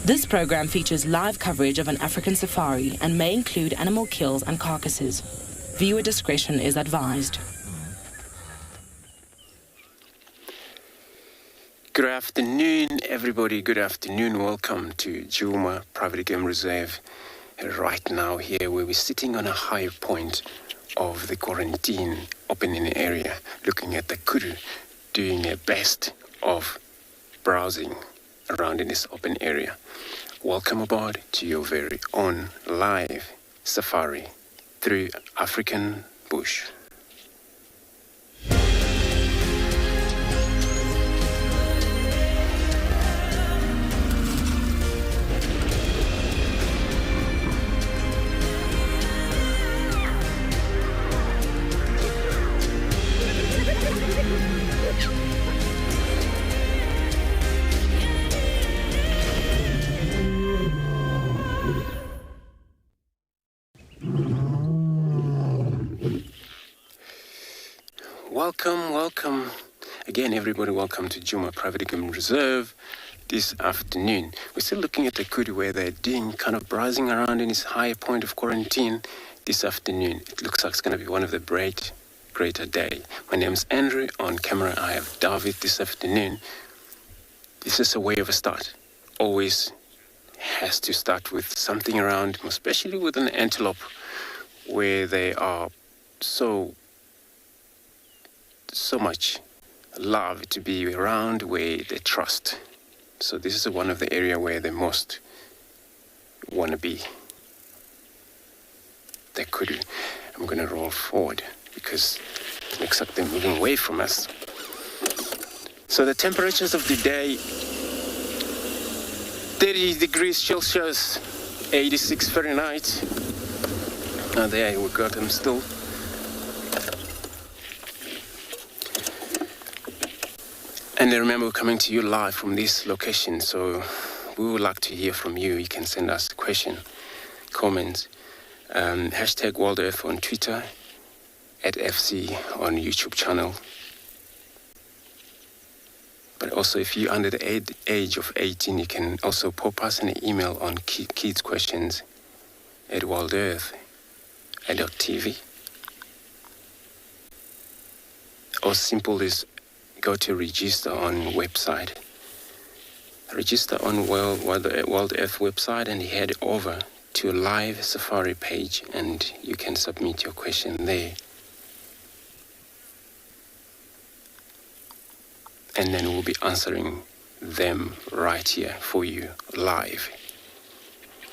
This program features live coverage of an African safari and may include animal kills and carcasses. Viewer discretion is advised. Good afternoon, everybody. Good afternoon. Welcome to Djuma Private Game Reserve. Right now here, where we're sitting on a high point of the quarantine opening area, looking at the kudu, doing their best of browsing around in this open area. Welcome aboard to your very own live safari through African bush. Welcome again, everybody. Welcome to Djuma Private Game Reserve this afternoon. We're still looking at the kudu where they're doing kind of browsing around in this high point of quarantine this afternoon. It looks like it's going to be one of the greater day. My name's Andrew. On camera, I have David this afternoon. This is a way of a start. Always has to start with something around, especially with an antelope, where they are so much love to be around, where they trust. So this is one of the area where they most want to be. They could. I'm going to roll forward because it looks like they're moving away from us. So the temperatures of the day, 30 degrees Celsius, 86 Fahrenheit. Now there we got them still. And remember, we're coming to you live from this location, so we would like to hear from you. You can send us a question, comments, hashtag World Earth on Twitter, at FC on YouTube channel. But also, if you're under the age of 18, you can also pop us an email on kids questions at worldearth.tv. Or simple as go to register on website. Register on World Earth website and head over to a live safari page and you can submit your question there. And then we'll be answering them right here for you live.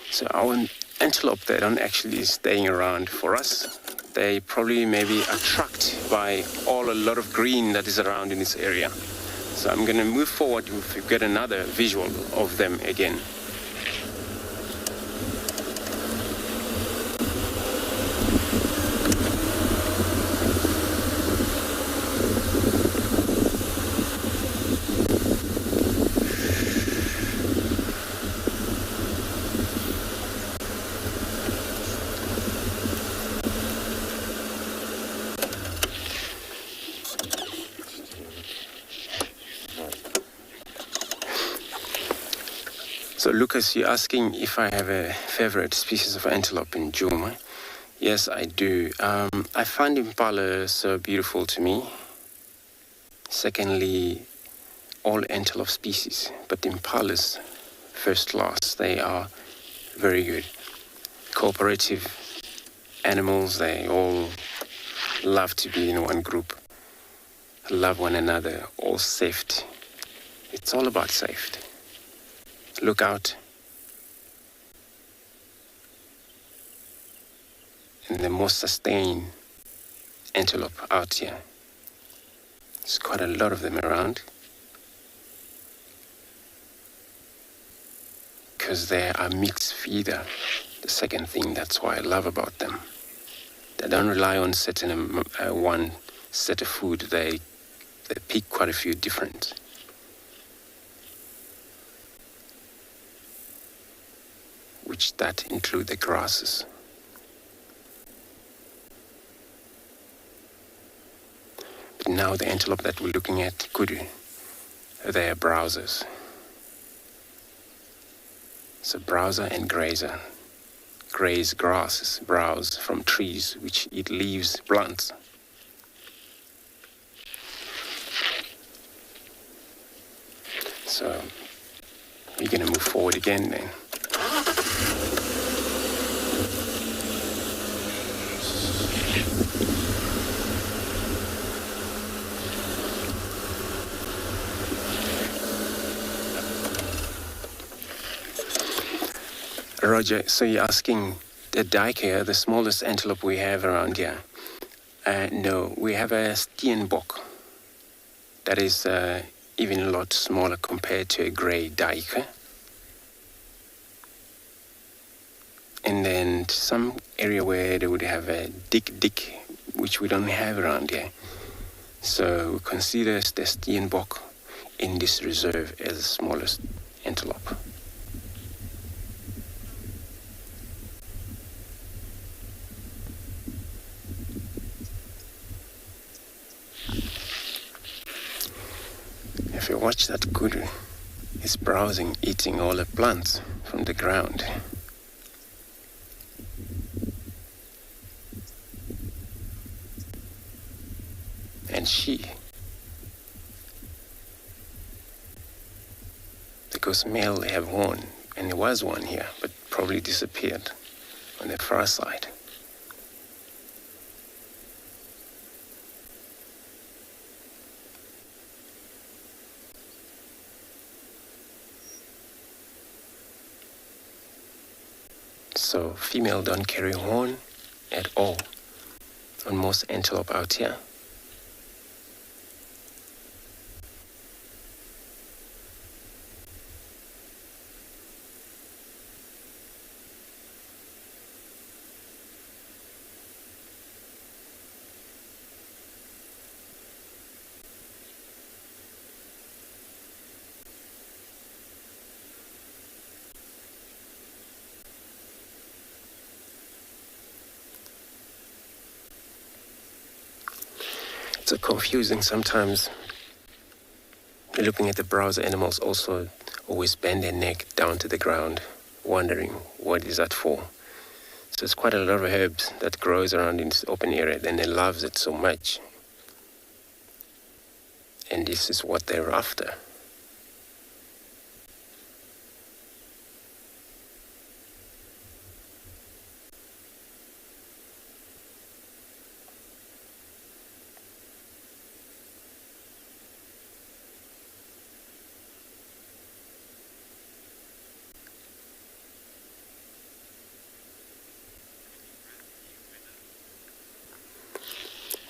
So our antelope, they don't actually staying around for us. They probably maybe attracted by a lot of green that is around in this area. So I'm going to move forward to get another visual of them again. So Lucas, you're asking if I have a favorite species of antelope in Djuma. Yes, I do. I find impala so beautiful to me. Secondly, all antelope species, but impalas, first class, they are very good. Cooperative animals, they all love to be in one group, love one another, all safety. It's all about safety. Look out. And the most sustained antelope out here. There's quite a lot of them around. Because they are mixed feeder. The second thing, that's why I love about them. They don't rely on certain one set of food. They pick quite a few different. Which that include the grasses. But now the antelope that we're looking at, kudu, they are browsers. So browser and grazer. Graze grasses, browse from trees which eat leaves, plants. So we're going to move forward again then. Roger, so you're asking the duiker, the smallest antelope we have around here? No, we have a steenbok. That is even a lot smaller compared to a grey duiker. And then some area where they would have a dik, which we don't have around here. So we consider the steenbok in this reserve as the smallest antelope. If you watch that kudu, it's browsing, eating all the plants from the ground. And because male they have horn, and there was one here, but probably disappeared on the far side. So female don't carry horn at all on most antelope out here. It's so confusing sometimes. Looking at the browser animals also always bend their neck down to the ground, wondering what is that for. So it's quite a lot of herbs that grows around in this open area, and they love it so much. And this is what they're after.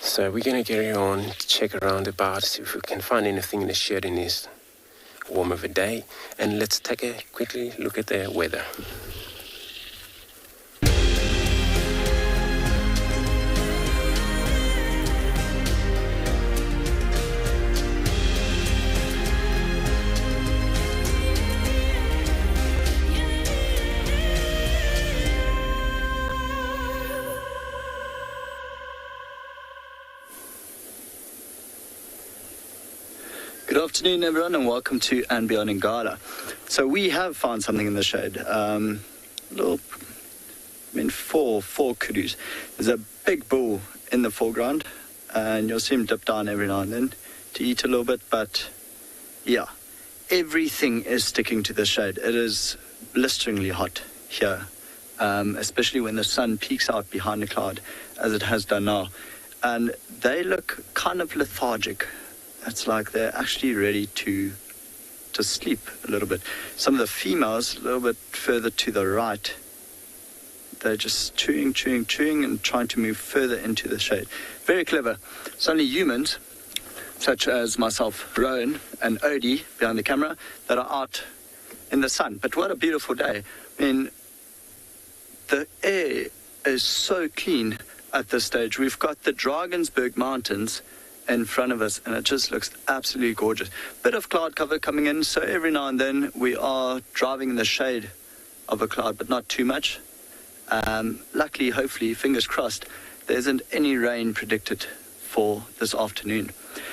So we're going to carry on, check around about, see if we can find anything in the shed in this warm of a day. And let's take a quickly look at the weather. Good afternoon, everyone, and welcome to And Beyond Ngala. So we have found something in the shade. Four kudus. There's a big bull in the foreground, and you'll see him dip down every now and then to eat a little bit. But yeah, everything is sticking to the shade. It is blisteringly hot here, especially when the sun peeks out behind the cloud, as it has done now. And they look kind of lethargic. It's like they're actually ready to sleep a little bit. Some of the females, a little bit further to the right, they're just chewing and trying to move further into the shade. Very clever. It's only humans, such as myself, Rowan, and Odie behind the camera, that are out in the sun. But what a beautiful day. I mean, the air is so clean at this stage. We've got the Drakensberg Mountains in front of us, and it just looks absolutely gorgeous. Bit of cloud cover coming in, so every now and then we are driving in the shade of a cloud, but not too much. Luckily, hopefully, fingers crossed, there isn't any rain predicted for this afternoon.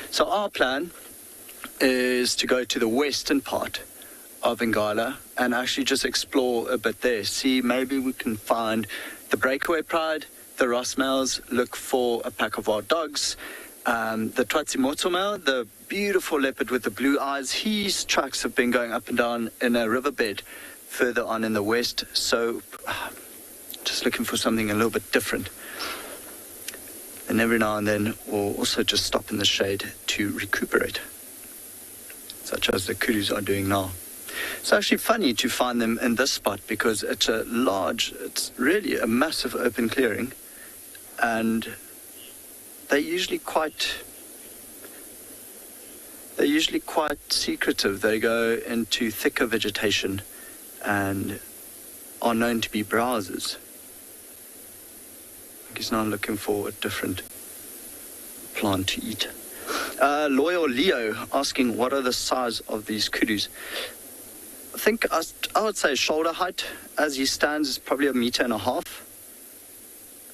So our plan is to go to the western part of Ngala, and actually just explore a bit there. See, maybe we can find the breakaway pride, the Ross males, look for a pack of wild dogs. The Twatsi male, the beautiful leopard with the blue eyes, his tracks have been going up and down in a riverbed further on in the west. So just looking for something a little bit different. And every now and then we'll also just stop in the shade to recuperate, such as the kudus are doing now. It's actually funny to find them in this spot because it's it's really a massive open clearing, and they're usually quite secretive. They go into thicker vegetation and are known to be browsers. He's now looking for a different plant to eat. Loyal Leo asking, what are the size of these kudus? I think I would say shoulder height as he stands is probably 1.5 meters. I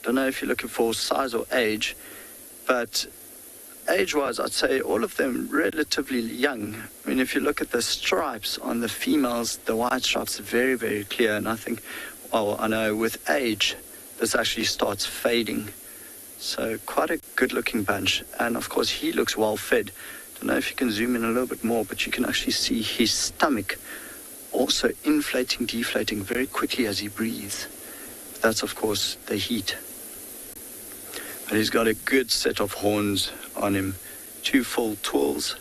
don't know if you're looking for size or age, but age-wise, I'd say all of them relatively young. I mean, if you look at the stripes on the females, the white stripes are very, very clear. And I think, well, I know with age, this actually starts fading. So quite a good-looking bunch. And, of course, he looks well-fed. Don't know if you can zoom in a little bit more, but you can actually see his stomach also inflating, deflating very quickly as he breathes. That's, of course, the heat. But he's got a good set of horns on him, 2 full twirls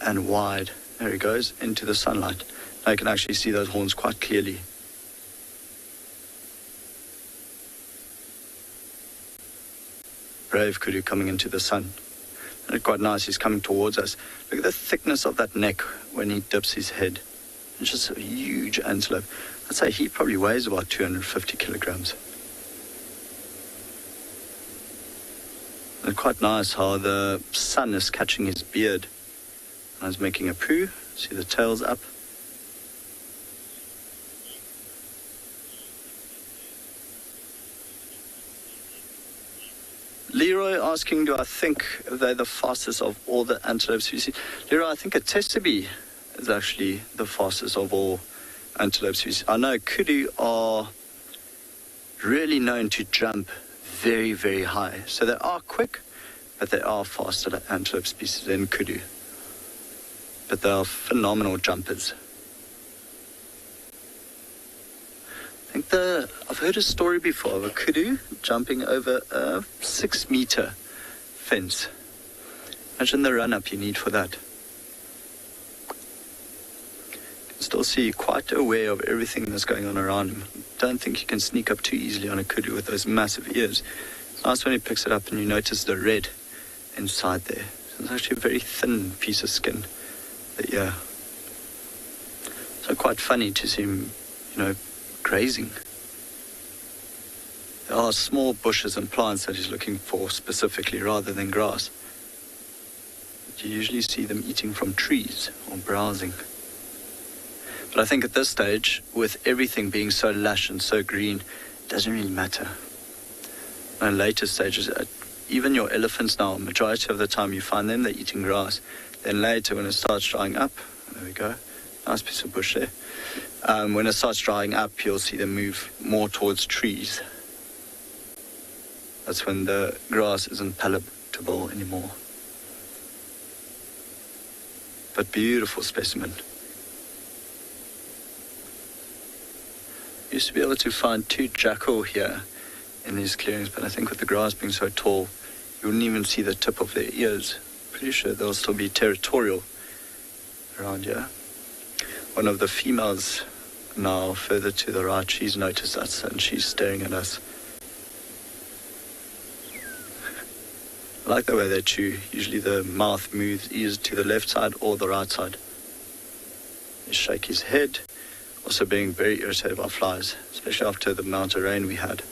and wide. There he goes, into the sunlight. Now you can actually see those horns quite clearly. Brave kudu coming into the sun. And it's quite nice, he's coming towards us. Look at the thickness of that neck when he dips his head. It's just a huge antelope. I'd say he probably weighs about 250 kilograms. And quite nice how the sun is catching his beard. And he's making a poo. See the tail's up. Leroy asking, do I think they're the fastest of all the antelopes we see? Leroy, I think a Tesabe is actually the fastest of all antelopes we see. I know kudu are really known to jump very, very high. So they are quick, but they are faster than antelope species than kudu. But they are phenomenal jumpers. I think I've heard a story before of a kudu jumping over a 6-meter fence. Imagine the run-up you need for that. You can still see quite aware of everything that's going on around him. Don't think you can sneak up too easily on a kudu with those massive ears. It's nice when he picks it up and you notice the red inside there. So it's actually a very thin piece of skin, the ear. So quite funny to see him, grazing. There are small bushes and plants that he's looking for specifically rather than grass. But you usually see them eating from trees or browsing. But I think at this stage, with everything being so lush and so green, it doesn't really matter. In later stages, even your elephants now, majority of the time you find them, they're eating grass. Then later, when it starts drying up, there we go, nice piece of bush there. When it starts drying up, you'll see them move more towards trees. That's when the grass isn't palatable anymore. But beautiful specimen. Used to be able to find 2 jackal here in these clearings, but I think with the grass being so tall, you wouldn't even see the tip of their ears. Pretty sure they'll still be territorial around here. One of the females now further to the right, she's noticed us and she's staring at us. I like the way they chew. Usually the mouth moves either to the left side or the right side. They shake his head. Also being very irritated by flies, especially after the amount of rain we had.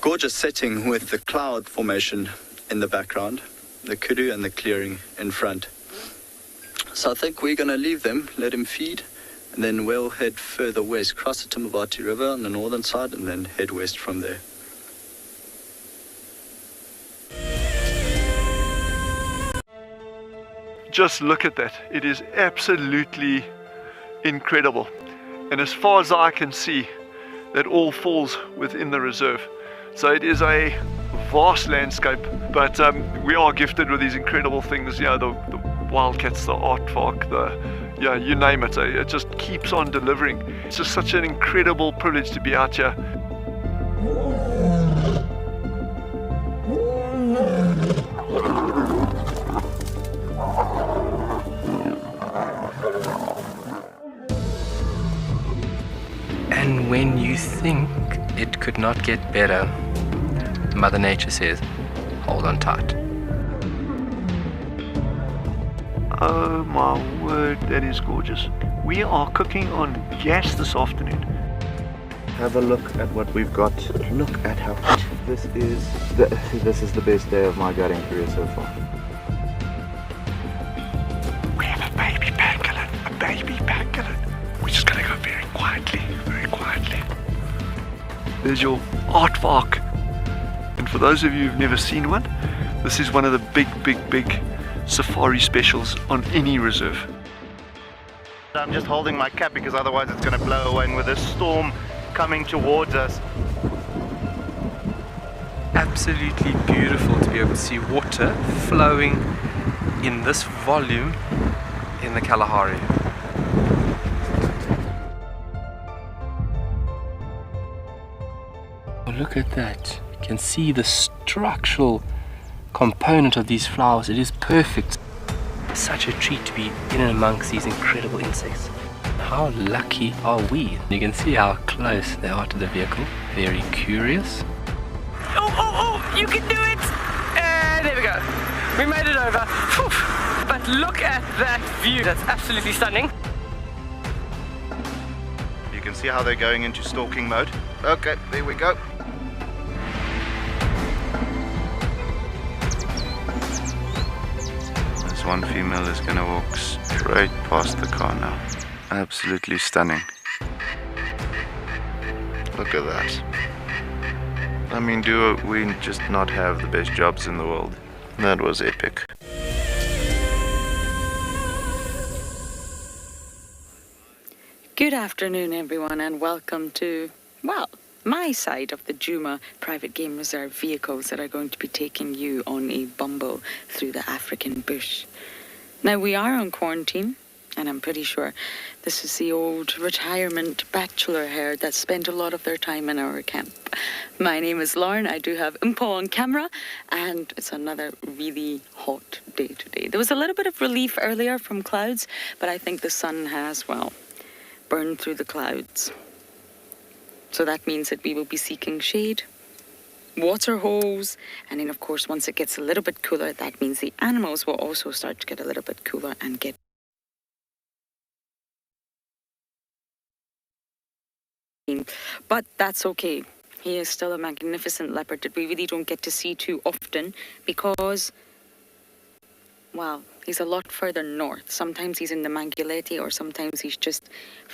Gorgeous setting with the cloud formation in the background, the kudu and the clearing in front. So I think we're going to leave them, let him feed, and then we'll head further west, cross the Timavati River on the northern side, and then head west from there. just look at that. It is absolutely incredible. And as far as I can see, that all falls within the reserve. So it is a vast landscape, but we are gifted with these incredible things. Yeah, the wildcats, the aardvark, you name it. It just keeps on delivering. It's just such an incredible privilege to be out here. And when you think it could not get better, Mother Nature says, hold on tight. Oh my word, that is gorgeous. We are cooking on gas this afternoon. Have a look at what we've got. Look at how this is the best day of my gutting career so far. We have a baby pangolin, We're just gonna go very quietly. There's your aardvark. And for those of you who've never seen one, this is one of the big safari specials on any reserve. I'm just holding my cap because otherwise it's going to blow away, and with this storm coming towards us. Absolutely beautiful to be able to see water flowing in this volume in the Kalahari. Oh, look at that. You can see the structural component of these flowers. It is perfect. Such a treat to be in and amongst these incredible insects. How lucky are we? You can see how close they are to the vehicle. Very curious. Oh, you can do it! There we go. We made it over. Whew. But look at that view. That's absolutely stunning. You can see how they're going into stalking mode. Okay, there we go. This one female is going to walk straight past the car now. Absolutely stunning. Look at that. I mean, do we just not have the best jobs in the world? That was epic. Good afternoon, everyone, and welcome to, well, my side of the Djuma Private Game Reserve vehicles that are going to be taking you on a bumble through the African bush. Now, we are on quarantine, and I'm pretty sure this is the old retirement bachelor herd that spent a lot of their time in our camp. My name is Lauren. I do have Umpo on camera, and it's another really hot day today. There was a little bit of relief earlier from clouds, but I think the sun has, well, burned through the clouds. So that means that we will be seeking shade, water holes, and then of course once it gets a little bit cooler, that means the animals will also start to get a little bit cooler and get but that's okay. He is still a magnificent leopard that we really don't get to see too often because, well, he's a lot further north. Sometimes he's in the Mangileti or sometimes he's just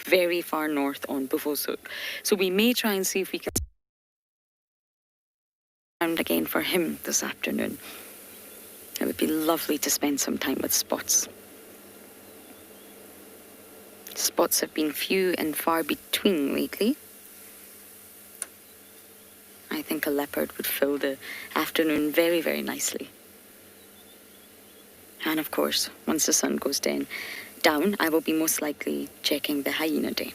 very far north on Buffelshoek. So we may try and see if we can around again for him this afternoon. It would be lovely to spend some time with Spots. Spots have been few and far between lately. I think a leopard would fill the afternoon very, very nicely. And of course, once the sun goes down, I will be most likely checking the hyena den.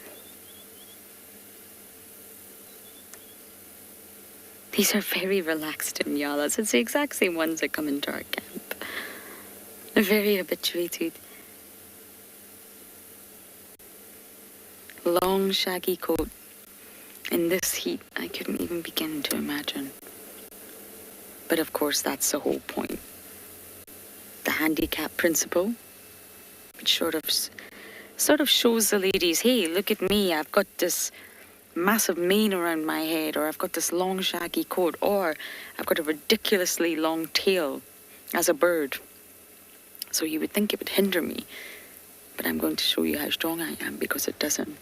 These are very relaxed Nyalas. It's the exact same ones that come into our camp. They're very habituated. Long, shaggy coat. In this heat, I couldn't even begin to imagine. But of course, that's the whole point. The handicap principle, which sort of shows the ladies, hey, look at me, I've got this massive mane around my head, or I've got this long shaggy coat, or I've got a ridiculously long tail as a bird. So you would think it would hinder me, but I'm going to show you how strong I am because it doesn't.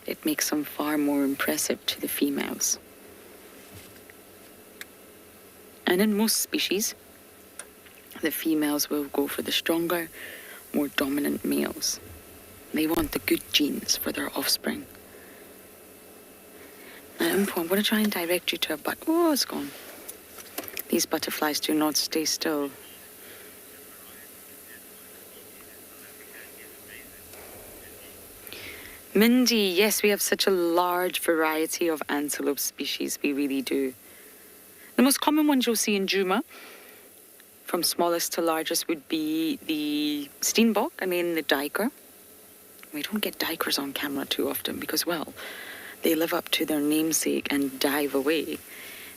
It makes them far more impressive to the females. And in most species, the females will go for the stronger, more dominant males. They want the good genes for their offspring. Now, I'm going to try and direct you to a oh, it's gone. These butterflies do not stay still. Mindy, yes, we have such a large variety of antelope species. We really do. The most common ones you'll see in Djuma, from smallest to largest, would be the steenbok and then the duiker. We don't get duikers on camera too often because, well, they live up to their namesake and dive away.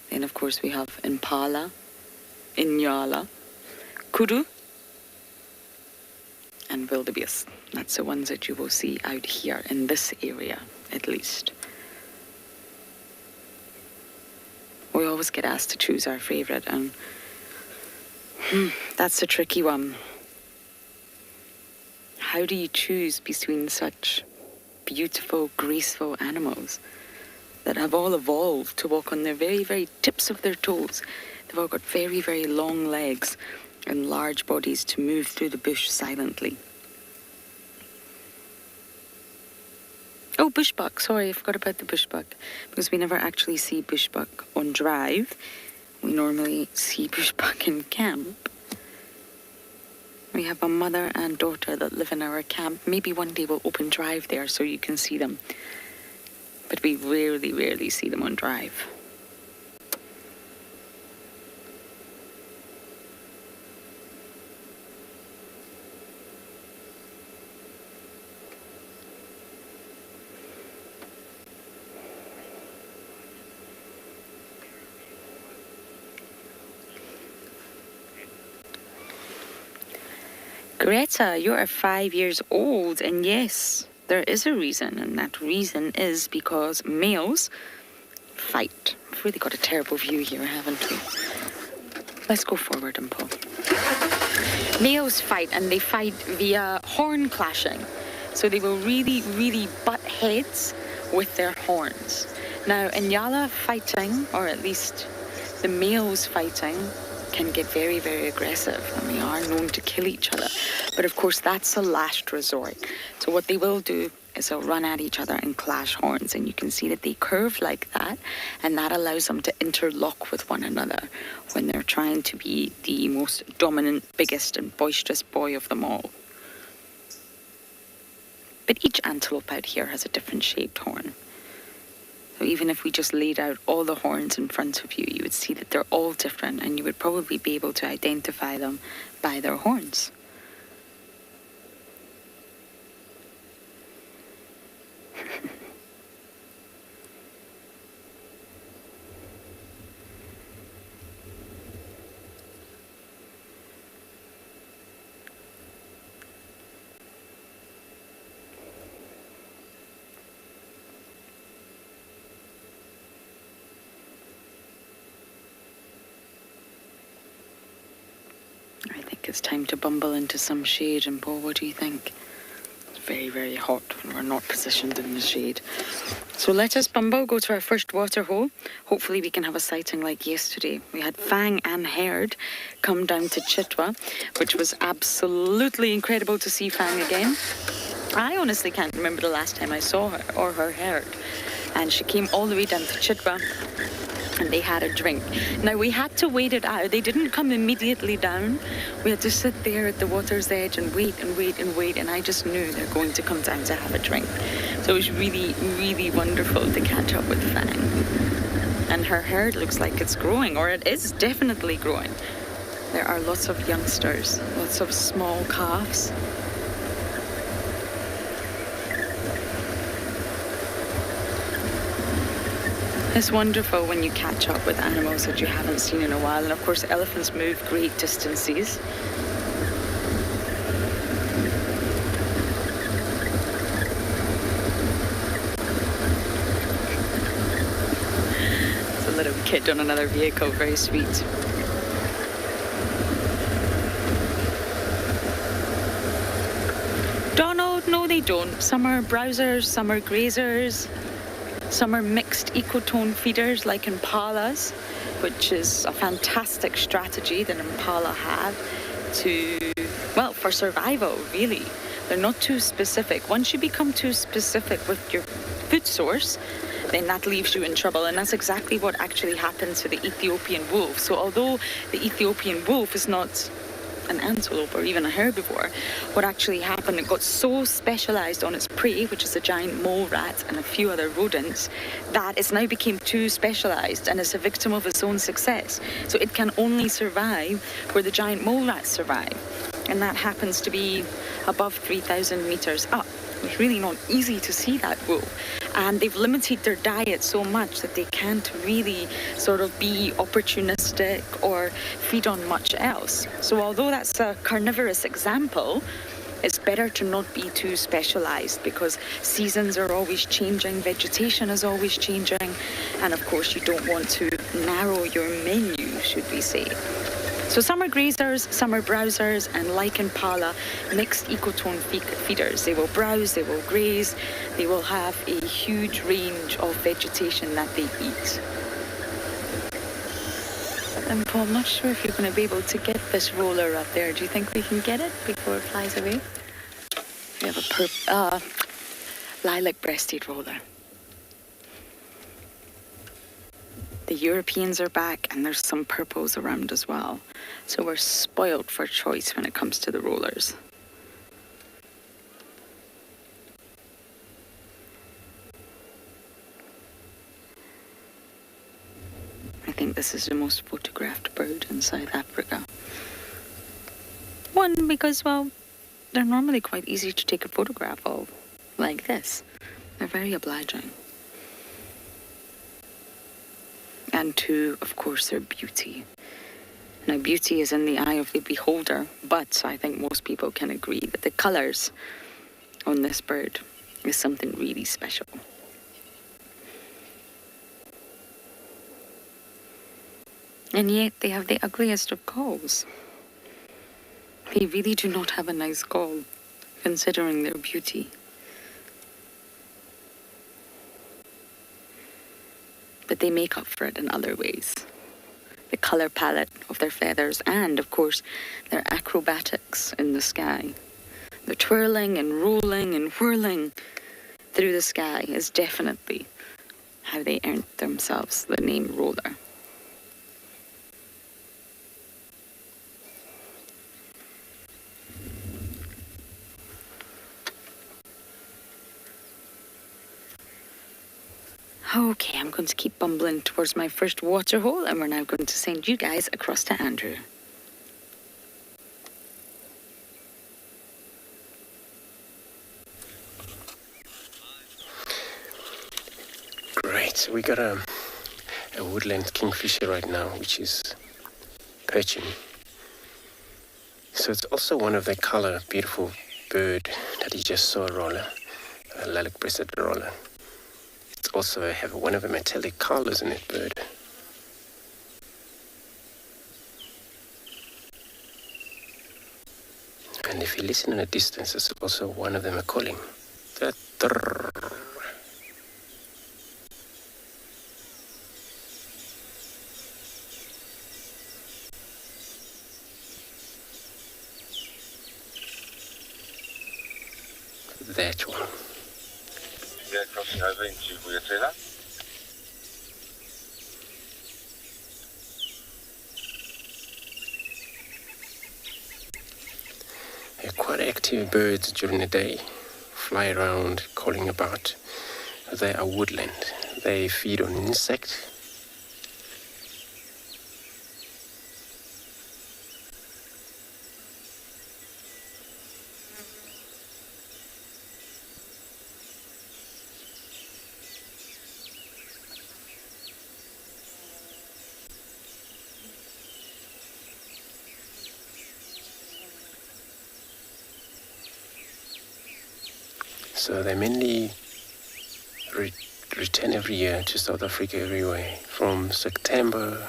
Then, of course, we have impala, inyala, kudu, and wildebeest. That's the ones that you will see out here in this area, at least. We always get asked to choose our favorite, and that's a tricky one. How do you choose between such beautiful, graceful animals that have all evolved to walk on their very, very tips of their toes? They've all got very, very long legs and large bodies to move through the bush silently. Oh, bushbuck. Sorry, I forgot about the bushbuck. Because we never actually see bushbuck on drive. We normally see bushbuck in camp. We have a mother and daughter that live in our camp. Maybe one day we'll open drive there so you can see them. But we rarely, rarely see them on drive. Greta, you are 5 years old, and yes, there is a reason, and that reason is because males fight. We've really got a terrible view here, haven't we? Let's go forward and pull. Males fight, and they fight via horn clashing. So they will really, really butt heads with their horns. Now, Inyala fighting, or at least the males fighting, can get very, very aggressive, and they are known to kill each other. But of course, that's a last resort. So what they will do is they'll run at each other and clash horns, and you can see that they curve like that, and that allows them to interlock with one another when they're trying to be the most dominant, biggest, and boisterous boy of them all. But each antelope out here has a different shaped horn. So even if we just laid out all the horns in front of you, you would see that they're all different, and you would probably be able to identify them by their horns. I think it's time to bumble into some shade. And Paul, what do you think? It's very, very hot when we're not positioned in the shade. So let us bumble, go to our first water hole. Hopefully we can have a sighting like yesterday. We had Fang and Herd come down to Chitwa, which was absolutely incredible to see Fang again. I honestly can't remember the last time I saw her or her herd. And she came all the way down to Chitwa, and they had a drink. Now, we had to wait it out. They didn't come immediately down. We had to sit there at the water's edge and wait and wait and wait, and I just knew they're going to come down to have a drink. So it was really, really wonderful to catch up with Fang. And her herd looks like it's growing, or it is definitely growing. There are lots of youngsters, lots of small calves. It's wonderful when you catch up with animals that you haven't seen in a while. And of course, elephants move great distances. It's a little kid on another vehicle, very sweet. Donald, no they don't. Some are browsers, some are grazers. Some are mixed ecotone feeders like impalas, which is a fantastic strategy that impala have for survival, really. They're not too specific. Once you become too specific with your food source, then that leaves you in trouble. And that's exactly what actually happened to the Ethiopian wolf. So although the Ethiopian wolf is not an antelope or even a herbivore, what actually happened, it got so specialized on its prey, which is a giant mole rat and a few other rodents, that it's now became too specialized and is a victim of its own success. So it can only survive where the giant mole rats survive. And that happens to be above 3,000 meters up. It's really not easy to see that wolf. And they've limited their diet so much that they can't really sort of be opportunistic or feed on much else. So although that's a carnivorous example, it's better to not be too specialized because seasons are always changing, vegetation is always changing, and of course you don't want to narrow your menu, should we say. So some are grazers, some are browsers, and like impala, mixed ecotone feeders. They will browse, they will graze, they will have a huge range of vegetation that they eat. And Paul, I'm not sure if you're going to be able to get this roller up there. Do you think we can get it before it flies away? We have a lilac-breasted roller. The Europeans are back, and there's some purples around as well. So we're spoiled for choice when it comes to the rollers. I think this is the most photographed bird in South Africa. One, because, well, they're normally quite easy to take a photograph of, like this. They're very obliging. And two, of course, their beauty. Now, beauty is in the eye of the beholder, but I think most people can agree that the colours on this bird is something really special. And yet they have the ugliest of calls. They really do not have a nice call, considering their beauty. But they make up for it in other ways. The colour palette of their feathers and, of course, their acrobatics in the sky. The twirling and rolling and whirling through the sky is definitely how they earned themselves the name roller. Okay, I'm going to keep bumbling towards my first water hole, and we're now going to send you guys across to Andrew. Great, so we got a woodland kingfisher right now, which is perching. So it's also one of the color beautiful bird that you just saw, roller, a lilac-breasted roller. Also have one of the metallic colors in it, bird. And if you listen in a distance, it's also one of them are calling. That one. We are crossing over into Vuyatela. They're quite active birds during the day, fly around calling about. They are woodland. They feed on insects. So they mainly return every year to South Africa everywhere from September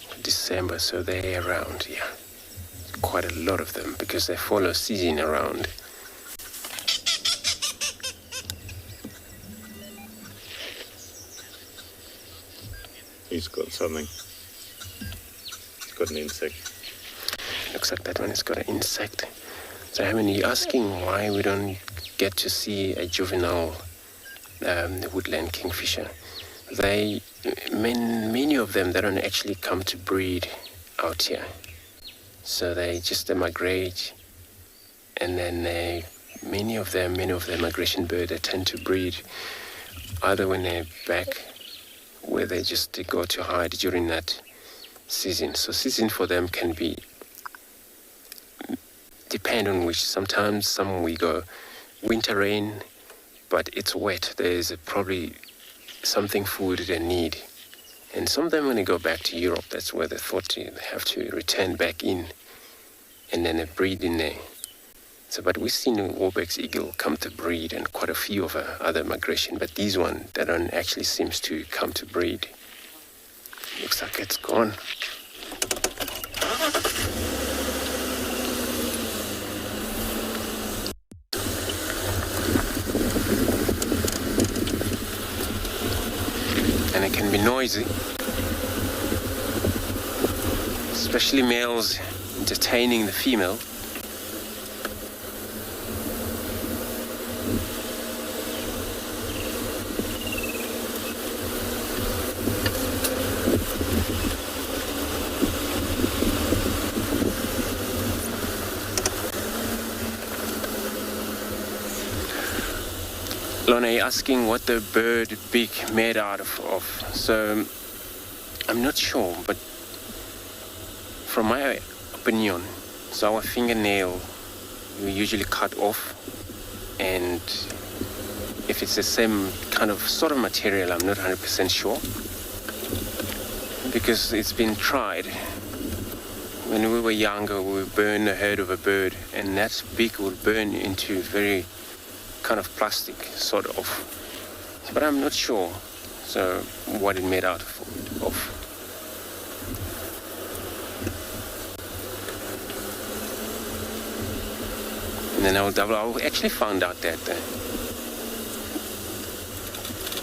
to December, so they're around, yeah. Quite a lot of them because they follow season around. He's got something. He's got an insect. Looks like that one has got an insect. So I mean, you're asking why we don't get to see a juvenile woodland kingfisher. Many of them, they don't actually come to breed out here. So they migrate, and then many of them migration birds, they tend to breed either when they're back, where they just go to hide during that season. So season for them can be depend on which. Sometimes some we go winter rain, but it's wet. There's probably something food they need. And some of them, when they go back to Europe, that's where they thought they have to return back in, and then they breed in there. So, but we've seen Warbeck's eagle come to breed, and quite a few of other migration, but these one, they don't actually seems to come to breed. Looks like it's gone. And it can be noisy, especially males entertaining the female. Lorna, you're asking what the bird beak made out of. So I'm not sure, but from my opinion, so our fingernail we usually cut off, and if it's the same kind of sort of material, I'm not 100% sure, because it's been tried. When we were younger, we would burn the head of a bird, and that beak would burn into very kind of plastic, sort of. But I'm not sure, so what it made out of. And then I actually found out that.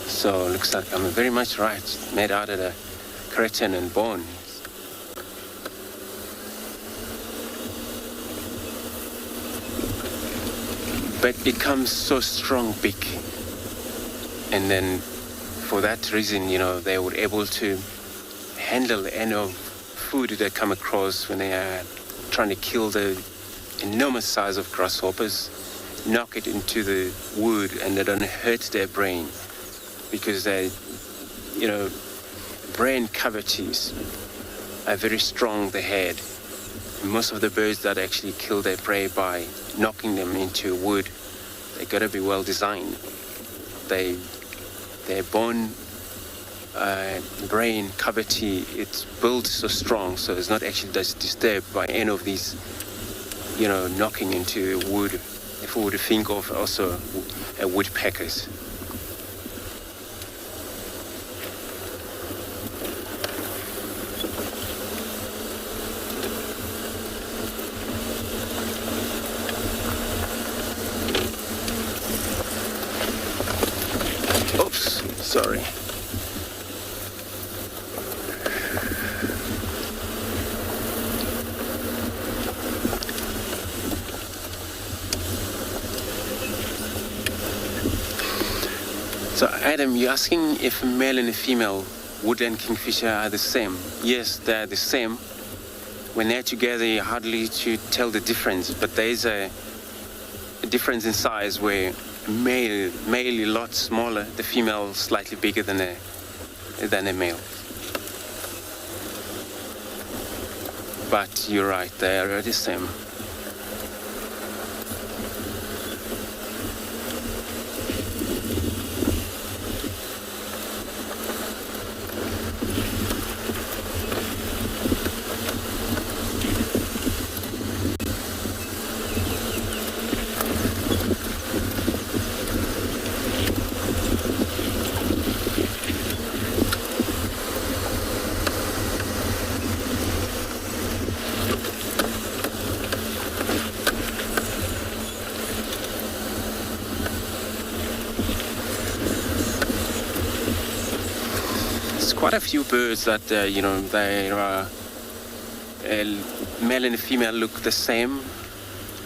So it looks like I'm very much right. Made out of the keratin and bone. But it becomes so strong beak, and then for that reason, they were able to handle any food they come across when they are trying to kill the enormous size of grasshoppers, knock it into the wood, and they don't hurt their brain, because they, brain cavities are very strong, the head. Most of the birds that actually kill their prey by knocking them into wood, they gotta be well designed. Their bone, brain cavity, it's built so strong, so it's not actually disturbed by any of these, knocking into wood. If we would think of also woodpeckers. Sorry. So Adam, you're asking if a male and a female woodland kingfisher are the same. Yes, they're the same. When they're together, you're hardly to tell the difference, but there is a difference in size where male a lot smaller, the female slightly bigger than a male. But you're right, they are the same. quite a few birds that, they are male and female look the same.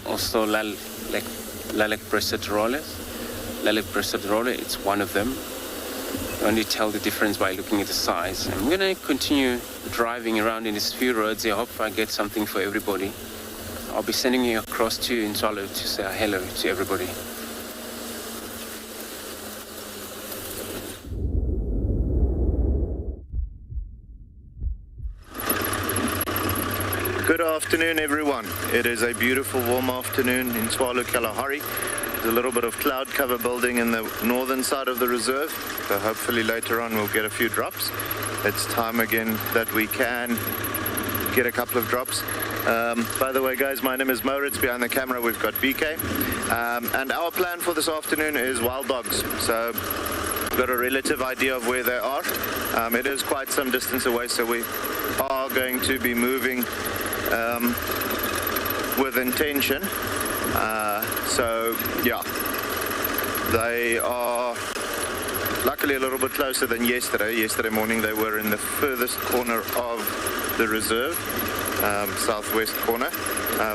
Also, lilac-breasted rollers. Lilac-breasted roller, it's one of them. You only tell the difference by looking at the size. I'm going to continue driving around in these few roads here. I hope I get something for everybody. I'll be sending you across to Ntswalo to say hello to everybody. Good afternoon, everyone. It is a beautiful warm afternoon in Ntswalo, Kalahari. There's a little bit of cloud cover building in the northern side of the reserve, so hopefully later on we'll get a few drops. It's time again that we can get a couple of drops. By the way, guys, my name is Moritz. Behind the camera we've got BK, and our plan for this afternoon is wild dogs. So we've got a relative idea of where they are. It is quite some distance away, so we are going to be moving with intention. So yeah, they are luckily a little bit closer than yesterday. Yesterday morning they were in the furthest corner of the reserve, southwest corner,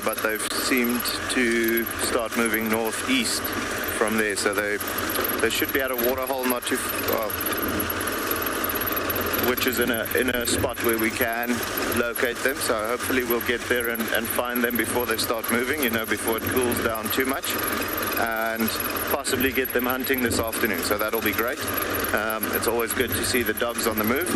but they've seemed to start moving northeast from there. So they should be at a waterhole not too far, which is in a spot where we can locate them. So hopefully we'll get there and find them before they start moving, before it cools down too much, and possibly get them hunting this afternoon. So that'll be great. It's always good to see the dogs on the move.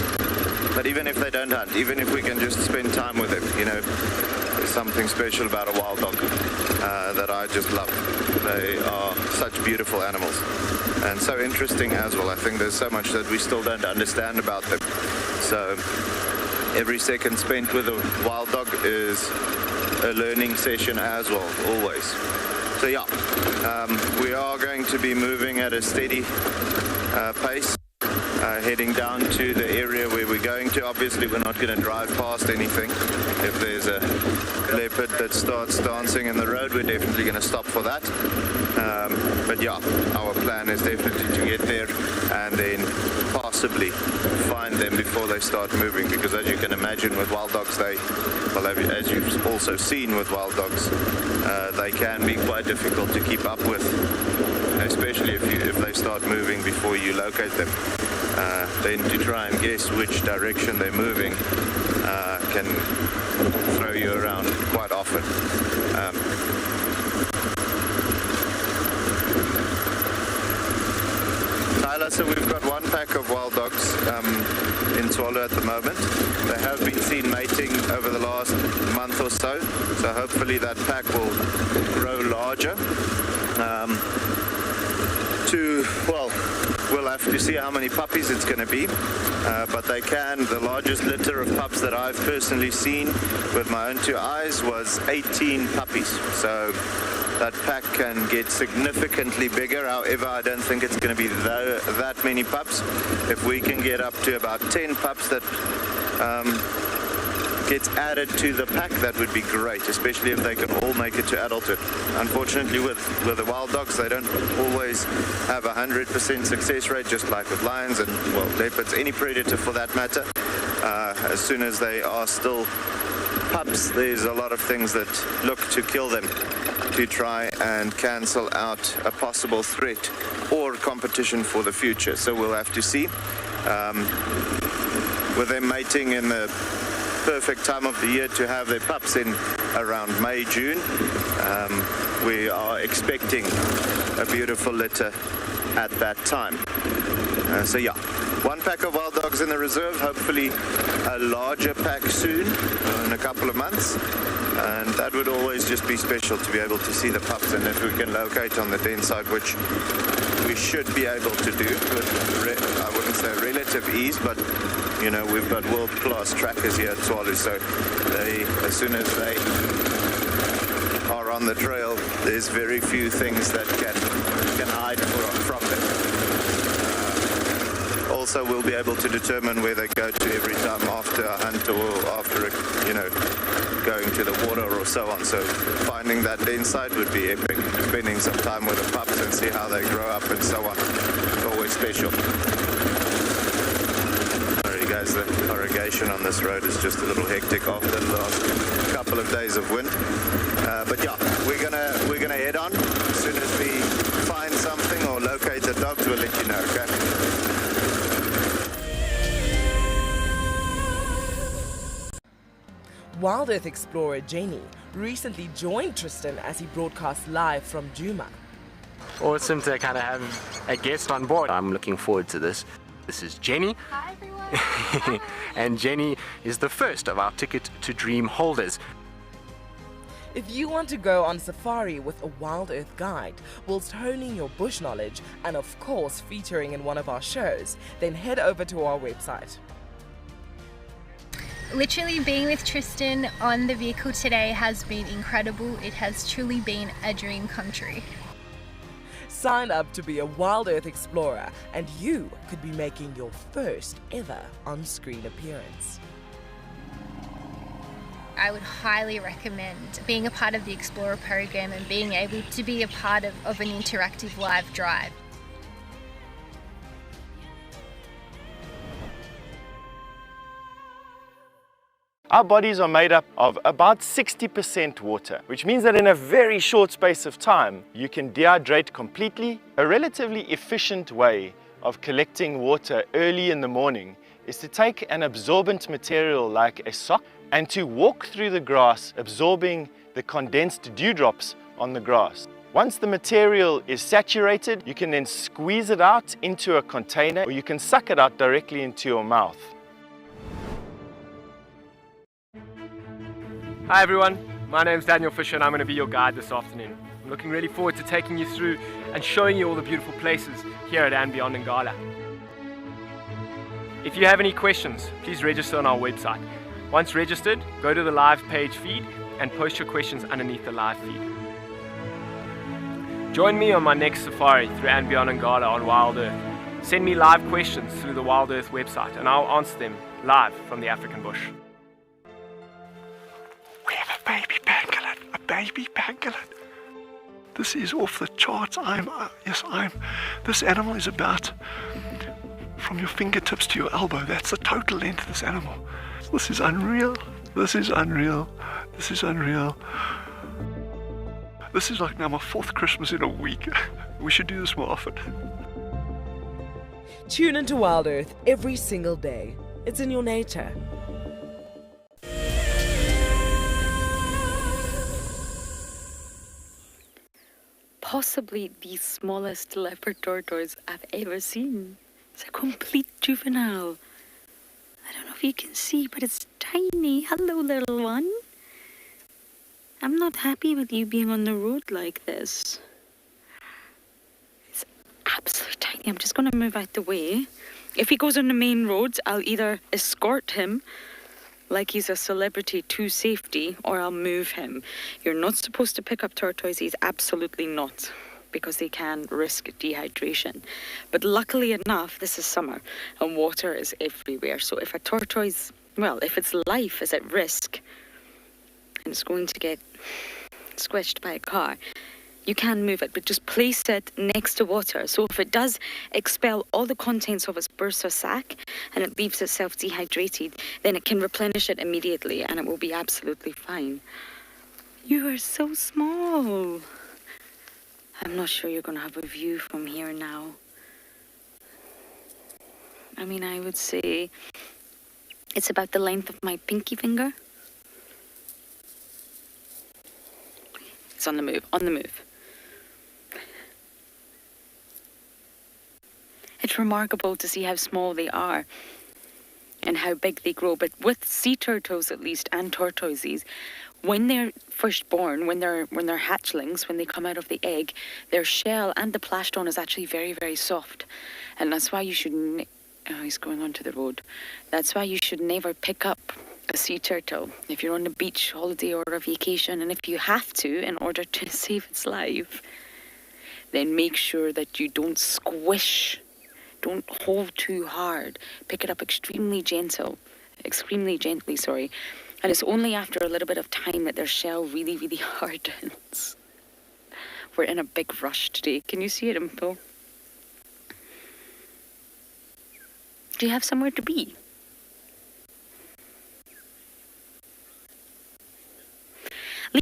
But even if they don't hunt, even if we can just spend time with them, there's something special about a wild dog that I just love. They are such beautiful animals. And so interesting as well. I think there's so much that we still don't understand about them. So every second spent with a wild dog is a learning session as well, always. So yeah, we are going to be moving at a steady pace, heading down to the area where we're going to. Obviously we're not going to drive past anything. If there's a leopard that starts dancing in the road, we're definitely going to stop for that. But yeah, our plan is definitely to get there and then possibly find them before they start moving, because as you can imagine with wild dogs, as you've also seen with wild dogs, they can be quite difficult to keep up with, especially if they start moving before you locate them. Then to try and guess which direction they're moving can throw you around quite often. Tyler, so we've got one pack of wild dogs in Ntswalo at the moment. They have been seen mating over the last month or so, so hopefully that pack will grow larger. We'll have to see how many puppies it's going to be, but the largest litter of pups that I've personally seen with my own two eyes was 18 puppies. So that pack can get significantly bigger. However, I don't think it's going to be that many pups. If we can get up to about 10 pups that gets added to the pack, that would be great, especially if they can all make it to adulthood. Unfortunately, with the wild dogs, they don't always have 100% success rate, just like with lions and, leopards, any predator for that matter. As soon as they are still pups, there's a lot of things that look to kill them to try and cancel out a possible threat or competition for the future. So we'll have to see. With them mating in the perfect time of the year to have their pups in around May, June, we are expecting a beautiful litter at that time. So yeah, one pack of wild dogs in the reserve, hopefully a larger pack soon, in a couple of months, and that would always just be special to be able to see the pups. And if we can locate on the den side, which we should be able to do with, I wouldn't say relative ease, but we've got world-class trackers here at Ntswalo, so as soon as they are on the trail, there's very few things that can hide from them. Also, we'll be able to determine where they go to every time after a hunt or after going to the water or so on. So finding that den site would be epic. Spending some time with the pups and see how they grow up and so on. It's always special. Alright as the corrugation on this road is just a little hectic after the last couple of days of wind. But yeah, we're gonna head on. As soon as we find something or locate the dogs, we'll let you know, okay? Wild Earth explorer Jenny recently joined Tristan as he broadcast live from Djuma. Awesome to kind of have a guest on board. I'm looking forward to this. This is Jenny. Hi everyone. And Jenny is the first of our Ticket to Dream holders. If you want to go on safari with a Wild Earth guide whilst honing your bush knowledge and of course featuring in one of our shows, then head over to our website. Literally being with Tristan on the vehicle today has been incredible. It has truly been a dream come true. Sign up to be a Wild Earth explorer and you could be making your first ever on-screen appearance. I would highly recommend being a part of the Explorer program and being able to be a part of an interactive live drive. Our bodies are made up of about 60% water, which means that in a very short space of time, you can dehydrate completely. A relatively efficient way of collecting water early in the morning is to take an absorbent material like a sock and to walk through the grass, absorbing the condensed dewdrops on the grass. Once the material is saturated, you can then squeeze it out into a container, or you can suck it out directly into your mouth. Hi everyone, my name's Daniel Fisher and I'm going to be your guide this afternoon. I'm looking really forward to taking you through and showing you all the beautiful places here at And Beyond Ngala. If you have any questions, please register on our website. Once registered, go to the live page feed and post your questions underneath the live feed. Join me on my next safari through And Beyond Ngala on Wild Earth. Send me live questions through the Wild Earth website and I'll answer them live from the African bush. We have a baby pangolin, a baby pangolin. This is off the charts. This animal is about from your fingertips to your elbow. That's the total length of this animal. This is unreal. This is unreal. This is unreal. This is like now my 4th Christmas in a week. We should do this more often. Tune into Wild Earth every single day. It's in your nature. Possibly the smallest leopard tortoise I've ever seen. It's a complete juvenile. I don't know if you can see, but it's tiny. Hello, little one. I'm not happy with you being on the road like this. It's absolutely tiny. I'm just going to move out the way. If he goes on the main roads, I'll either escort him like he's a celebrity to safety, or I'll move him. You're not supposed to pick up tortoises, absolutely not, because they can risk dehydration. But luckily enough, this is summer and water is everywhere. So if a tortoise, well, if its life is at risk and it's going to get squished by a car, you can move it, but just place it next to water. So if it does expel all the contents of its bursa sac and it leaves itself dehydrated, then it can replenish it immediately and it will be absolutely fine. You are so small. I'm not sure you're going to have a view from here now. I mean, I would say it's about the length of my pinky finger. It's on the move, on the move. It's remarkable to see how small they are and how big they grow. But with sea turtles, at least, and tortoises, when they're first born, when they're hatchlings, when they come out of the egg, their shell and the plastron is actually very, very soft. And that's why you should... Oh, he's going onto the road. That's why you should never pick up a sea turtle if you're on a beach holiday or a vacation. And if you have to, in order to save its life, then make sure that you don't squish. Don't hold too hard. Pick it up extremely gently, sorry. And it's only after a little bit of time that their shell really, really hardens. We're in a big rush today. Can you see it, Impo? Do you have somewhere to be?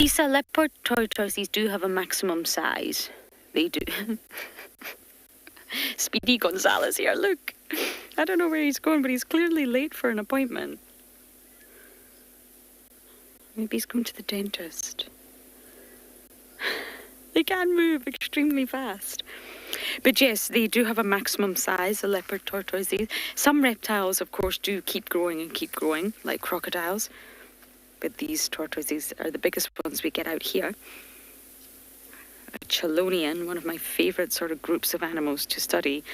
These leopard tortoises do have a maximum size. They do. Speedy Gonzalez here, look. I don't know where he's going, but he's clearly late for an appointment. Maybe he's going to the dentist. They can move extremely fast. But yes, they do have a maximum size, the leopard tortoises. Some reptiles, of course, do keep growing and keep growing, like crocodiles. But these tortoises are the biggest ones we get out here. A chelonian, one of my favourite sort of groups of animals to study.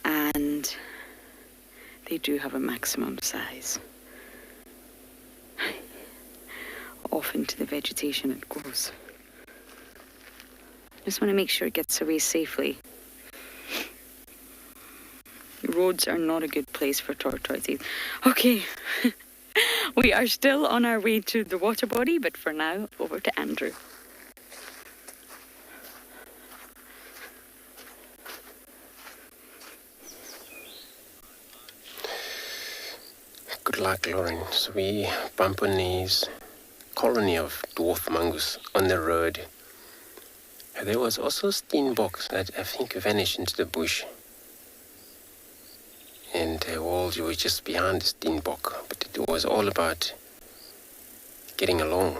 And they do have a maximum size. Off into the vegetation it goes. Just want to make sure it gets away safely. Roads are not a good place for tortoises. Okay, we are still on our way to the water body, but for now, over to Andrew. Good luck, Lauren. So we bump on these colony of dwarf mongoose on the road. There was also steenboks that I think vanished into the bush. And well, you were just behind the steenbok, but it was all about getting along.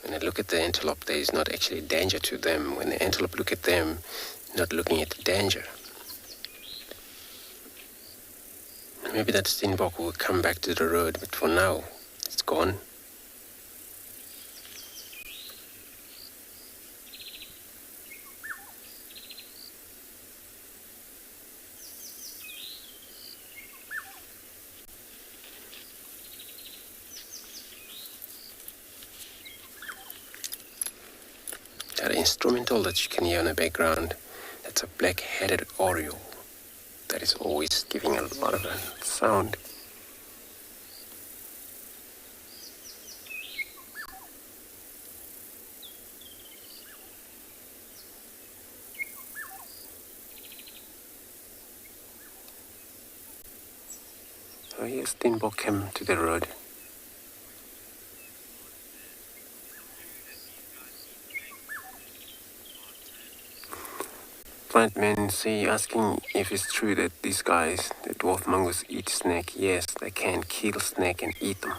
When I look at the antelope, there is not actually danger to them. When the antelope look at them, not looking at the danger. Maybe that steenbok will come back to the road, but for now, it's gone. That instrumental that you can hear in the background, that's a black-headed oriole that is always giving a lot of a sound. So here's steenbok came to the road. Plant men say, asking if it's true that these guys, the dwarf mongoose, eat snake. Yes, they can kill snake and eat them.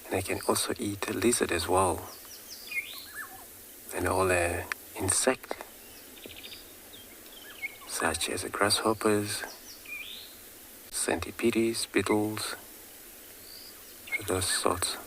And they can also eat a lizard as well. And all the insect, such as the grasshoppers, centipedes, beetles, those sorts.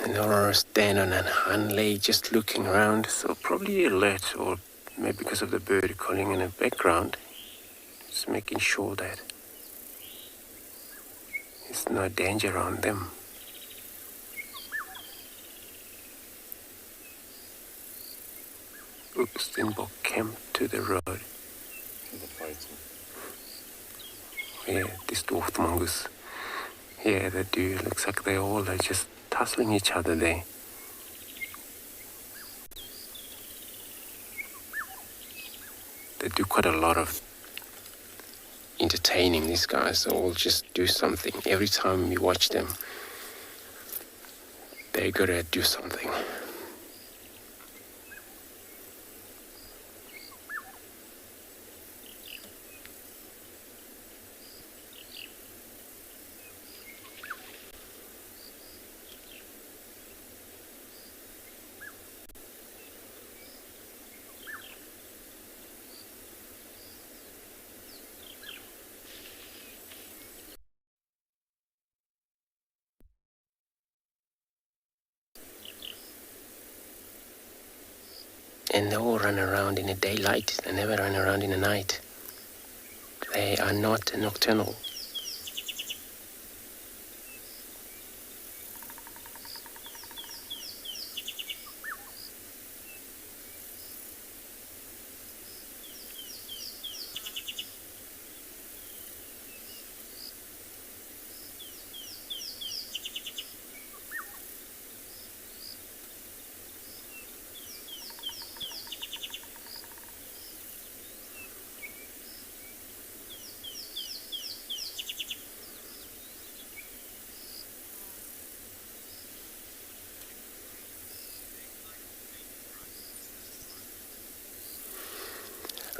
And Aurora stand on an hind leg just looking around, so probably alert, or maybe because of the bird calling in the background, just making sure that there's no danger around them. Oops, steenbok came to the road. Yeah, this dwarf mongoose. Yeah, they do. Looks like they all are just tussling each other there. They do quite a lot of entertaining, these guys. They all just do something. Every time you watch them, they're gonna do something. And they all run around in the daylight. They never run around in the night. They are not nocturnal.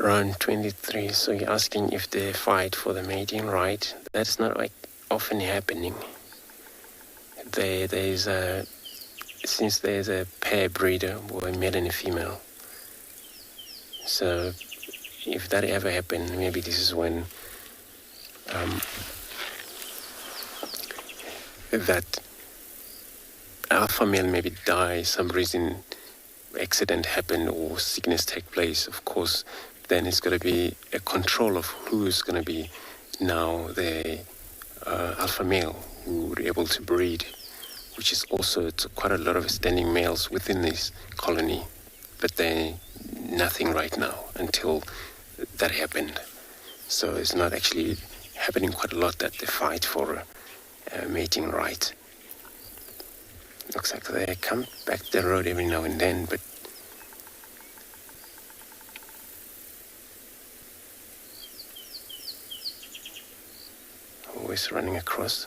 Round 23. So you're asking if they fight for the mating right. That's not like often happening. Since there's a pair breeder, or a male and a female. So if that ever happened, maybe this is when that alpha male maybe dies, some reason, accident happened or sickness take place. Of course, then it's going to be a control of who's going to be now the alpha male who would be able to breed, which is also quite a lot of standing males within this colony, but they're nothing right now until that happened. So it's not actually happening quite a lot that they fight for mating right. Looks like they come back the road every now and then, but always running across.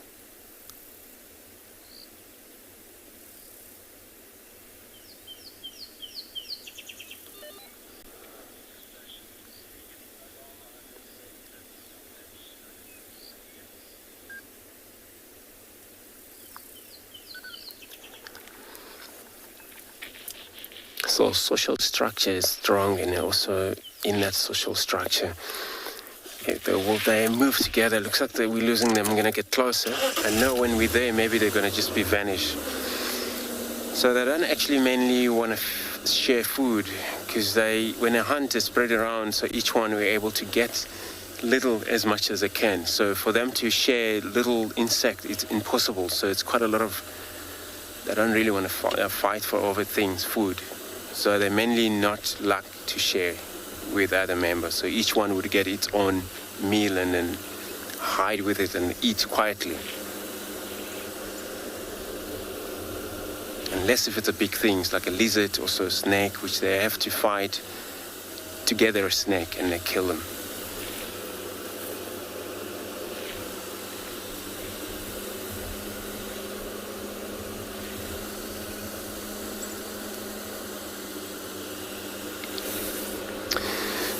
So social structure is strong, and also in that social structure, they move together. Looks like we're losing them. I'm going to get closer. I know when we're there, maybe they're going to just be vanished. So they don't actually mainly want to share food, because when a hunt is spread around, so each one we're able to get little as much as they can. So for them to share little insect, it's impossible. So it's quite a lot of, they don't really want to fight for over things, food. So they're mainly not like to share with other members. So each one would get its own meal and then hide with it and eat quietly. Unless if it's a big thing, it's like a lizard or so a snake, which they have to fight together, a snake, and they kill them.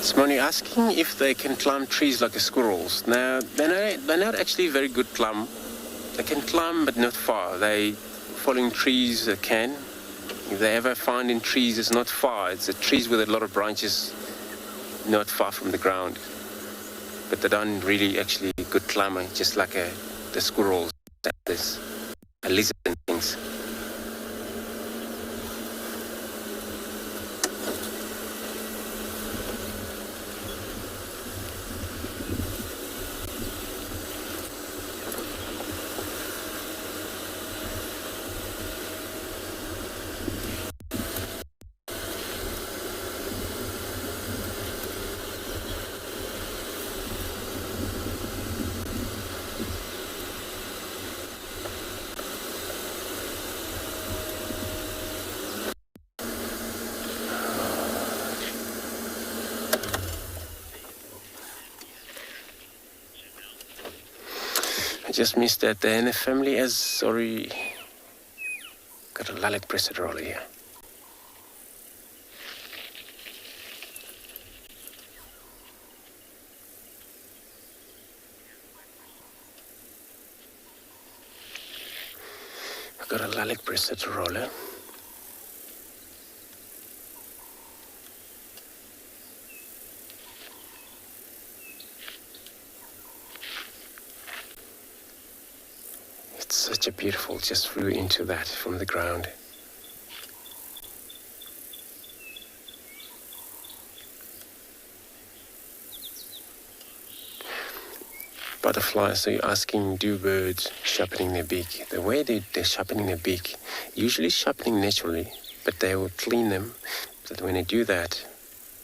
Simone, asking if they can climb trees like the squirrels. Now, they're not actually very good climb. They can climb, but not far. They following trees, they can. If they ever find in trees, it's not far. It's the trees with a lot of branches, not far from the ground. But they don't really actually good climber, just like the squirrels, there's a lizard and things. Just missed that. The family has already got a lilac breasted roller here. I've got a lilac breasted roller. Such a beautiful, just flew into that from the ground. Butterflies, so you're asking, do birds sharpening their beak? The way they're sharpening their beak, usually sharpening naturally, but they will clean them. But when they do that,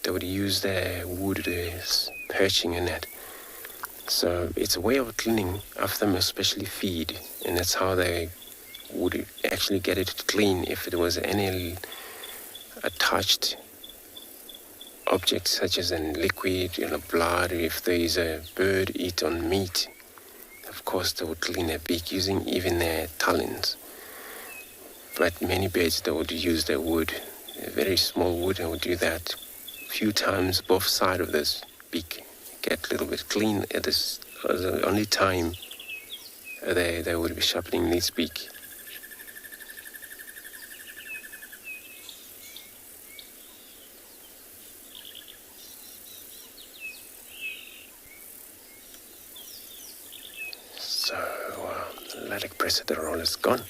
they would use their wood, their perching in it. So it's a way of cleaning after them, especially feed, and that's how they would actually get it clean if it was any attached object, such as a liquid, blood. If there is a bird eat on meat, of course they would clean their beak using even their talons. But many birds, they would use their wood, a very small wood, and would do that few times both sides of this beak, get a little bit clean. It is the only time they would be sharpening this beak. So, the lilac Brachyderol is gone.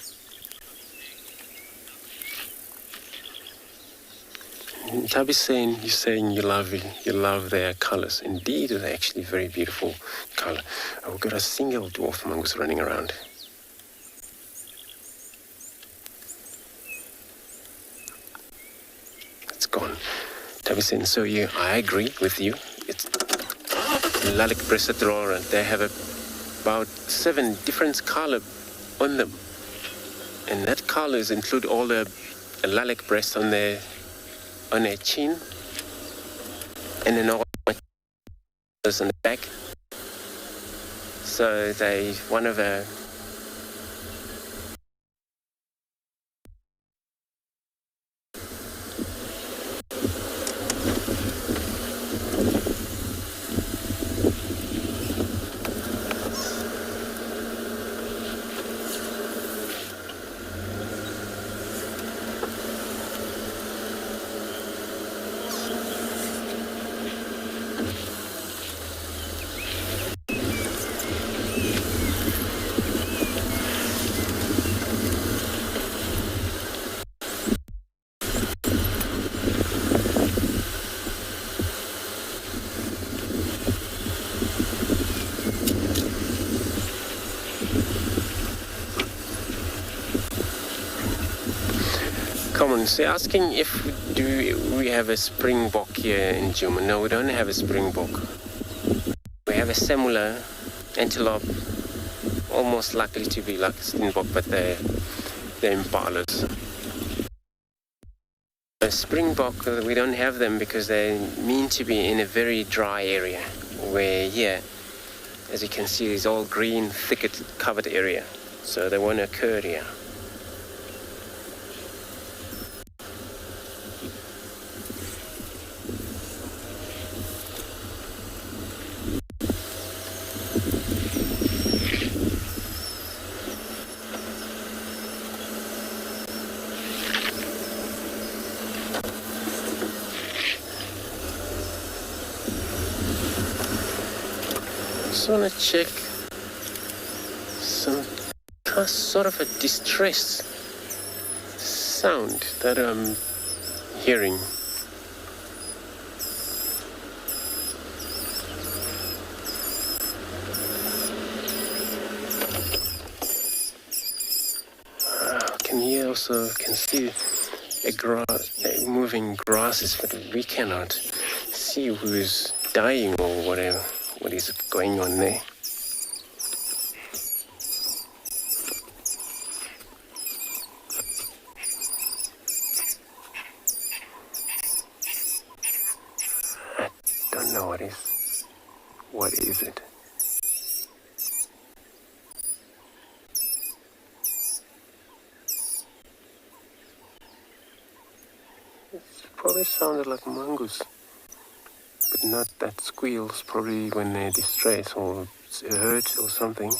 Tabi's saying, you're saying you love their colors. Indeed, they're actually very beautiful color. We've got a single dwarf mongoose running around. It's gone. Tabi's saying, so yeah, I agree with you. It's lilac Brachyderol, and they have about 7 different color on them. And that colors include all the lilac breast on their chin, and then all colors on the back. So they one of a So asking if we have a springbok here in Djuma. No, we don't have a springbok. We have a similar antelope, almost likely to be like a springbok, but they're impalas. A springbok, we don't have them because they mean to be in a very dry area, where here, as you can see, is all green, thicket covered area. So they won't occur here. I just want to check some sort of a distressed sound that I'm hearing. Can see moving grasses, but we cannot see who is dying or whatever. What is going on there? I don't know what is. What is it? It probably sounded like mongoose. But not that squeals, probably when they're distressed or hurt or something.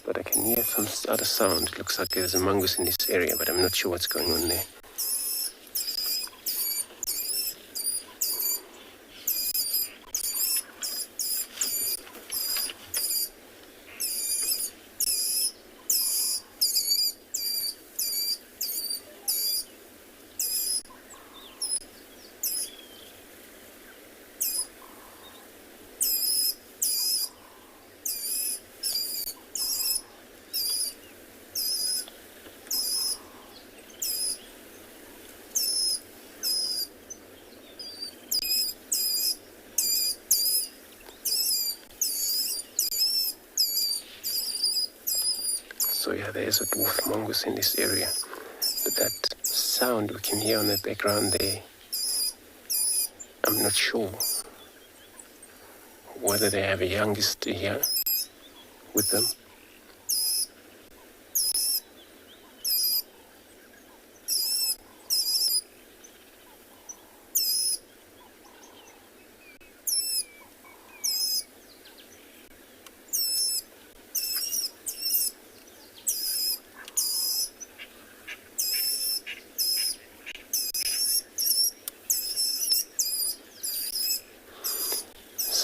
But I can hear some other sound. It looks like there's a mongoose in this area, but I'm not sure what's going on there. So yeah, there's a dwarf mongoose in this area. But that sound we can hear on the background there, I'm not sure whether they have a youngest here with them.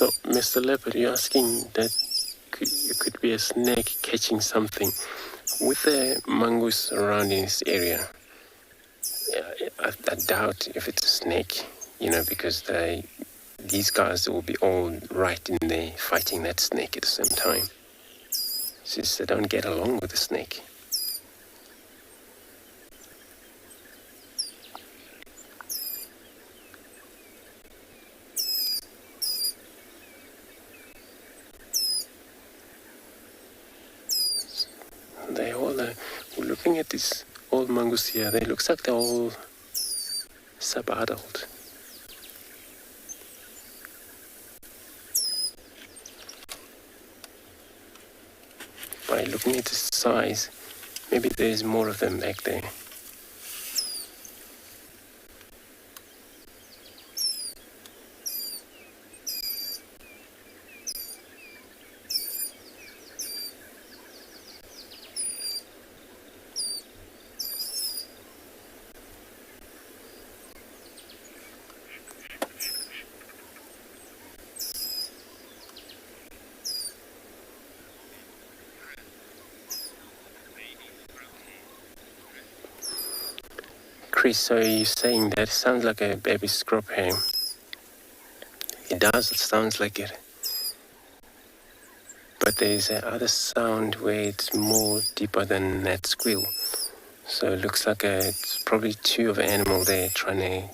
So, Mr. Leopard, you're asking that it could be a snake catching something. With the mongoose around in this area, I doubt if it's a snake, because these guys will be all right in there fighting that snake at the same time, since they don't get along with the snake. They all we're looking at this old mongoose here. They looks like they're all sub-adult. By looking at the size, maybe there's more of them back there. Chris, so you're saying that sounds like a baby scrub ham? It does, it sounds like it. But there's another sound where it's more deeper than that squeal. So it looks like it's probably two of an animal there trying to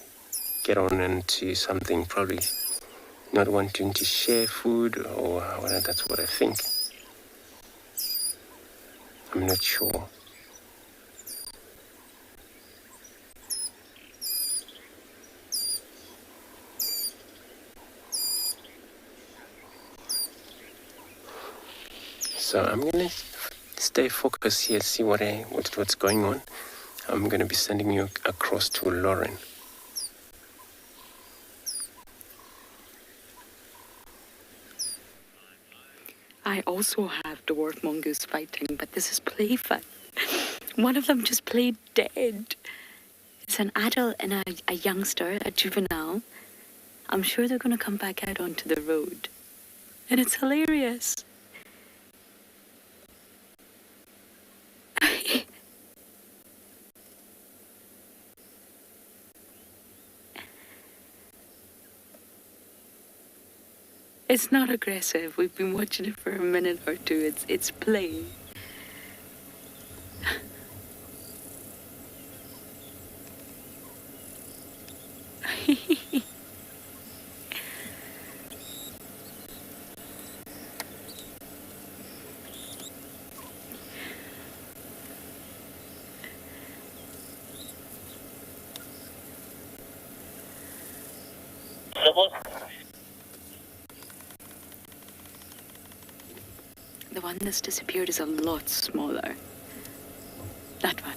get on into something, probably not wanting to share food, or that's what I think. I'm not sure. So I'm going to stay focused here, see what's going on. I'm going to be sending you across to Lauren. I also have dwarf mongoose fighting, but this is play fun. One of them just played dead. It's an adult and a youngster, a juvenile. I'm sure they're going to come back out onto the road. And it's hilarious. It's not aggressive. We've been watching it for a minute or two. It's play. The one that's disappeared is a lot smaller. That one.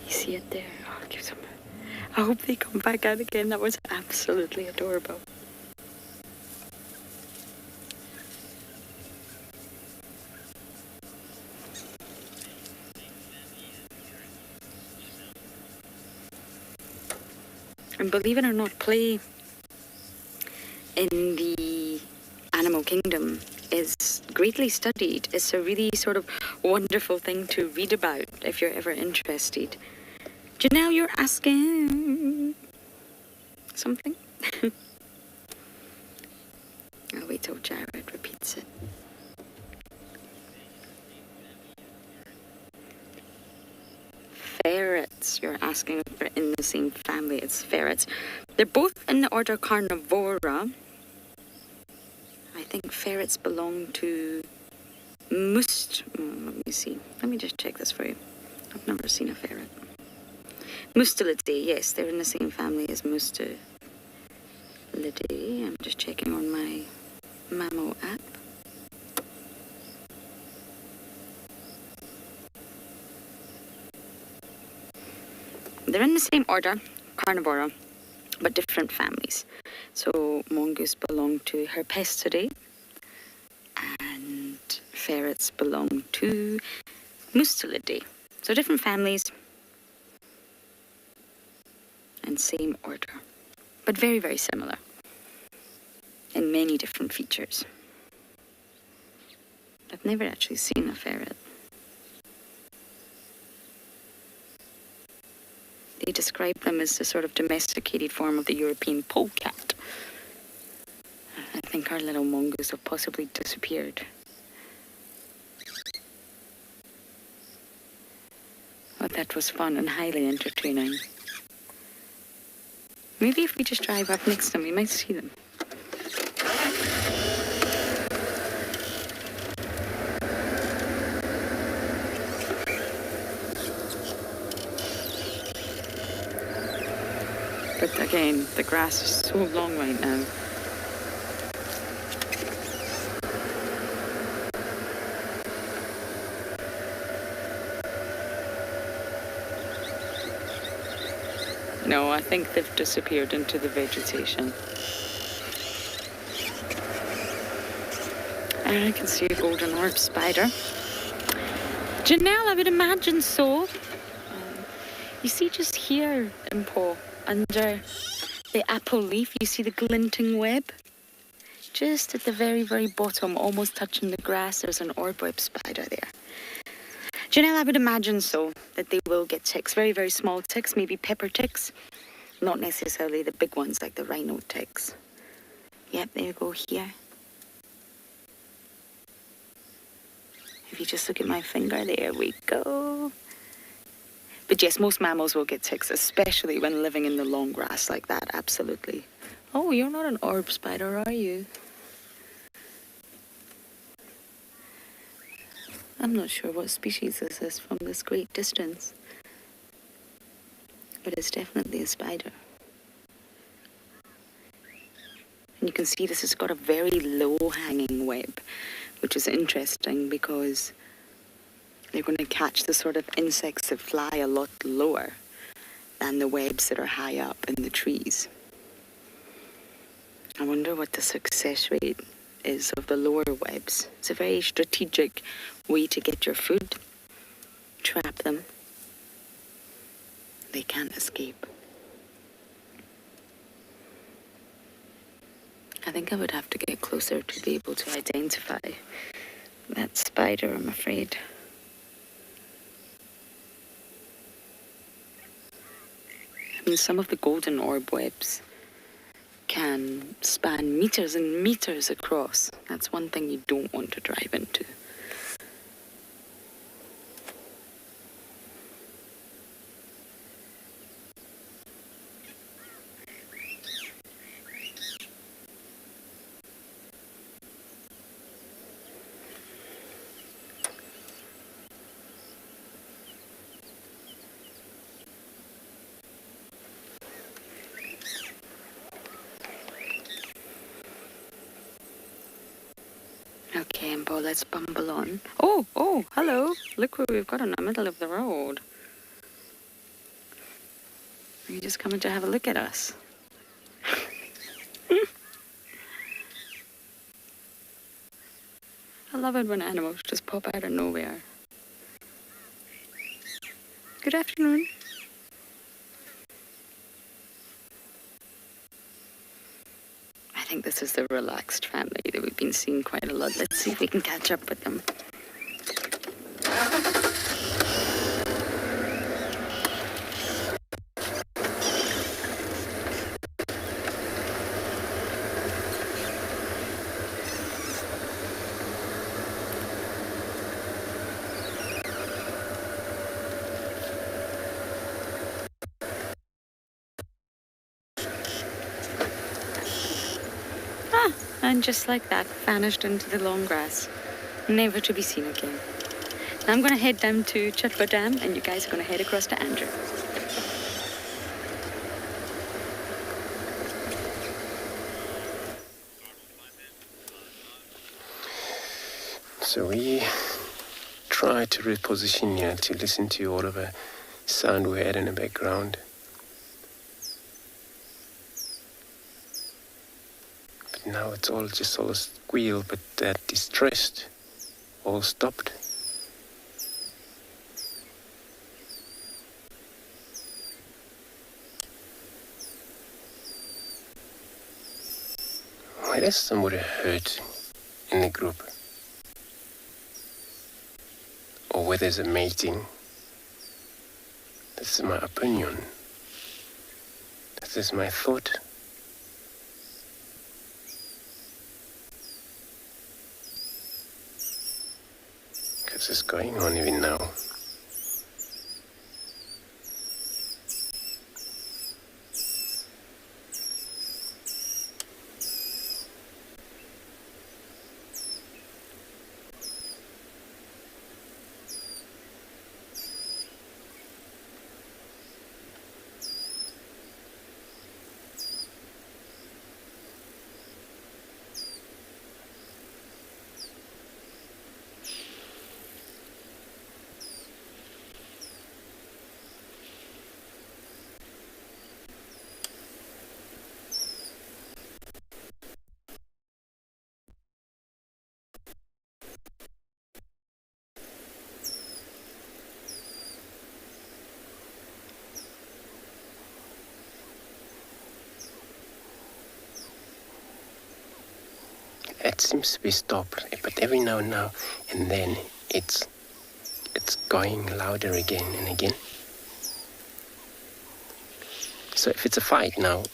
You see it there? Oh, give some. I hope they come back out again. That was absolutely adorable. And believe it or not, play in the animal kingdom is greatly studied. It's a really sort of wonderful thing to read about if you're ever interested. Janelle, you're asking something? I'll wait till Jared repeats it. Ferrets, you're asking if they're in the same family. It's ferrets. They're both in the order Carnivora. I think ferrets belong to let me see. Let me just check this for you. I've never seen a ferret. Mustelidae, yes, they're in the same family as Mustelidae. I'm just checking on my Mammo app. They're in the same order, Carnivora. but different families. So mongoose belong to Herpesteridae, and ferrets belong to Mustelidae. So different families and same order, but very, very similar in many different features. I've never actually seen a ferret. They describe them as a sort of domesticated form of the European polecat. I think our little mongoose have possibly disappeared. But that was fun and highly entertaining. Maybe if we just drive up next to them, we might see them. But again, the grass is so long right now. No, I think they've disappeared into the vegetation. And I can see a golden orb spider. Janelle, I would imagine so. You see just here, Impo, under the apple leaf, you see the glinting web? Just at the very, very bottom, almost touching the grass, there's an orb web spider there. Janelle, I would imagine so, that they will get ticks. Very, very small ticks, maybe pepper ticks. Not necessarily the big ones like the rhino ticks. Yep, there you go here. If you just look at my finger, there we go. But yes, most mammals will get ticks, especially when living in the long grass like that, absolutely. Oh, you're not an orb spider, are you? I'm not sure what species this is from this great distance. But it's definitely a spider. And you can see this has got a very low-hanging web, which is interesting because they're going to catch the sort of insects that fly a lot lower than the webs that are high up in the trees. I wonder what the success rate is of the lower webs. It's a very strategic way to get your food, trap them. They can't escape. I think I would have to get closer to be able to identify that spider, I'm afraid. I mean, some of the golden orb webs can span meters and meters across. That's one thing you don't want to drive into. Okay, Impo, let's bumble on. Oh, hello. Look what we've got in the middle of the road. Are you just coming to have a look at us? I love it when animals just pop out of nowhere. Good afternoon. I think this is the relaxed family that we've been seeing quite a lot. Let's see if we can catch up with them. And just like that, vanished into the long grass, never to be seen again. Now I'm going to head down to Chitwa Dam, and you guys are going to head across to Andrew. So we try to reposition here to listen to all of the sound we had in the background. now it's all just all a squeal, but that distressed, all stopped. Why does somebody hurt in the group? Or whether there's a mating? This is my opinion. This is my thought. Because it's going on even now. It seems to be stopped, but every now and then it's going louder again and again. So if it's a fight now,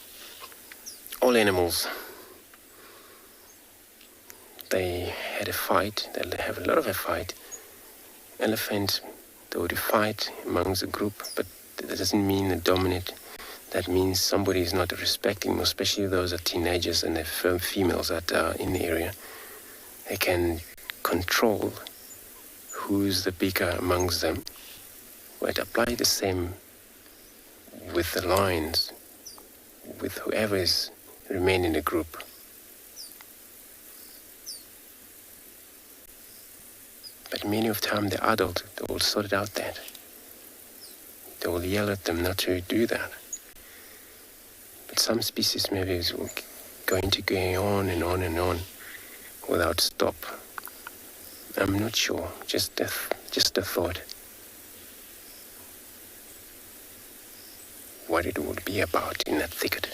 all animals, they had a fight, they have a lot of a fight. Elephants, they would fight amongst the group, but that doesn't mean they dominate. That means somebody is not respecting them, especially those are teenagers and the females that are in the area. They can control who's the bigger amongst them. But apply the same with the lions, with whoever is remain in the group. But many of the time the adult, they will sort it out that. They will yell at them not to do that. But some species maybe is going to go on and on and on without stop. I'm not sure, just a thought. What it would be about in that thicket.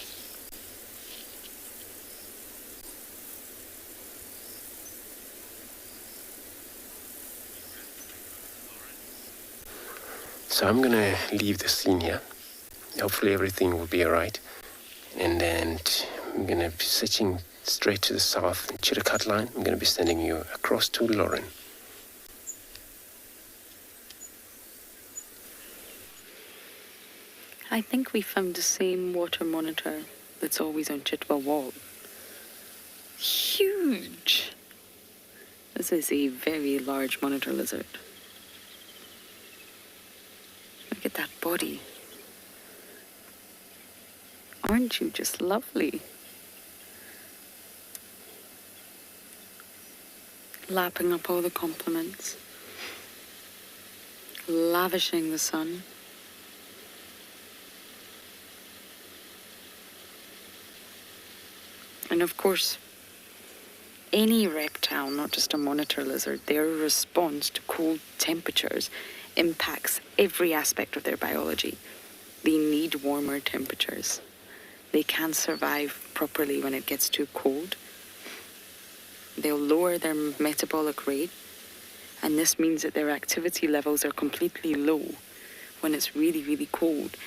So I'm gonna leave the scene here. Hopefully everything will be alright. And then I'm going to be searching straight to the south in Chillicut line. I'm going to be sending you across to Lauren. I think we found the same water monitor that's always on Chitwell Wall. Huge! This is a very large monitor lizard. Look at that body. Aren't you just lovely? Lapping up all the compliments. Lavishing the sun. And of course, any reptile, not just a monitor lizard, their response to cold temperatures impacts every aspect of their biology. They need warmer temperatures. They can't survive properly when it gets too cold. They'll lower their metabolic rate, and this means that their activity levels are completely low when it's really, really cold.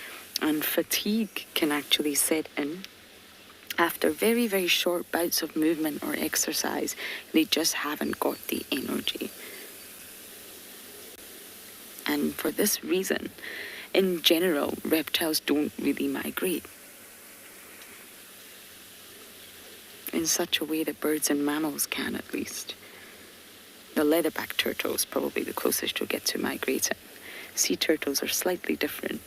And fatigue can actually set in. After very, very short bouts of movement or exercise, they just haven't got the energy. And for this reason, in general, reptiles don't really migrate in such a way that birds and mammals can, at least. The leatherback turtle is probably the closest you'll get to migrating. Sea turtles are slightly different.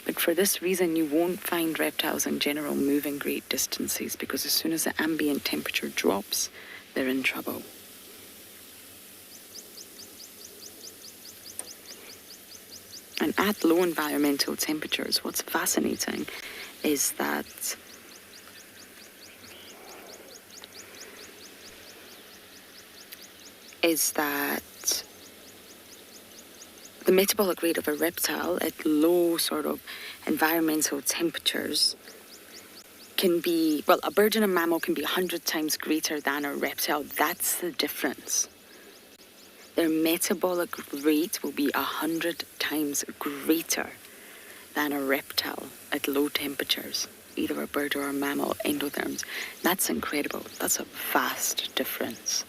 But for this reason, you won't find reptiles in general moving great distances, because as soon as the ambient temperature drops, they're in trouble. And at low environmental temperatures, what's fascinating is that is that the metabolic rate of a reptile at low sort of environmental temperatures can be, well, a bird and a mammal can be 100 times greater than a reptile. That's the difference. Their metabolic rate will be 100 times greater than a reptile at low temperatures, either a bird or a mammal, endotherms. That's incredible. That's a vast difference.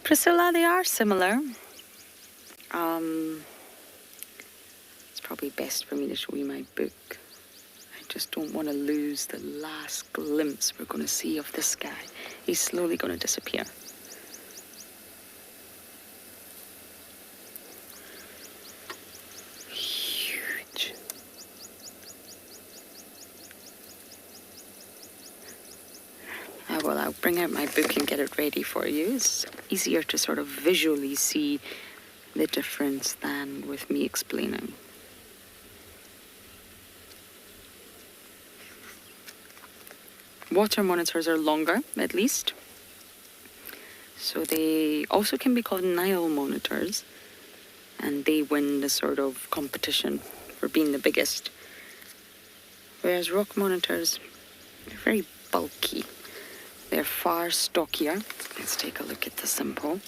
Priscilla, they are similar. It's probably best for me to show you my book. I just don't want to lose the last glimpse we're going to see of this guy. He's slowly going to disappear. Huge. Well, I'll bring out my book and get it ready for you. It's easier to sort of visually see the difference than with me explaining. Water monitors are longer, at least. So they also can be called Nile monitors. And they win the sort of competition for being the biggest. Whereas rock monitors are very bulky. They're far stockier. Let's take a look at the symbol.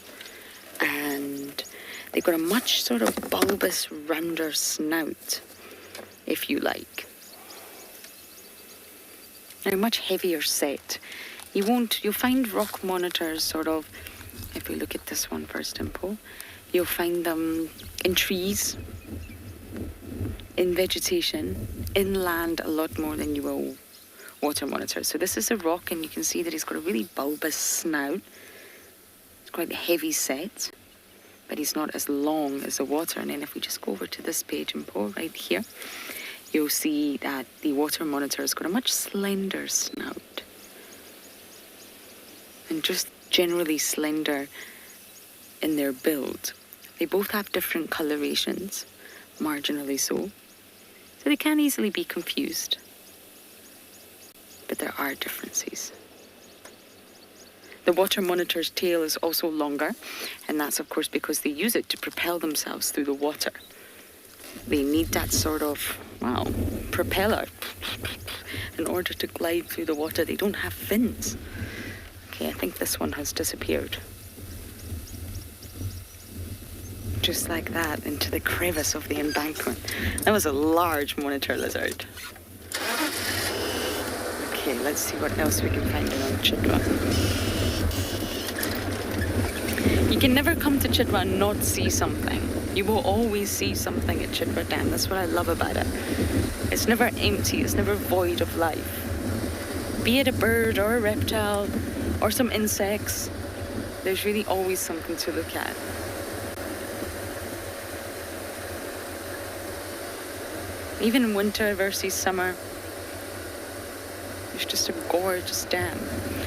And they've got a much sort of bulbous, rounder snout, if you like. They're much heavier set. You'll find rock monitors sort of, if we look at this one first, Dimple, you'll find them in trees, in vegetation, inland a lot more than you will water monitors. So this is a rock, and you can see that he's got a really bulbous snout. It's quite heavy set, but he's not as long as the water. And then if we just go over to this page and pull right here, you'll see that the water monitor has got a much slender snout. And just generally slender in their build. They both have different colorations, marginally so. So they can easily be confused. But there are differences. The water monitor's tail is also longer, and that's of course because they use it to propel themselves through the water. They need that sort of, propeller in order to glide through the water. They don't have fins. Okay, I think this one has disappeared. Just like that, into the crevice of the embankment. That was a large monitor lizard. Okay, let's see what else we can find around Chitwa. You can never come to Chitwa and not see something. You will always see something at Chitwa Dam. That's what I love about it. It's never empty. It's never void of life. Be it a bird or a reptile or some insects, there's really always something to look at. Even in winter versus summer, it's just a gorgeous dam,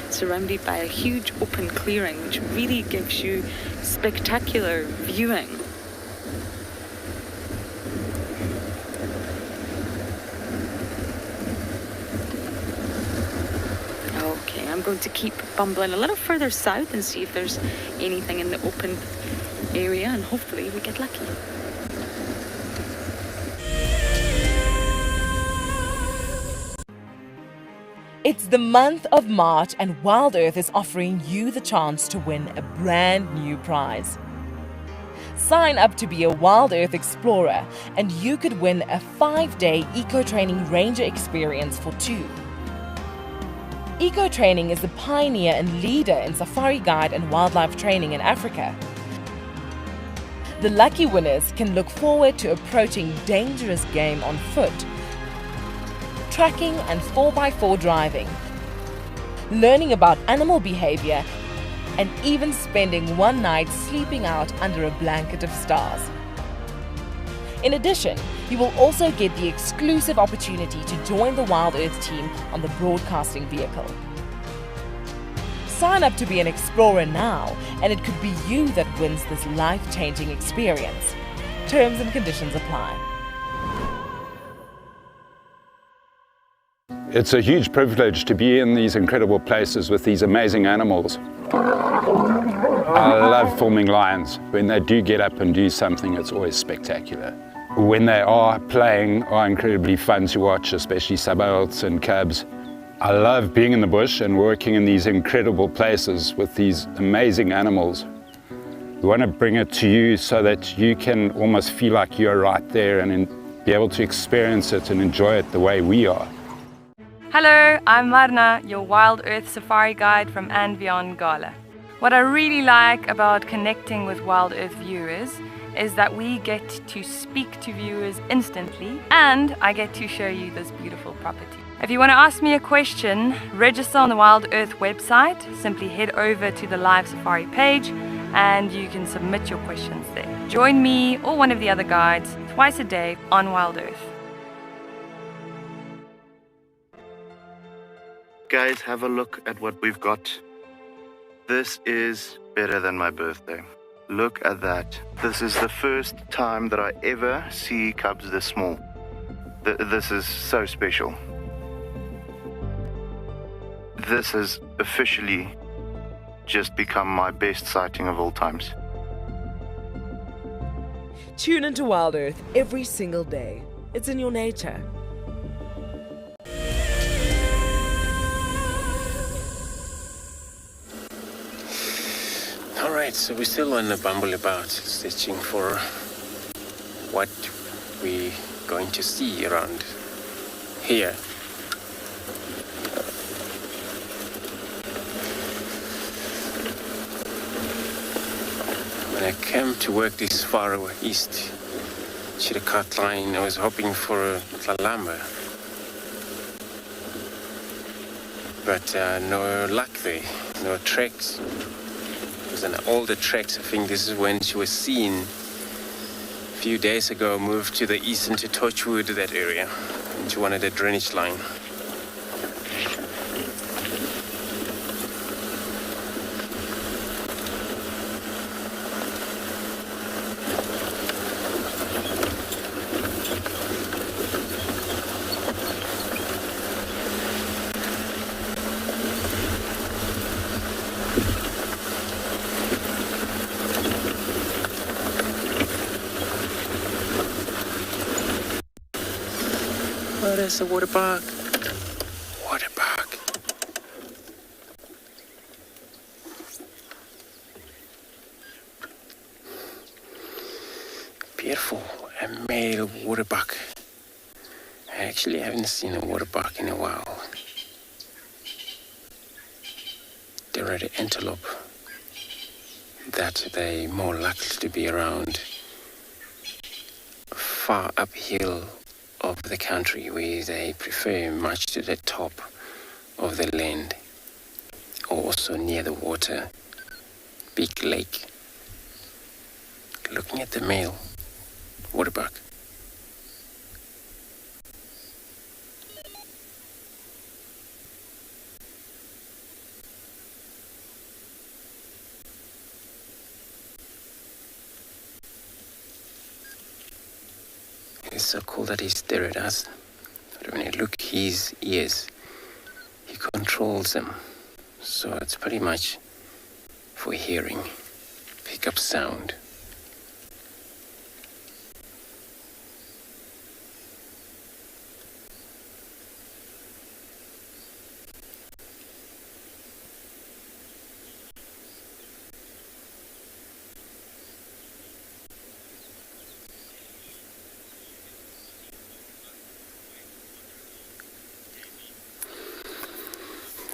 surrounded by a huge open clearing, which really gives you spectacular viewing. Okay, I'm going to keep bumbling a little further south and see if there's anything in the open area, and hopefully we get lucky. It's the month of March, and Wild Earth is offering you the chance to win a brand new prize. Sign up to be a Wild Earth Explorer, and you could win a 5-day Eco-Training Ranger experience for 2. Eco-Training is the pioneer and leader in safari guide and wildlife training in Africa. The lucky winners can look forward to approaching dangerous game on foot, tracking and 4x4 driving, learning about animal behavior, and even spending one night sleeping out under a blanket of stars. In addition, you will also get the exclusive opportunity to join the Wild Earth team on the broadcasting vehicle. Sign up to be an explorer now, and it could be you that wins this life-changing experience. Terms and conditions apply. It's a huge privilege to be in these incredible places with these amazing animals. I love filming lions. When they do get up and do something, it's always spectacular. When they are playing, are incredibly fun to watch, especially subalterns and cubs. I love being in the bush and working in these incredible places with these amazing animals. We want to bring it to you so that you can almost feel like you're right there and be able to experience it and enjoy it the way we are. Hello, I'm Marna, your Wild Earth Safari Guide from and beyond Gala. What I really like about connecting with Wild Earth viewers is that we get to speak to viewers instantly, and I get to show you this beautiful property. If you want to ask me a question, register on the Wild Earth website. Simply head over to the live safari page and you can submit your questions there. Join me or one of the other guides twice a day on Wild Earth. Guys, have a look at what we've got. This is better than my birthday. Look at that. This is the first time that I ever see cubs this small. This is so special. This has officially just become my best sighting of all times. Tune into Wild Earth every single day. It's in your nature. Alright, so we're still on the bumble about, searching for what we're going to see around here. When I came to work this far east, Chillicothe line, I was hoping for a Tlalamba. But no luck there, no tracks. It was an older tracks. I think this is when she was seen a few days ago, moved to the east into Torchwood, that area, into one of the drainage line. Oh, there's a water park. Water park. Beautiful. A male water buck. I actually haven't seen a water buck in a while. There are the antelope that they're more likely to be around far uphill of the country, where they prefer much to the top of the land, or also near the water, big lake. Looking at the male waterbuck. It's so cool that he stares at us. But when you look his ears, he controls them. So it's pretty much for hearing, pick up sound.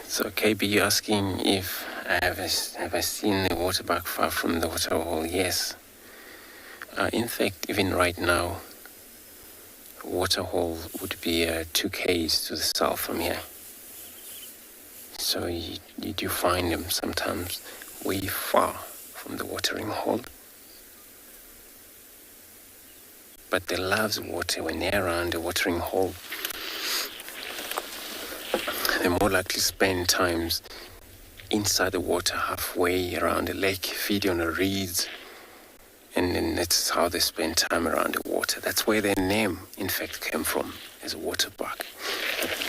So KB asking if have I seen the waterbuck far from the waterhole? Yes. In fact, even right now, waterhole would be 2 k's to the south from here. So you do find them sometimes way far from the watering hole. But they love water. When they're around the watering hole, they're more likely to spend times inside the water, halfway around the lake, feeding on the reeds. And then that's how they spend time around the water. That's where their name, in fact, came from, as a waterbuck.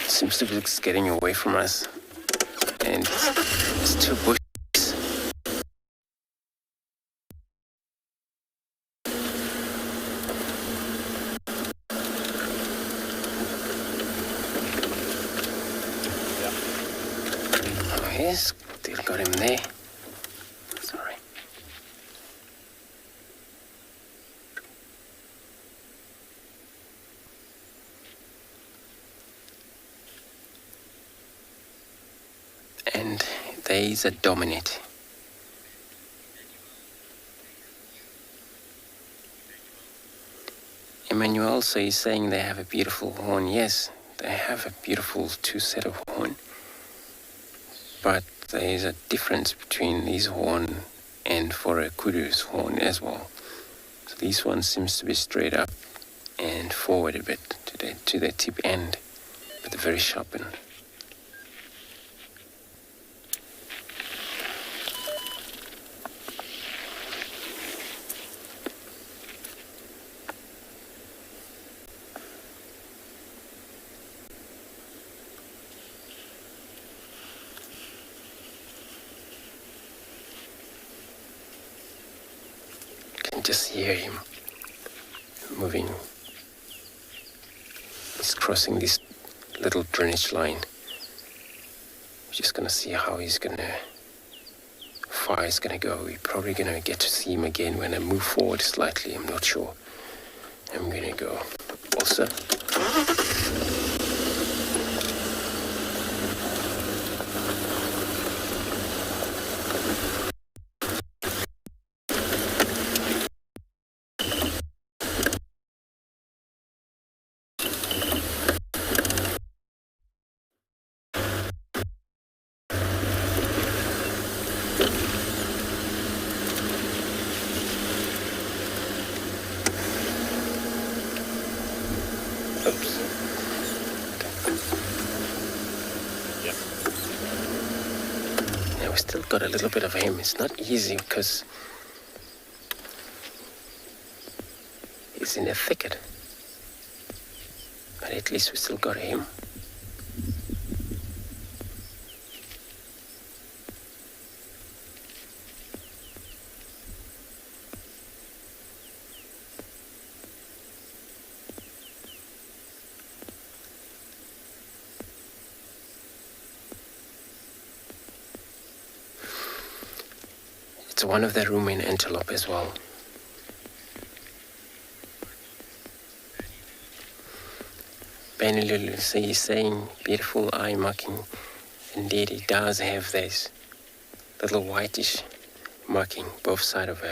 seems to be getting away from us, and it's too bushy. Oh yes, still got him there. Sorry. And there is a dominant. Emmanuel, so you're saying they have a beautiful horn? Yes, they have a beautiful two set of horn. But there is a difference between this horn and for a kudu's horn as well. So this one seems to be straight up and forward a bit to the tip end, but very sharpened. Just hear him moving. He's crossing this little drainage line. We're just gonna see how far he's gonna go. We're probably gonna get to see him again when I move forward slightly. I'm not sure. I'm gonna go also. Got a little bit of him. It's not easy because he's in a thicket, but at least we still got him. It's one of the rumen antelope as well. Benny Lulu, so he's saying beautiful eye marking. Indeed, he does have this little whitish marking both sides of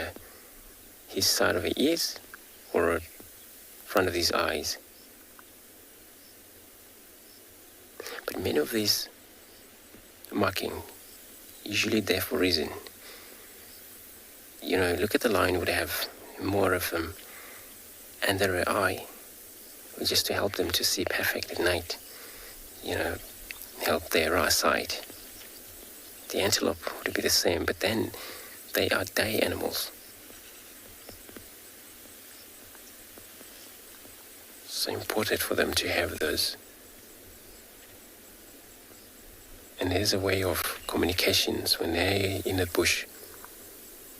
his side of the ears or front of his eyes. But many of these marking usually there for a reason. You know, look at the lion would have more of them, and their eye, just to help them to see perfect at night. You know, help their eyesight. The antelope would be the same, but then they are day animals. So important for them to have those. And there's a way of communications when they're in the bush.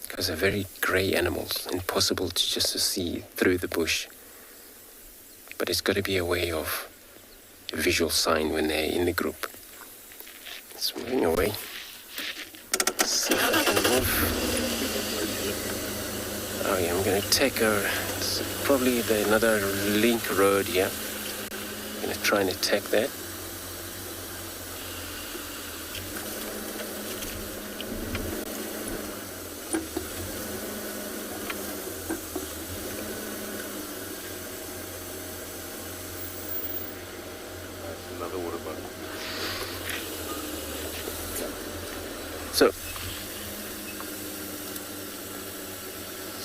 Because they're very grey animals, impossible to just to see through the bush. But it's got to be a way of a visual sign when they're in the group. It's moving away. Let's see if I can move. Oh yeah, I'm going to take probably another link road here. I'm going to try and attack that.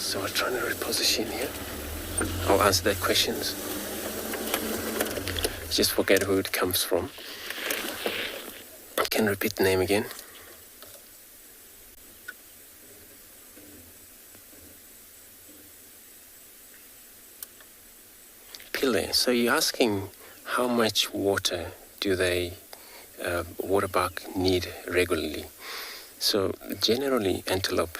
So we're trying to reposition here. I'll answer their questions. Just forget who it comes from. I can repeat the name again. Pile, so you're asking how much water do they waterbuck need regularly? So generally antelope,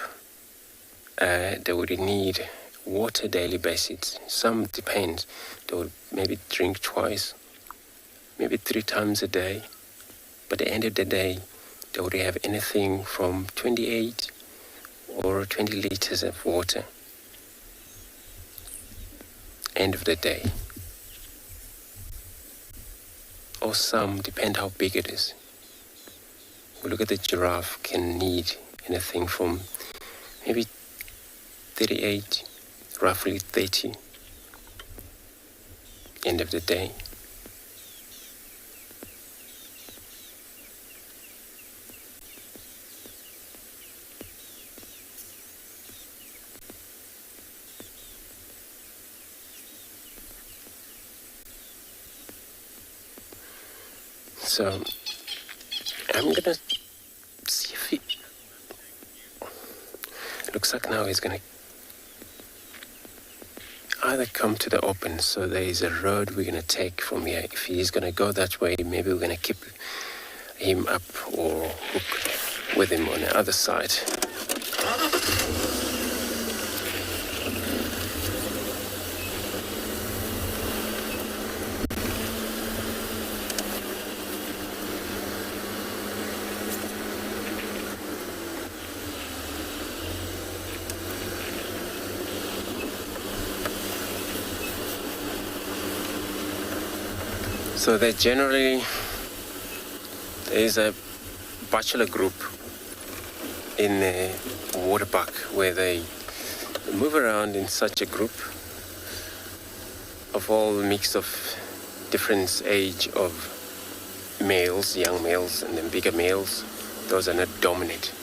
they would need water daily basis. Some depends. They would maybe drink twice, maybe 3 times a day. But at the end of the day, they would have anything from 28 or 20 liters of water. End of the day. Or some, depend how big it is. We look at the giraffe, can need anything from maybe 38, roughly 30. End of the day. So I'm gonna see if he looks like now he's gonna either come to the open, so there is a road we're gonna take from here. If he's gonna go that way, maybe we're gonna keep him up or hook with him on the other side. So there is a bachelor group in Waterbuck where they move around in such a group of all mix of different age of males, young males, and then bigger males. Those are not dominant.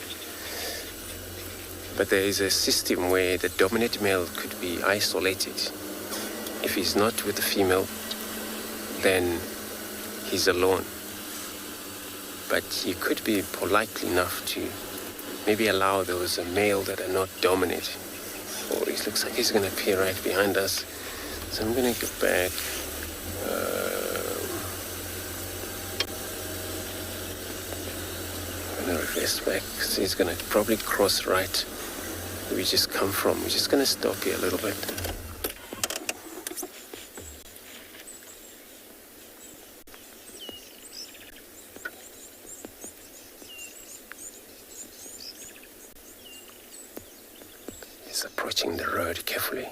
But there is a system where the dominant male could be isolated. If he's not with the female, then he's alone. But he could be polite enough to maybe allow those male that are not dominant. Oh, it looks like he's going to appear right behind us. So I'm going to go back. I'm going to reverse back. So he's going to probably cross right where we just come from. We're just going to stop here a little bit. Approaching the road carefully.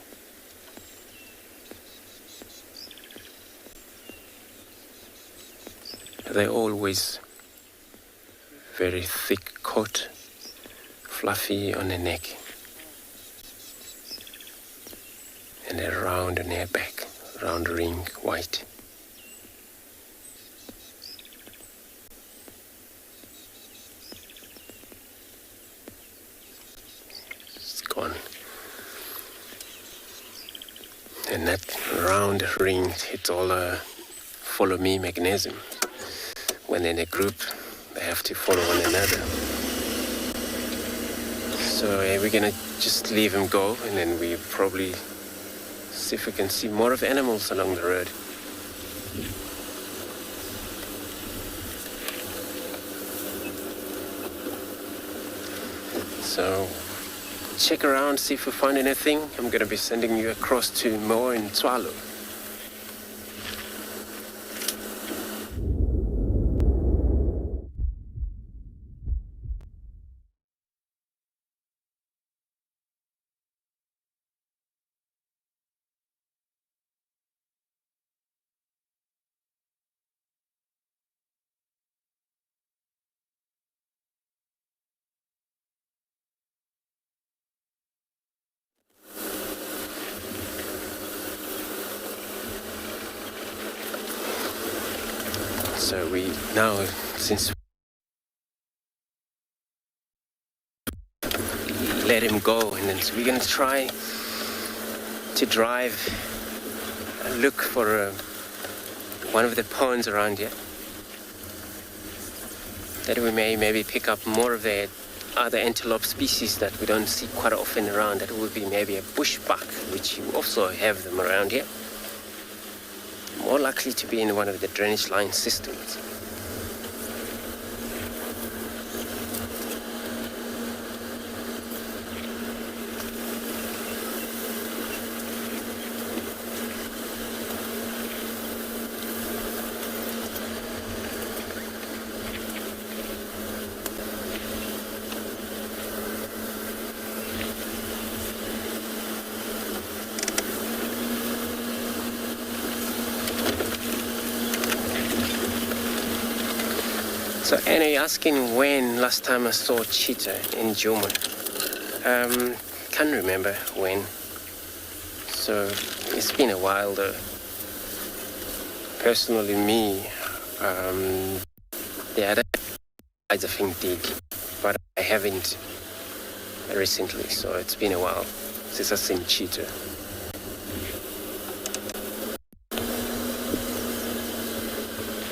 They're always very thick coat, fluffy on the neck, and a round on their back, round ring, white. It's gone. And that round ring, it's all a follow me mechanism. When in a group, they have to follow one another. So we're gonna just leave him go, and then we probably see if we can see more of animals along the road. So check around, see if we find anything. I'm going to be sending you across to Mo and Tswalo. So we now, since let him go, and then so we're going to try to drive and look for one of the ponds around here. That we may maybe pick up more of the other antelope species that we don't see quite often around. That would be maybe a bushbuck, which you also have them around here. more likely to be in one of the drainage line systems. So Anna, you're asking when last time I saw cheetah in Djuma. Can't remember when. So it's been a while though. Personally me, the other guys I think did, but I haven't recently, so it's been a while since I've seen cheetah.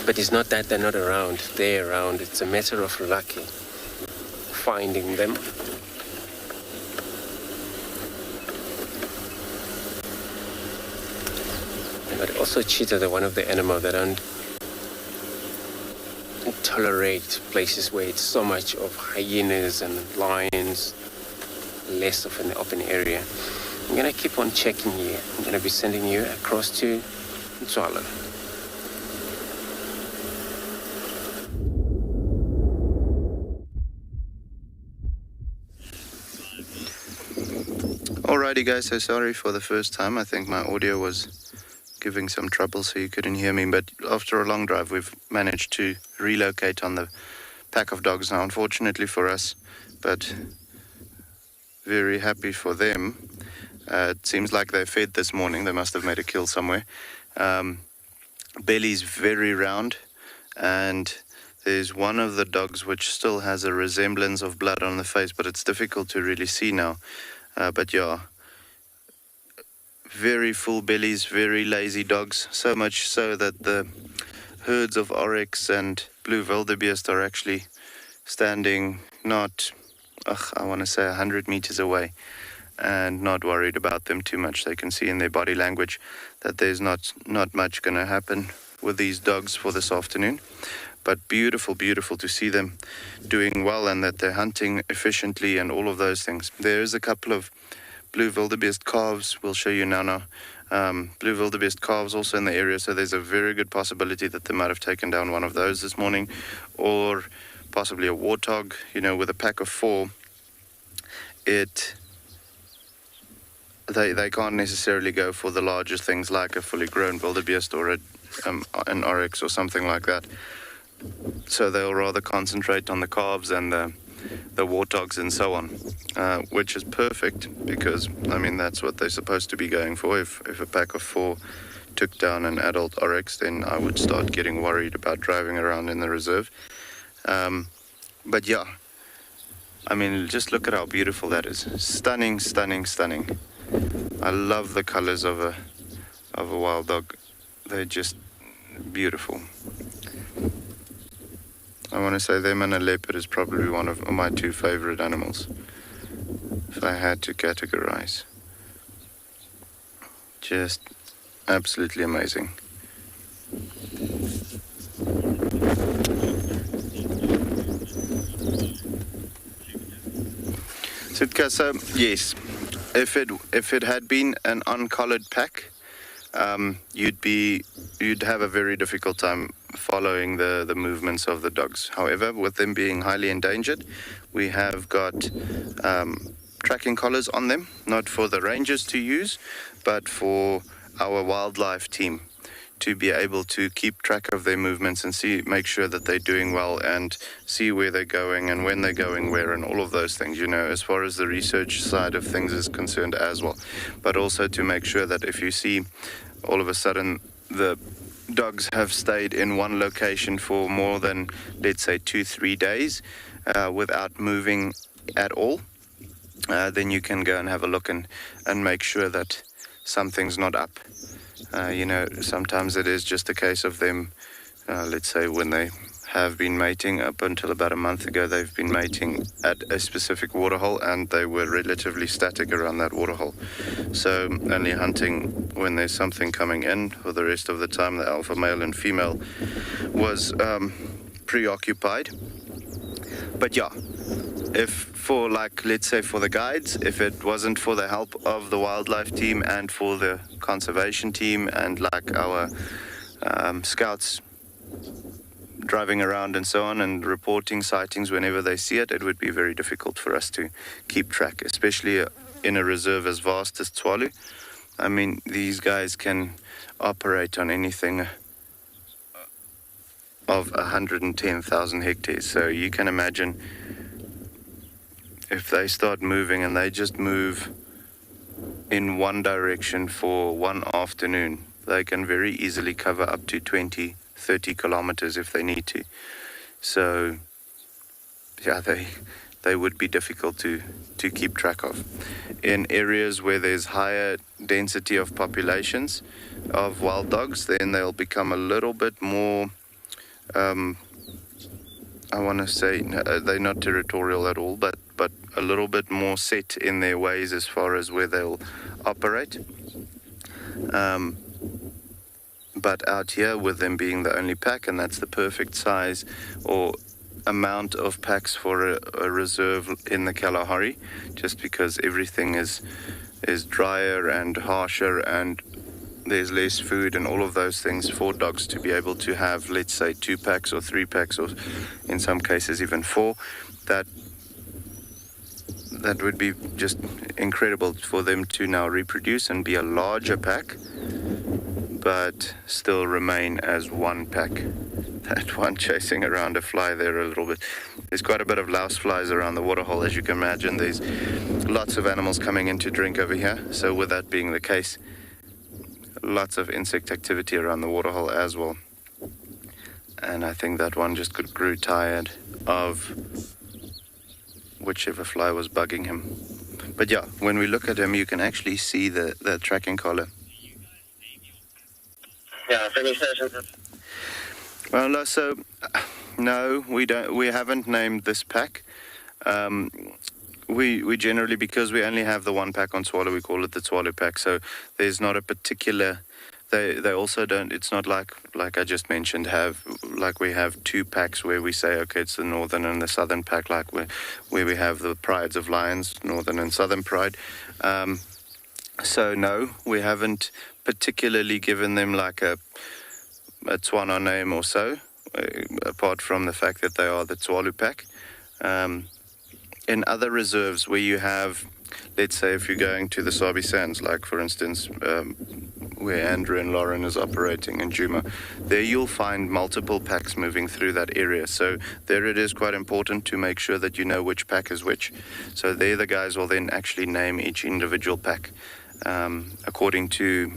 But it's not that they're not around, they're around. It's a matter of lucky finding them. But also cheetah are one of the animals that don't tolerate places where it's so much of hyenas and lions, less of an open area. I'm gonna keep on checking here. I'm gonna be sending you across to Ntswalo. Alrighty guys, so sorry for the first time. I think my audio was giving some trouble so you couldn't hear me, but after a long drive we've managed to relocate on the pack of dogs now, unfortunately for us, but very happy for them. It seems like they fed this morning. They must have made a kill somewhere. Belly's very round, and there's one of the dogs which still has a resemblance of blood on the face, but it's difficult to really see now. But yeah, very full bellies, very lazy dogs, so much so that the herds of oryx and blue wildebeest are actually standing not, I want to say 100 meters away, and not worried about them too much. They can see in their body language that there's not much going to happen with these dogs for this afternoon. But beautiful, beautiful to see them doing well and that they're hunting efficiently and all of those things. There's a couple of blue wildebeest calves we'll show you now. Blue wildebeest calves also in the area, so there's a very good possibility that they might have taken down one of those this morning, or possibly a warthog. You know, with a pack of 4, they can't necessarily go for the larger things like a fully grown wildebeest or an oryx or something like that. So they'll rather concentrate on the calves and the warthogs and so on, which is perfect because, I mean, that's what they're supposed to be going for. If a pack of 4 took down an adult oryx, then I would start getting worried about driving around in the reserve. But yeah, I mean, just look at how beautiful that is. Stunning, stunning, stunning. I love the colors of a wild dog. They're just beautiful. I want to say them and a leopard is probably one of my 2 favorite animals, if I had to categorize. Just absolutely amazing. Sitka, so yes, if it had been an uncollared pack, you'd have a very difficult time following the movements of the dogs. However, with them being highly endangered, we have got tracking collars on them, not for the rangers to use, but for our wildlife team to be able to keep track of their movements and make sure that they're doing well and see where they're going and when they're going where and all of those things, you know, as far as the research side of things is concerned as well. But also to make sure that if you see all of a sudden the dogs have stayed in one location for more than, let's say, 2-3 days without moving at all, then you can go and have a look and make sure that something's not up. You know, sometimes it is just a case of them, let's say, when they have been mating. Up until about a month ago, they've been mating at a specific waterhole, and they were relatively static around that waterhole. So only hunting when there's something coming in. For the rest of the time, the alpha male and female was preoccupied. But yeah, if for, like, let's say for the guides, if it wasn't for the help of the wildlife team and for the conservation team and like our scouts driving around and so on and reporting sightings whenever they see it, it would be very difficult for us to keep track, especially in a reserve as vast as Tswalu. I mean, these guys can operate on anything of 110,000 hectares. So you can imagine if they start moving and they just move in one direction for one afternoon, they can very easily cover up to 20, 30 kilometers if they need to. So yeah, they would be difficult to keep track of. In areas where there's higher density of populations of wild dogs, then they'll become a little bit more, I want to say, they're not territorial at all, but a little bit more set in their ways as far as where they'll operate. But out here, with them being the only pack, and that's the perfect size or amount of packs for a reserve in the Kalahari, just because everything is drier and harsher and there's less food and all of those things for dogs to be able to have, let's say, 2 packs or 3 packs, or in some cases even 4, that would be just incredible for them to now reproduce and be a larger pack, but still remain as one pack. That one chasing around a fly there a little bit. There's quite a bit of louse flies around the waterhole, as you can imagine. There's lots of animals coming in to drink over here. So with that being the case, lots of insect activity around the waterhole as well. And I think that one just grew tired of whichever fly was bugging him. But yeah, when we look at him, you can actually see the tracking collar. Yeah, any sessions? Well, so no, we don't. We haven't named this pack. We generally, because we only have the one pack on Tswalu, we call it the Tswalu pack. So there's not a particular. They also don't. It's not like I just mentioned. We have 2 packs where we say, okay, it's the northern and the southern pack, like where we have the prides of lions, northern and southern pride. So no, we haven't particularly given them like a Tswana name or so, apart from the fact that they are the Tswalu pack. In other reserves where you have, let's say if you're going to the Sabi Sands, like for instance where Andrew and Lauren is operating in Djuma, there you'll find multiple packs moving through that area. So there it is quite important to make sure that you know which pack is which. So there the guys will then actually name each individual pack according to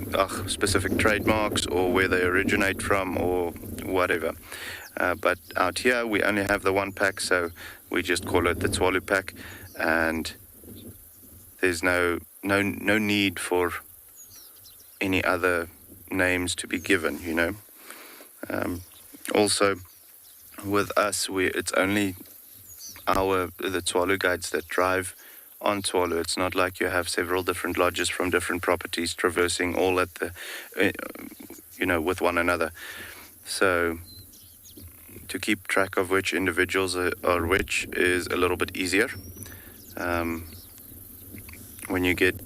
specific trademarks or where they originate from or whatever. But out here we only have the one pack, so we just call it the Tswalu pack, and there's no need for any other names to be given, you know. Also with us, it's only the Tswalu guides that drive on Tswalu. It's not like you have several different lodges from different properties traversing all at the with one another. So to keep track of which individuals are which is a little bit easier. When you get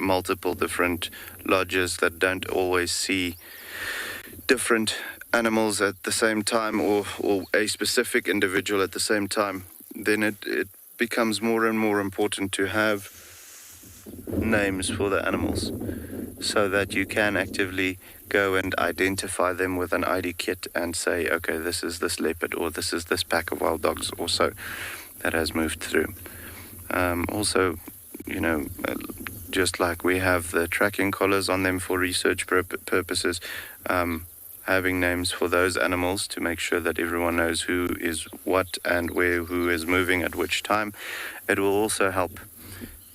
multiple different lodges that don't always see different animals at the same time or a specific individual at the same time, then it becomes more and more important to have names for the animals so that you can actively go and identify them with an ID kit and say, okay, this is this leopard or this is this pack of wild dogs or so that has moved through. Also, just like we have the tracking collars on them for research purposes, having names for those animals to make sure that everyone knows who is what and who is moving at which time. It will also help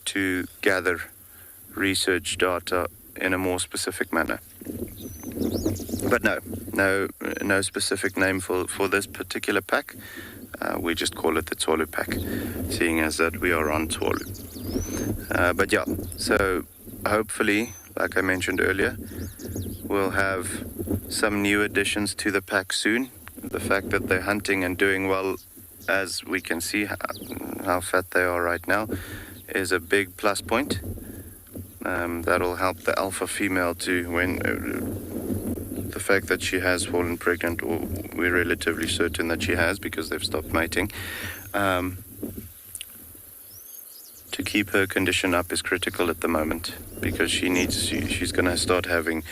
to gather research data in a more specific manner. But no specific name for this particular pack. We just call it the Tswalu pack, seeing as that we are on Tswalu. But yeah, so hopefully, like I mentioned earlier, we'll have some new additions to the pack soon. The fact that they're hunting and doing well, as we can see how fat they are right now, is a big plus point. That'll help the alpha female to, when the fact that she has fallen pregnant, or we're relatively certain that she has because they've stopped mating, to keep her condition up is critical at the moment, because she's going to start having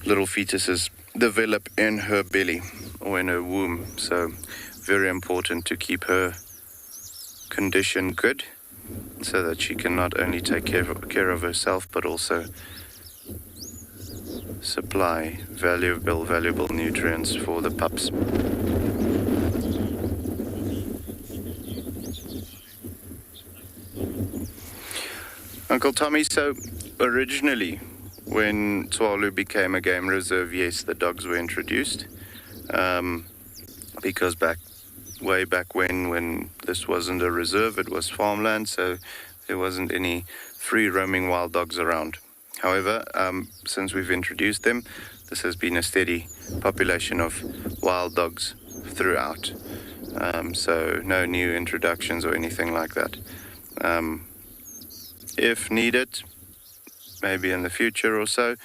little fetuses develop in her belly or in her womb. So very important to keep her condition good, so that she can not only take care of herself, but also supply valuable nutrients for the pups. Uncle Tommy, so originally when Tswalu became a game reserve, yes, the dogs were introduced, because way back when this wasn't a reserve, it was farmland, so there wasn't any free roaming wild dogs around. However, since we've introduced them, this has been a steady population of wild dogs throughout. So no new introductions or anything like that. If needed, maybe in the future or so,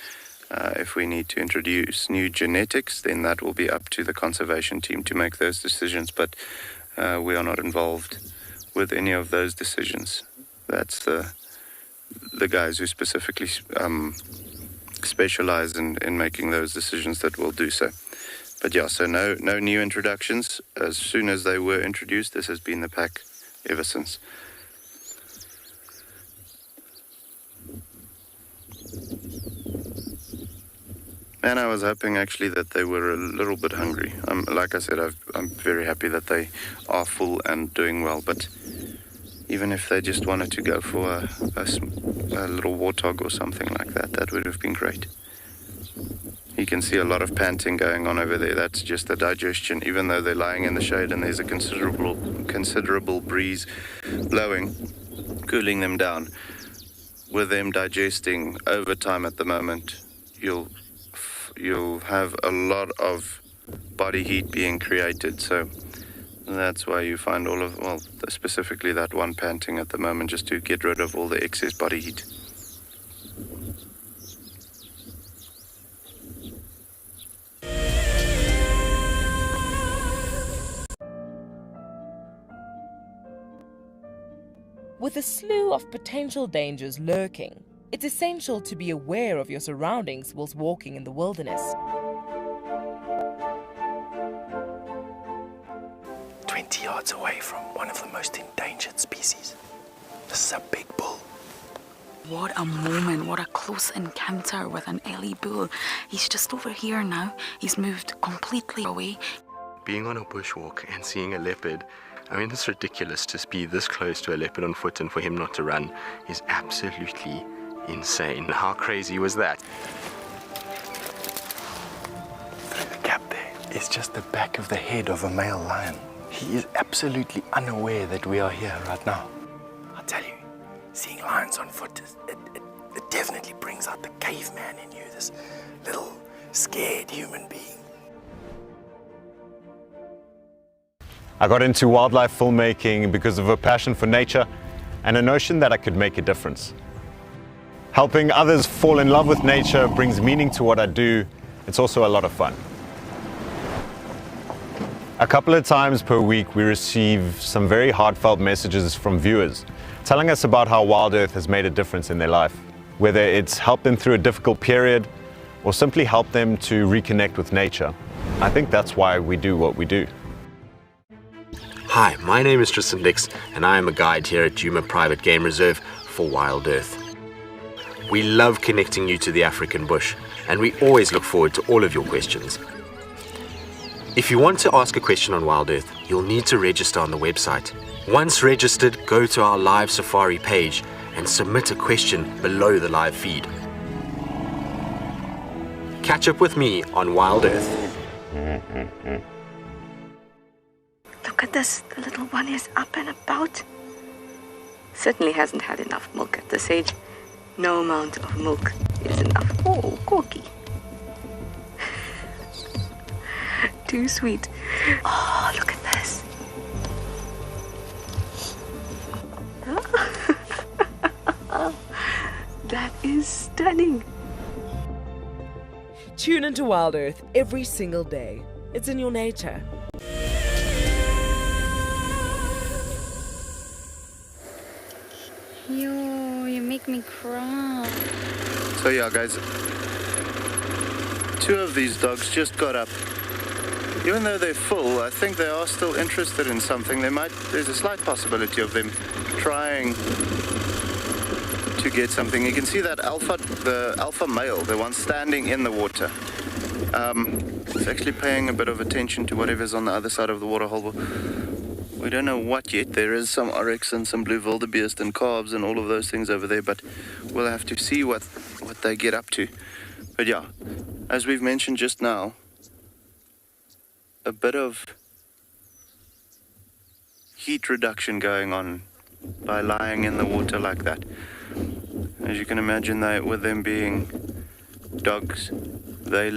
if we need to introduce new genetics, then that will be up to the conservation team to make those decisions, but we are not involved with any of those decisions. That's the guys who specifically specialize in making those decisions that will do so. But yeah, so no new introductions. As soon as they were introduced, this has been the pack ever since. And I was hoping actually that they were a little bit hungry. Like I said, I'm very happy that they are full and doing well, but even if they just wanted to go for a little warthog or something like that, that would have been great. You can see a lot of panting going on over there. That's just the digestion, even though they're lying in the shade and there's a considerable breeze blowing, cooling them down. With them digesting over time at the moment, you'll have a lot of body heat being created. So that's why you find specifically that one panting at the moment, just to get rid of all the excess body heat. With a slew of potential dangers lurking, it's essential to be aware of your surroundings whilst walking in the wilderness. 20 yards away from one of the most endangered species. This is a big bull. What a moment, what a close encounter with an Ellie bull. He's just over here now. He's moved completely away. Being on a bushwalk and seeing a leopard, I mean, it's ridiculous to be this close to a leopard on foot and for him not to run is absolutely insane. How crazy was that? Through the gap there is just the back of the head of a male lion. He is absolutely unaware that we are here right now. I tell you, seeing lions on foot, it definitely brings out the caveman in you, this little scared human being. I got into wildlife filmmaking because of a passion for nature and a notion that I could make a difference. Helping others fall in love with nature brings meaning to what I do. It's also a lot of fun. A couple of times per week we receive some very heartfelt messages from viewers telling us about how Wild Earth has made a difference in their life, whether it's helped them through a difficult period or simply helped them to reconnect with nature. I think that's why we do what we do. Hi, my name is Tristan Dix and I am a guide here at Djuma Private Game Reserve for Wild Earth. We love connecting you to the African bush and we always look forward to all of your questions. If you want to ask a question on Wild Earth, you'll need to register on the website. Once registered, go to our live safari page and submit a question below the live feed. Catch Catch up with me on Wild Earth. Look at this. The little one is up and about. Certainly hasn't had enough milk at this age. No amount of milk is enough. Oh, Corky. Too sweet. Oh, look at this. That is stunning. Tune into Wild Earth every single day. It's in your nature. Yo, you make me cry. So yeah, guys, 2 of these dogs just got up. Even though they're full, I think they are still interested in something. There's a slight possibility of them trying to get something. You can see that the alpha male, the one standing in the water, is actually paying a bit of attention to whatever's on the other side of the waterhole. We don't know what yet. There is some oryx and some blue wildebeest and calves and all of those things over there, but we'll have to see what they get up to. But yeah, as we've mentioned just now, a bit of heat reduction going on by lying in the water like that. As you can imagine, with them being dogs, they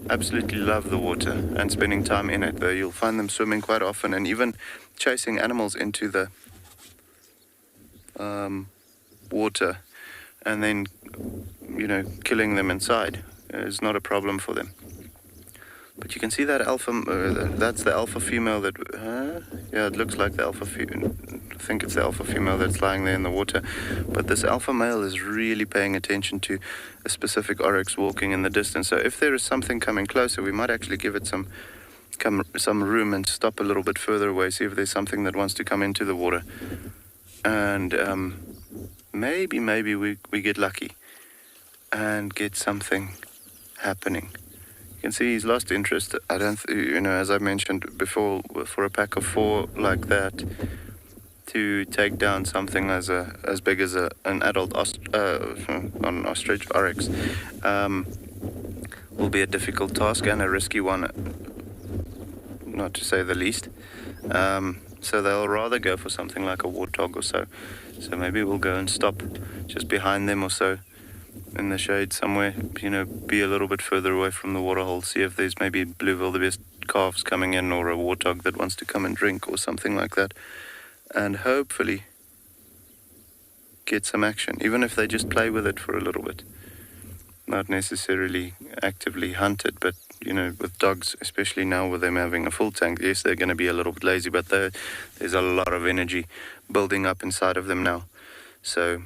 absolutely love the water and spending time in it. Though you'll find them swimming quite often and even chasing animals into the water and then, killing them inside is not a problem for them. But you can see that that's the alpha female that, it looks like the alpha female. I think it's the alpha female that's lying there in the water. But this alpha male is really paying attention to a specific oryx walking in the distance. So if there is something coming closer, we might actually give it some room and stop a little bit further away, see if there's something that wants to come into the water. And maybe we get lucky and get something happening. You can see he's lost interest. I don't, as I mentioned before, for a pack of 4 like that, to take down something as big as an adult ostrich oryx will be a difficult task and a risky one, not to say the least. So they'll rather go for something like a warthog or so. So maybe we'll go and stop just behind them or so, in the shade somewhere, be a little bit further away from the waterhole, see if there's maybe blue wildebeest calves coming in or a warthog that wants to come and drink or something like that, and hopefully get some action, even if they just play with it for a little bit. Not necessarily actively hunt it, but with dogs, especially now with them having a full tank, yes, they're going to be a little bit lazy, but there's a lot of energy building up inside of them now. So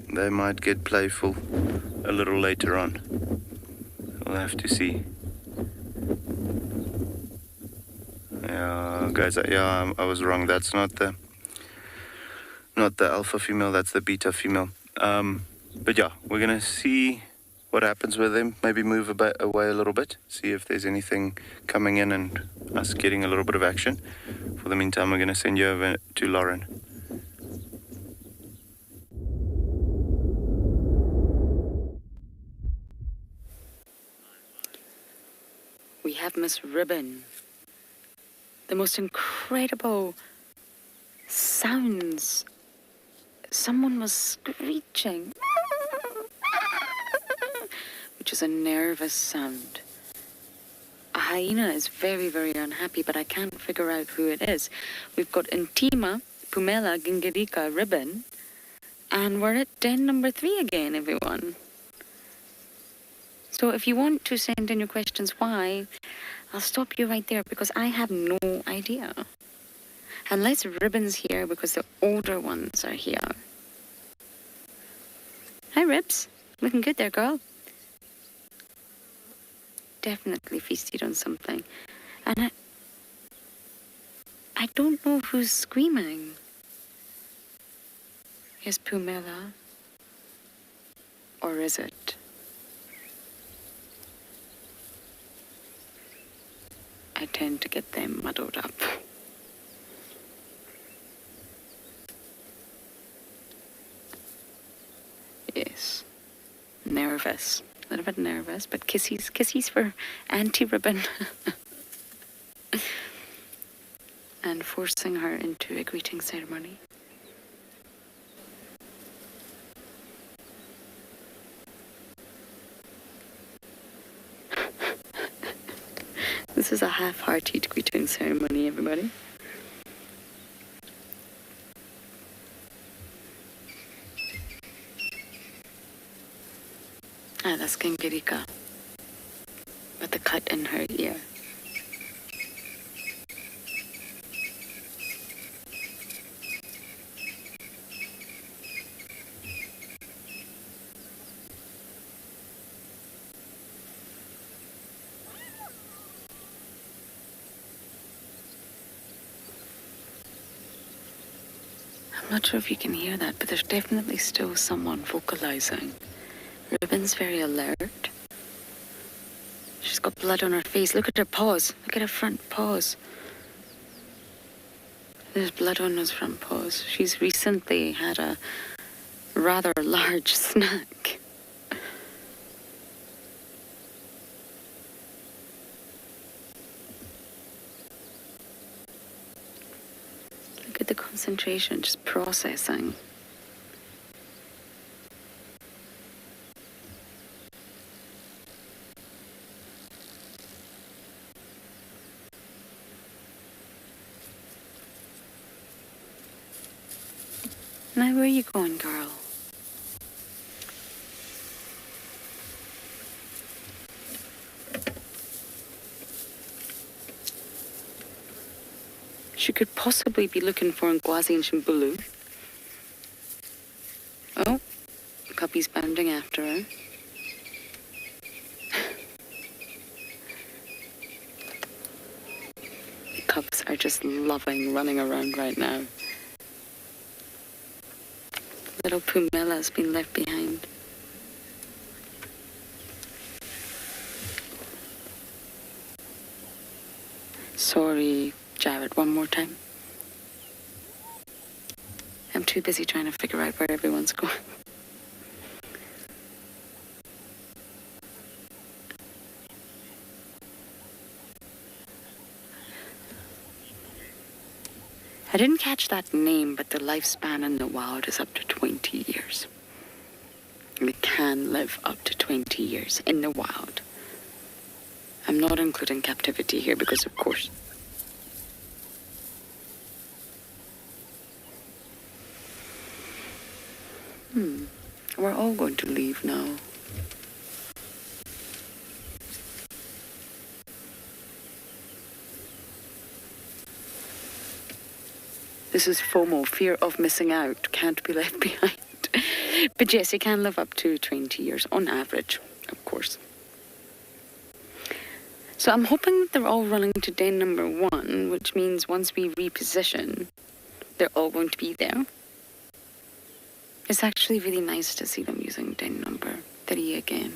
they might get playful a little later on. We'll have to see. Yeah, guys, I was wrong. That's not the alpha female, that's the beta female. But yeah, we're going to see what happens with them. Maybe move away a little bit, see if there's anything coming in and us getting a little bit of action. For the meantime, we're going to send you over to Lauren. We have Miss Ribbon. The most incredible sounds. Someone was screeching, which is a nervous sound. A hyena is very, very unhappy, but I can't figure out who it is. We've got Intima, Pumela, Gingirika, Ribbon, and we're at den number 3 again, everyone. So if you want to send in your questions why, I'll stop you right there because I have no idea. Unless Ribbon's here because the older ones are here. Hi, Ribs. Looking good there, girl. Definitely feasted on something. And I don't know who's screaming. Is Pumela? Or is it? I tend to get them muddled up. Yes, nervous. A little bit nervous, but kisses for Auntie Ribbon. And forcing her into a greeting ceremony. This is a half-hearted greeting ceremony, everybody. Ah, that's Kengirika. With the cut in her ear. I'm not sure if you can hear that, but there's definitely still someone vocalizing. Ribbon's very alert. She's got blood on her face. Look at her paws. Look at her front paws. There's blood on those front paws. She's recently had a rather large snack. Look at the concentration, just processing. Now, where are you going, girl? She could possibly be looking for Ngwazi and Shimbulu. Oh, Cuppy's bounding after her. The cubs are just loving running around right now. Little Pumella's been left behind. Sorry, Jared, one more time. I'm too busy trying to figure out where everyone's going. I didn't catch that name, but the lifespan in the wild is up to 20 years. They can live up to 20 years in the wild. I'm not including captivity here because, of course, we're all going to leave now. This is FOMO, fear of missing out, can't be left behind. But yes, it can live up to 20 years on average, of course. So I'm hoping they're all running to den number 1, which means once we reposition, they're all going to be there. It's actually really nice to see them using den number 3 again.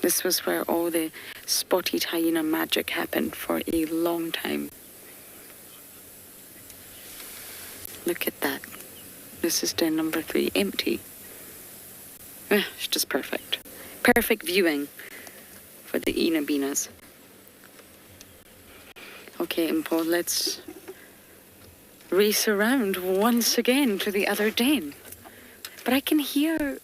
This was where all the spotted hyena magic happened for a long time. Look at that. This is den number 3, empty. It's just perfect. Perfect viewing for the Inabinas. Okay, Impo, let's race around once again to the other den. But I can hear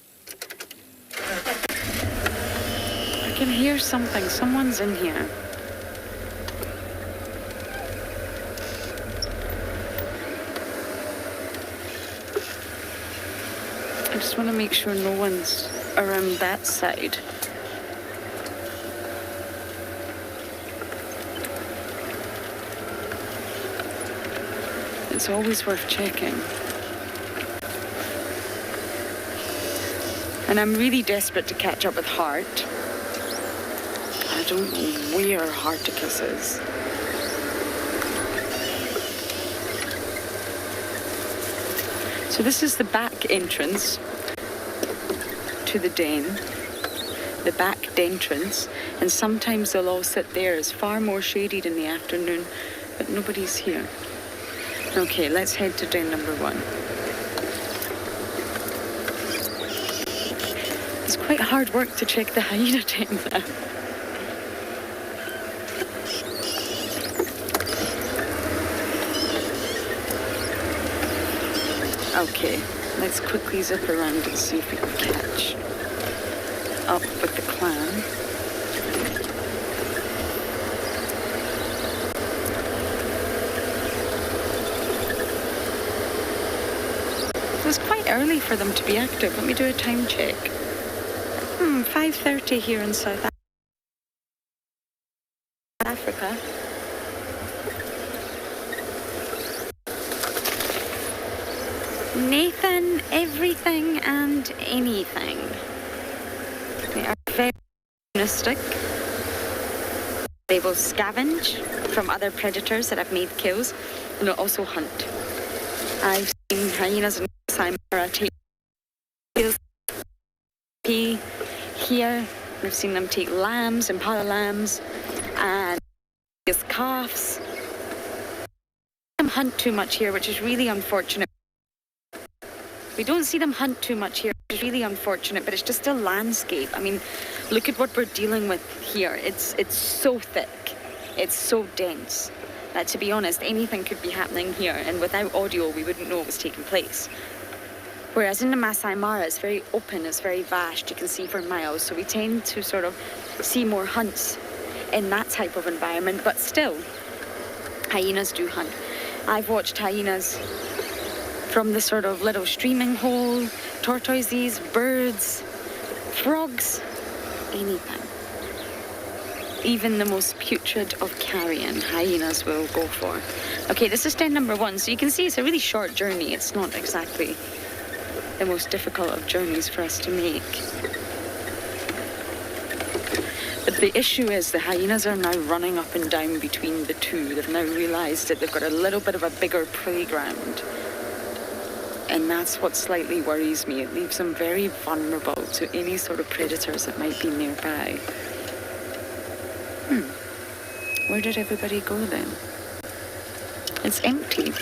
something. Someone's in here. I just want to make sure no one's around that side. It's always worth checking. And I'm really desperate to catch up with Hart. I don't know where Harticus is. So this is the back entrance to the den. The back entrance. And sometimes they'll all sit there. It's far more shaded in the afternoon, but nobody's here. Okay, let's head to den number 1. It's quite hard work to check the hyena den now. Okay, let's quickly zip around and see if we can catch up with the clan. It was quite early for them to be active. Let me do a time check. 5:30 here in South Africa. Nathan, everything and anything. They are very opportunistic. They will scavenge from other predators that have made kills, and they'll also hunt. I've seen hyenas and Masai Mara take here. We've seen them take lambs, impala lambs, and calves. They don't hunt too much here, which is really unfortunate. We don't see them hunt too much here, which is really unfortunate, but it's just a landscape. I mean, look at what we're dealing with here. It's so thick. It's so dense. That, to be honest, anything could be happening here, and without audio, we wouldn't know what was taking place. Whereas in the Masai Mara, it's very open, it's very vast, you can see for miles, so we tend to sort of see more hunts in that type of environment, but still, hyenas do hunt. I've watched hyenas from the sort of little streaming hole, tortoises, birds, frogs, anything. Even the most putrid of carrion, hyenas will go for. Okay, this is den number 1, so you can see it's a really short journey. It's not exactly the most difficult of journeys for us to make. But the issue is the hyenas are now running up and down between the two. They've now realised that they've got a little bit of a bigger playground. And that's what slightly worries me. It leaves them very vulnerable to any sort of predators that might be nearby. Where did everybody go then? It's empty.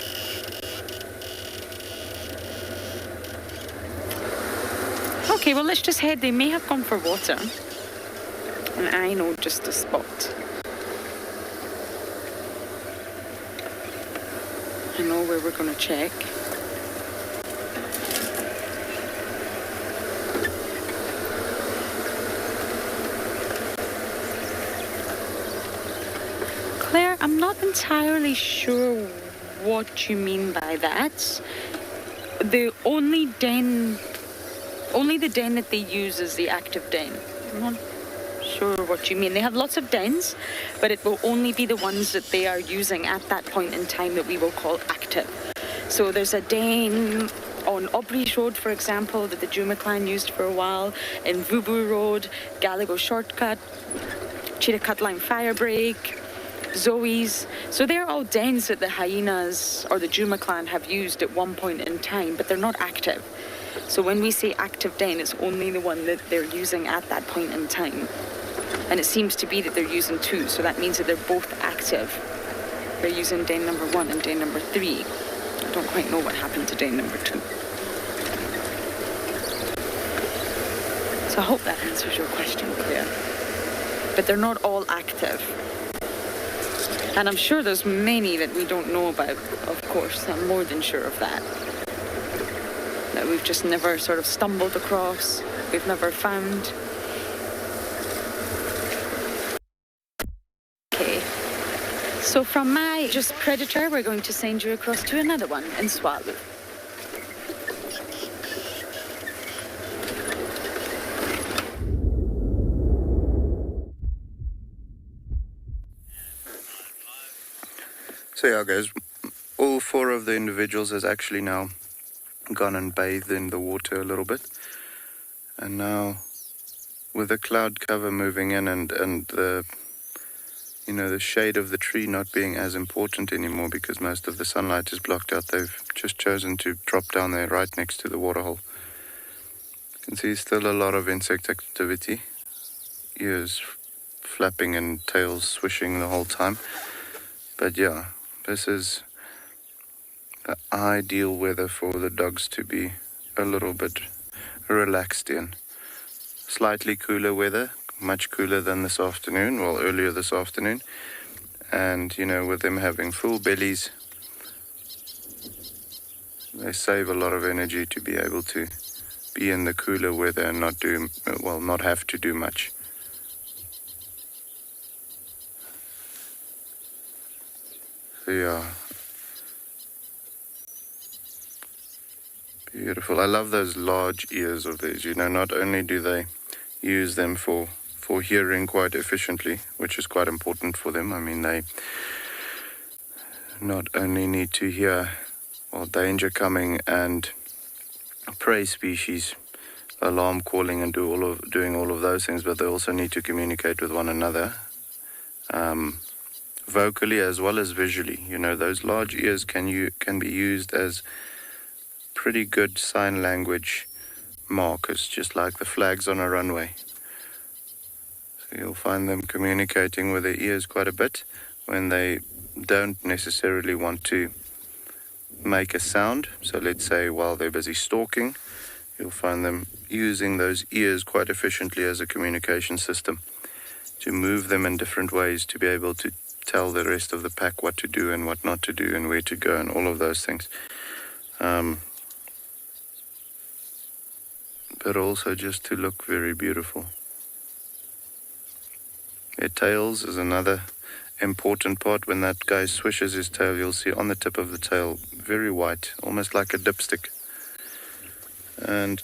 Okay, well, let's just head. They may have gone for water. And I know just the spot. I know where we're going to check. Claire, I'm not entirely sure what you mean by that. The only den that they use is the active den. I'm not sure what you mean. They have lots of dens, but it will only be the ones that they are using at that point in time that we will call active. So there's a den on Aubrey's Road, for example, that the Juma clan used for a while, in Vubu Road, Galago Shortcut, Chirakat Line Firebreak, Zoe's. So they're all dens that the hyenas or the Juma clan have used at one point in time, but they're not active. So when we say active den, it's only the one that they're using at that point in time. And it seems to be that they're using 2, so that means that they're both active. They're using den number 1 and den number 3. I don't quite know what happened to den number 2. So I hope that answers your question, Claire. But they're not all active. And I'm sure there's many that we don't know about, of course. I'm more than sure of that. That we've just never sort of stumbled across, we've never found. Okay, so from my just predator, we're going to send you across to another one in Swalu. So yeah, guys, all 4 of the individuals has actually now gone and bathed in the water a little bit, and now with the cloud cover moving in and the the shade of the tree not being as important anymore because most of the sunlight is blocked out, they've just chosen to drop down there right next to the waterhole. You can see still a lot of insect activity, ears flapping and tails swishing the whole time. But yeah, this is the ideal weather for the dogs to be a little bit relaxed in. slightly cooler weather, much cooler than this afternoon, well, earlier this afternoon. And, you know, with them having full bellies, they save a lot of energy to be able to be in the cooler weather and not have to do much. So yeah, beautiful. I love those large ears of theirs. You know, not only do they use them for hearing quite efficiently, which is quite important for them. I mean, they not only need to hear danger coming and prey species alarm calling and doing all of those things, but they also need to communicate with one another, vocally as well as visually. You know, those large ears can be used as pretty good sign language markers, just like the flags on a runway. So you'll find them communicating with their ears quite a bit when they don't necessarily want to make a sound. So let's say while they're busy stalking, you'll find them using those ears quite efficiently as a communication system to move them in different ways to be able to tell the rest of the pack what to do and what not to do and where to go and all of those things. But also just to look very beautiful. Their tails is another important part. When that guy swishes his tail, you'll see on the tip of the tail, very white, almost like a dipstick. And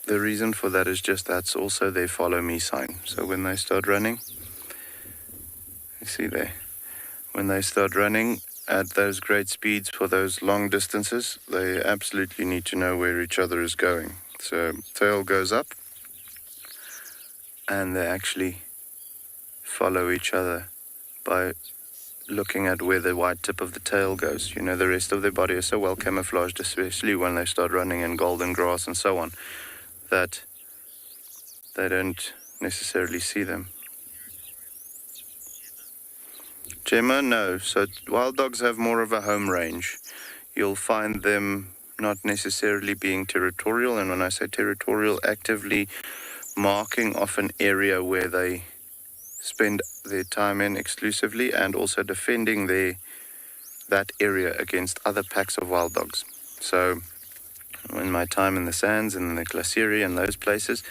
the reason for that is just that's also their follow me sign. So when they start running, you see there, when they start running at those great speeds for those long distances, they absolutely need to know where each other is going. So tail goes up and they actually follow each other by looking at where the white tip of the tail goes. You know, the rest of their body is so well camouflaged, especially when they start running in golden grass and so on, that they don't necessarily see them. Gemma, no. So wild dogs have more of a home range. You'll find them not necessarily being territorial, and when I say territorial, actively marking off an area where they spend their time in exclusively, and also defending that area against other packs of wild dogs. So in my time in the sands and the glaciere and those places,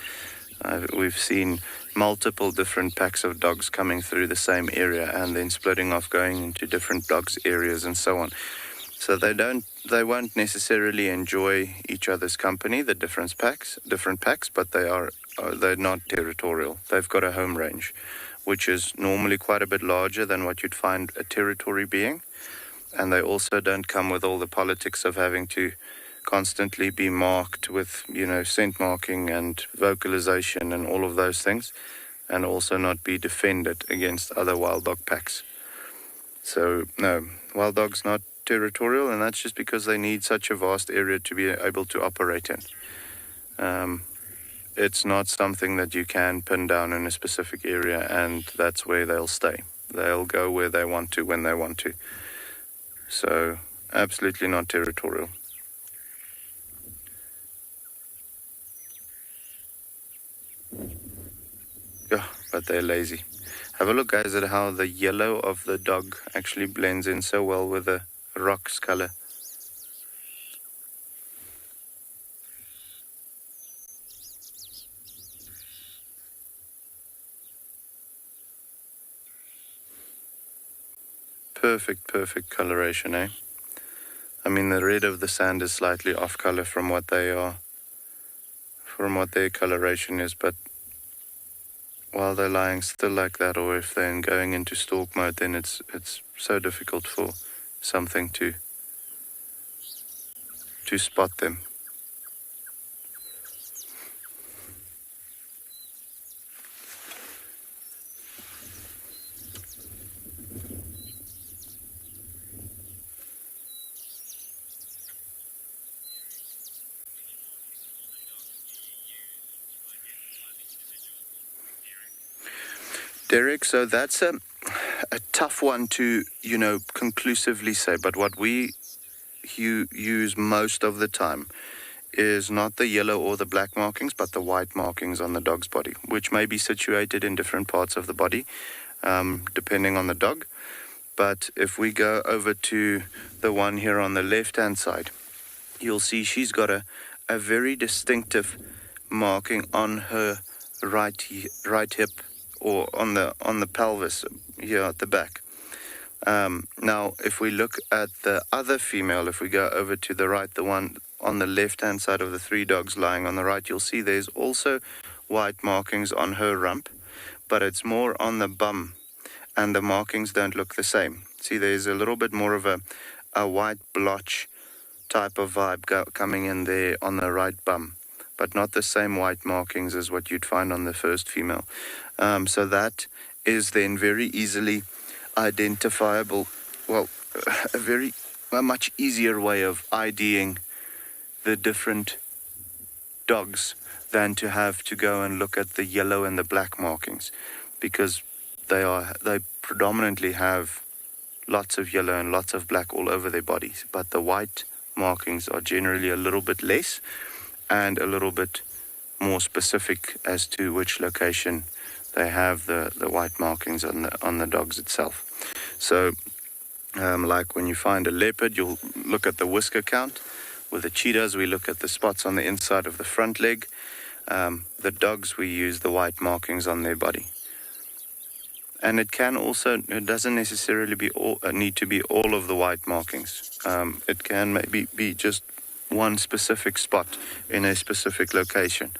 we've seen multiple different packs of dogs coming through the same area and then splitting off, going into different dogs areas and so on. So they won't necessarily enjoy each other's company, the different packs, but they're not territorial. They've got a home range, which is normally quite a bit larger than what you'd find a territory being. And they also don't come with all the politics of having to constantly be marked with, you know, scent marking and vocalization and all of those things, and also not be defended against other wild dog packs. So, no, wild dog's not territorial, and that's just because they need such a vast area to be able to operate in. It's not something that you can pin down in a specific area and that's where they'll stay. They'll go where they want to, when they want to. So, absolutely not territorial. Yeah, but they're lazy. Have a look, guys, at how the yellow of the dog actually blends in so well with the rock's color. Perfect coloration, eh? I mean, the red of the sand is slightly off color from what they are, from what their coloration is, but while they're lying still like that, or if they're going into stalk mode, then it's so difficult for something to spot them. Derek, so that's a tough one to, you know, conclusively say, but what we use most of the time is not the yellow or the black markings, but the white markings on the dog's body, which may be situated in different parts of the body, depending on the dog. But if we go over to the one here on the left-hand side, you'll see she's got a very distinctive marking on her right hip, or on the pelvis here at the back. Now, if we look at the other female, if we go over to the right, the one on the left-hand side of the three dogs lying on the right, you'll see there's also white markings on her rump, but it's more on the bum, and the markings don't look the same. See, there's a little bit more of a white blotch type of vibe coming in there on the right bum, but not the same white markings as what you'd find on the first female. So that is then very easily identifiable, well, a much easier way of IDing the different dogs than to have to go and look at the yellow and the black markings, because they predominantly have lots of yellow and lots of black all over their bodies, but the white markings are generally a little bit less and a little bit more specific as to which location they have the white markings on the dogs itself. So like when you find a leopard, you'll look at the whisker count. With the cheetahs, we look at the spots on the inside of the front leg. The dogs, we use the white markings on their body. And it doesn't necessarily need to be all of the white markings. It can maybe be just one specific spot in a specific location.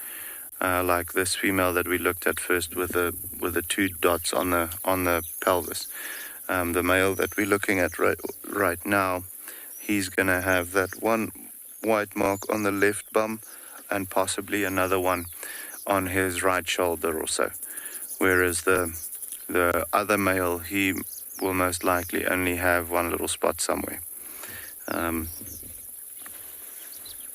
Like this female that we looked at first with the two dots on the pelvis. The male that we're looking at right now, he's going to have that one white mark on the left bum and possibly another one on his right shoulder or so. Whereas the other male, he will most likely only have one little spot somewhere.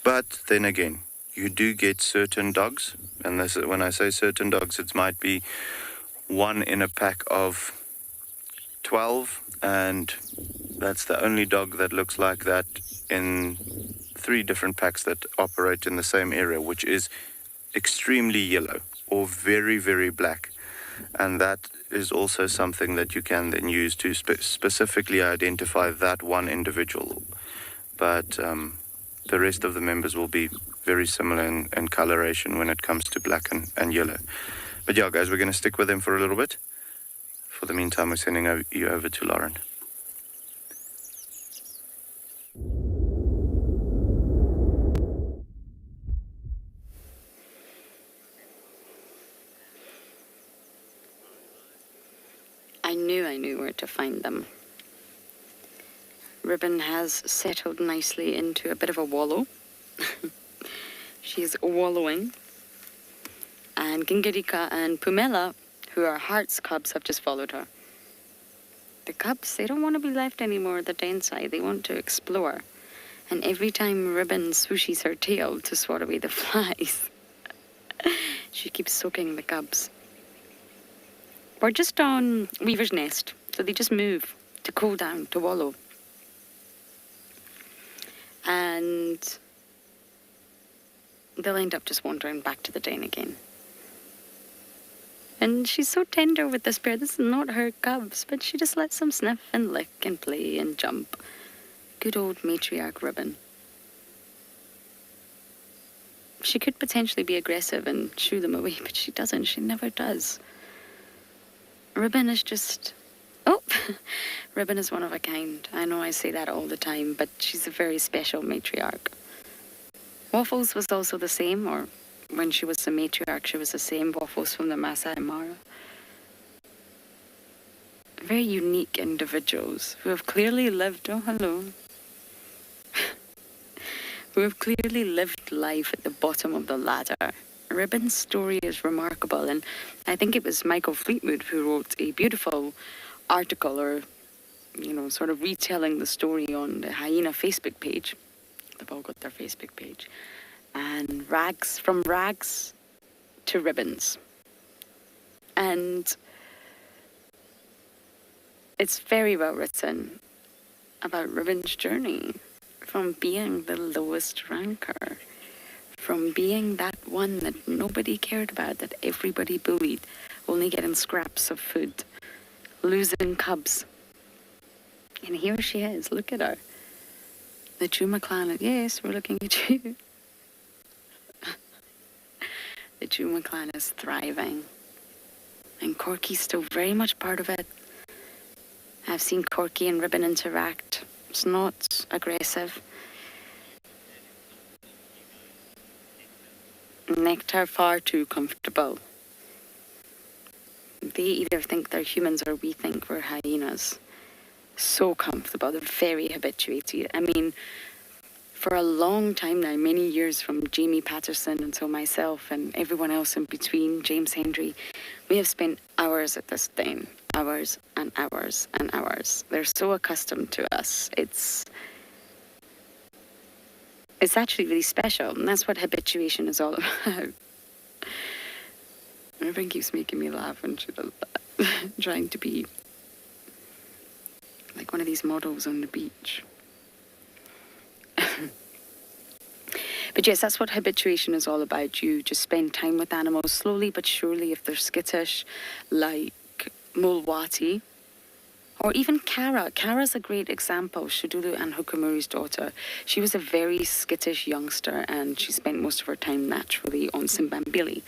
But then again, you do get certain dogs, and when I say certain dogs, it might be one in a pack of 12, and that's the only dog that looks like that in 3 different packs that operate in the same area, which is extremely yellow or very, very black. And that is also something that you can then use to specifically identify that one individual. But the rest of the members will be very similar in coloration when it comes to black and yellow. But yeah, guys, we're going to stick with them for a little bit. For the meantime, we're sending you over to Lauren. I knew where to find them. Ribbon has settled nicely into a bit of a wallow. She's wallowing. And Gingirika and Pumela, who are Heart's cubs, have just followed her. The cubs, they don't want to be left anymore at the den side. They want to explore. And every time Ribbon swooshes her tail to swat away the flies, she keeps soaking the cubs. We're just on Weaver's Nest, so they just move to cool down, to wallow. And they'll end up just wandering back to the den again. And she's so tender with this pair. This is not her cubs, but she just lets them sniff and lick and play and jump. Good old matriarch Ribbon. She could potentially be aggressive and shoo them away, but she doesn't. She never does. Ribbon is just... Oh, Ribbon is one of a kind. I know I say that all the time, but she's a very special matriarch. Waffles was also the same, or when she was the matriarch, she was the same. Waffles from the Masai Mara. Very unique individuals who have clearly lived... Oh, hello. Who have clearly lived life at the bottom of the ladder. Ribbon's story is remarkable, and I think it was Michael Fleetwood who wrote a beautiful article, or, sort of retelling the story on the Hyena Facebook page. They've all got their Facebook page. And from rags to ribbons. And it's very well written about Ribbon's journey from being the lowest ranker from being that one that nobody cared about, that everybody bullied, only getting scraps of food, losing cubs. And here she is, look at her. The Juma clan, yes, we're looking at you. The Juma clan is thriving. And Corky's still very much part of it. I've seen Corky and Ribbon interact. It's not aggressive. Nectar far too comfortable. They either think they're humans or we think we're hyenas. So comfortable, they're very habituated. I mean, for a long time now, many years from Jamie Patterson until myself and everyone else in between, James Hendry, we have spent hours at this thing. Hours and hours and hours. They're so accustomed to us. It's actually really special, and that's what habituation is all about. Everyone keeps making me laugh when she does that. Trying to be like one of these models on the beach. But yes, that's what habituation is all about. You just spend time with animals slowly but surely. If they're skittish, like Mulwati, or even Kara. Kara's a great example, Shudulu and Hukamuri's daughter. She was a very skittish youngster and she spent most of her time naturally on Simbambili.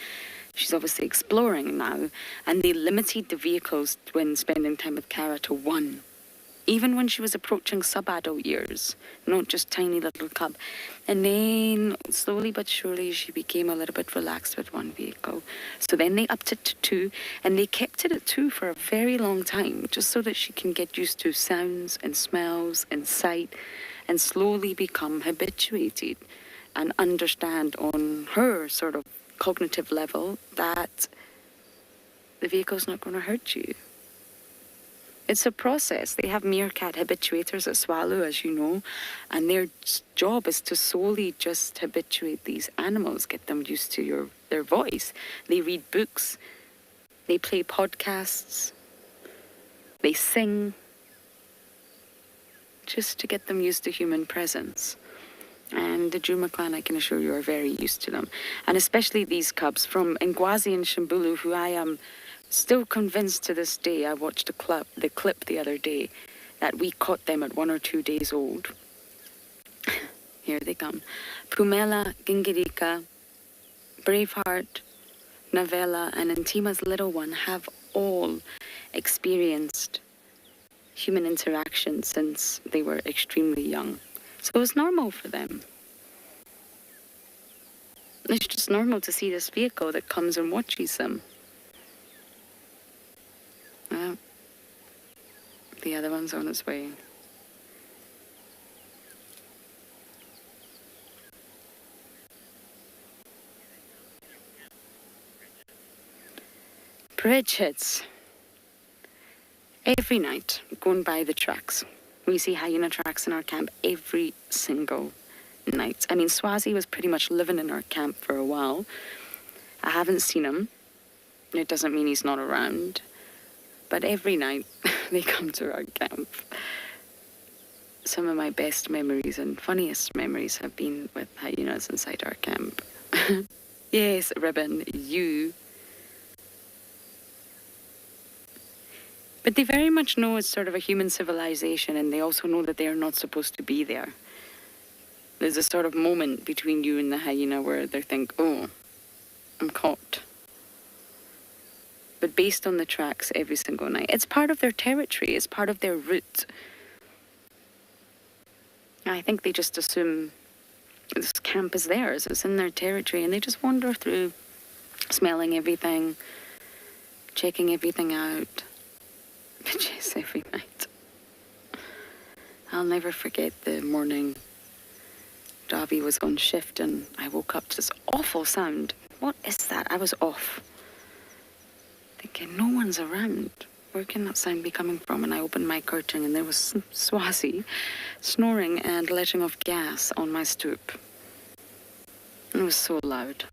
She's obviously exploring now, and they limited the vehicles when spending time with Kara to 1. Even when she was approaching sub-adult years, not just tiny little cub. And then, slowly but surely, she became a little bit relaxed with 1 vehicle. So then they upped it to 2, and they kept it at 2 for a very long time, just so that she can get used to sounds and smells and sight, and slowly become habituated and understand on her sort of cognitive level that the vehicle's not going to hurt you. It's a process. They have meerkat habituators at Swallow, as you know, and their job is to solely just habituate these animals, get them used to their voice. They read books, they play podcasts, they sing, just to get them used to human presence. And the Juma clan, I can assure you, are very used to them. And especially these cubs from Ngwazi and Shimbulu, who I am still convinced to this day. I watched the clip the other day that we caught them at 1 or 2 days old. Here they come. Pumela, Gingirika, Braveheart, Navella, and Antima's little one have all experienced human interaction since they were extremely young. So it was normal for them. It's just normal to see this vehicle that comes and watches them. Well, the other one's on its way. Bridget, every night going by the tracks. We see hyena tracks in our camp every single night. I mean, Swazi was pretty much living in our camp for a while. I haven't seen him. It doesn't mean he's not around. But every night they come to our camp. Some of my best memories and funniest memories have been with hyenas inside our camp. Yes, Ribbon, you. But they very much know it's sort of a human civilization, and they also know that they are not supposed to be there. There's a sort of moment between you and the hyena where they think, oh, I'm caught. But based on the tracks every single night, it's part of their territory, it's part of their route. I think they just assume this camp is theirs, it's in their territory, and they just wander through, smelling everything, checking everything out. But yes, every night. I'll never forget the morning Davi was on shift and I woke up to this awful sound. What is that? I was off. Thinking, no one's around. Where can that sound be coming from? And I opened my curtain and there was Swazi snoring and letting off gas on my stoop. And it was so loud.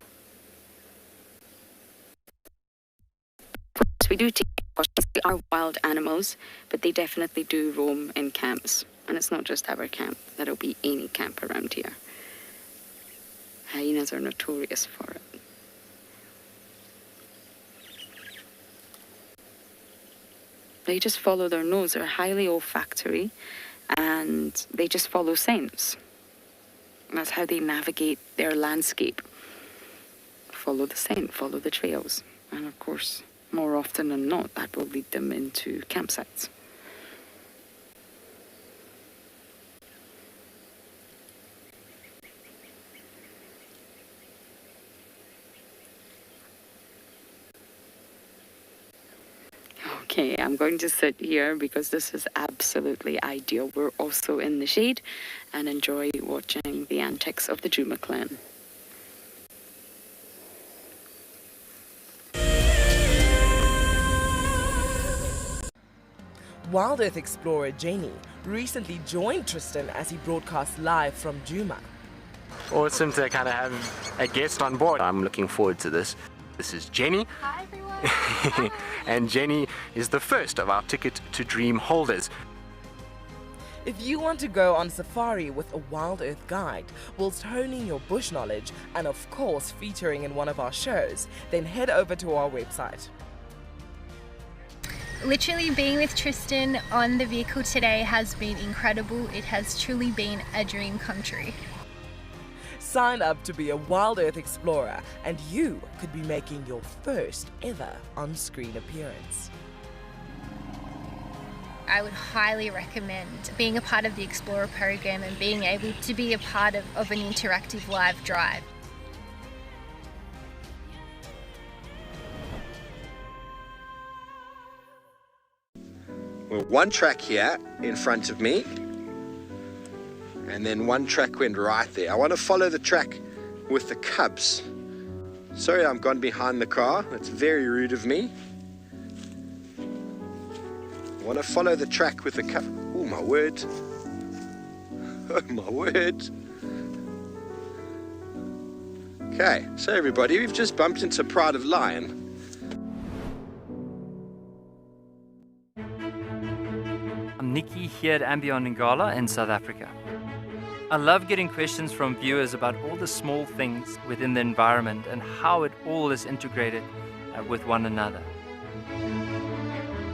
We do take precautions. They are wild animals, but they definitely do roam in camps. And it's not just our camp. That'll be any camp around here. Hyenas are notorious for it. They just follow their nose. They're highly olfactory and they just follow scents. That's how they navigate their landscape. Follow the scent, follow the trails. And of course, more often than not, that will lead them into campsites. Okay, I'm going to sit here because this is absolutely ideal. We're also in the shade and enjoy watching the antics of the Djuma clan. Wild Earth explorer Jenny recently joined Tristan as he broadcast live from Djuma. Awesome to kind of have a guest on board. I'm looking forward to this. This is Jenny. Hi everyone. And Jenny is the first of our Ticket to Dream holders. If you want to go on safari with a Wild Earth guide whilst honing your bush knowledge and of course featuring in one of our shows, then head over to our website. Literally being with Tristan on the vehicle today has been incredible. It has truly been a dream come true. Sign up to be a Wild Earth explorer and you could be making your first ever on-screen appearance. I would highly recommend being a part of the Explorer program and being able to be a part of an interactive live drive. Well, one track here in front of me, and then one track went right there. I want to follow the track with the cubs. Sorry, I'm gone behind the car. That's very rude of me. I want to follow the track with the cubs. Oh, my word. Oh, my word. Okay, so everybody, we've just bumped into Pride of Lion. I'm Nikki here at Ambion Ngala in South Africa. I love getting questions from viewers about all the small things within the environment and how it all is integrated with one another.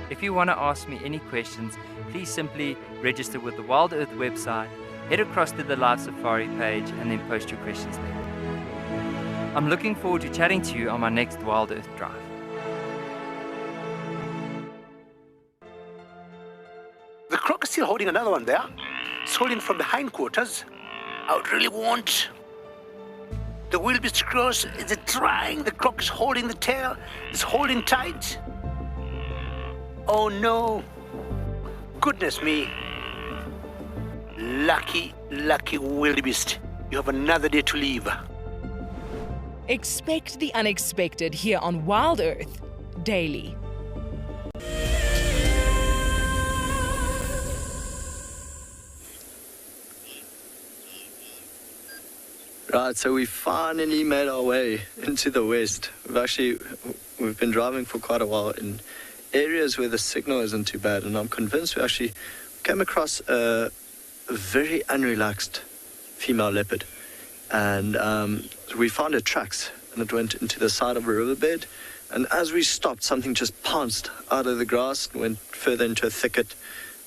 If you want to ask me any questions, please simply register with the Wild Earth website, head across to the Live Safari page and then post your questions there. I'm looking forward to chatting to you on my next Wild Earth drive. The croc is still holding another one there. It's holding from the hindquarters. I would really want the wildebeest to cross. Is it trying? The croc is holding the tail. It's holding tight. Oh no. Goodness me. Lucky, lucky wildebeest. You have another day to live. Expect the unexpected here on Wild Earth daily. Right, so we finally made our way into the west. We've been driving for quite a while in areas where the signal isn't too bad, and I'm convinced we actually came across a very unrelaxed female leopard. And we found her tracks, and it went into the side of a riverbed. And as we stopped, something just pounced out of the grass and went further into a thicket.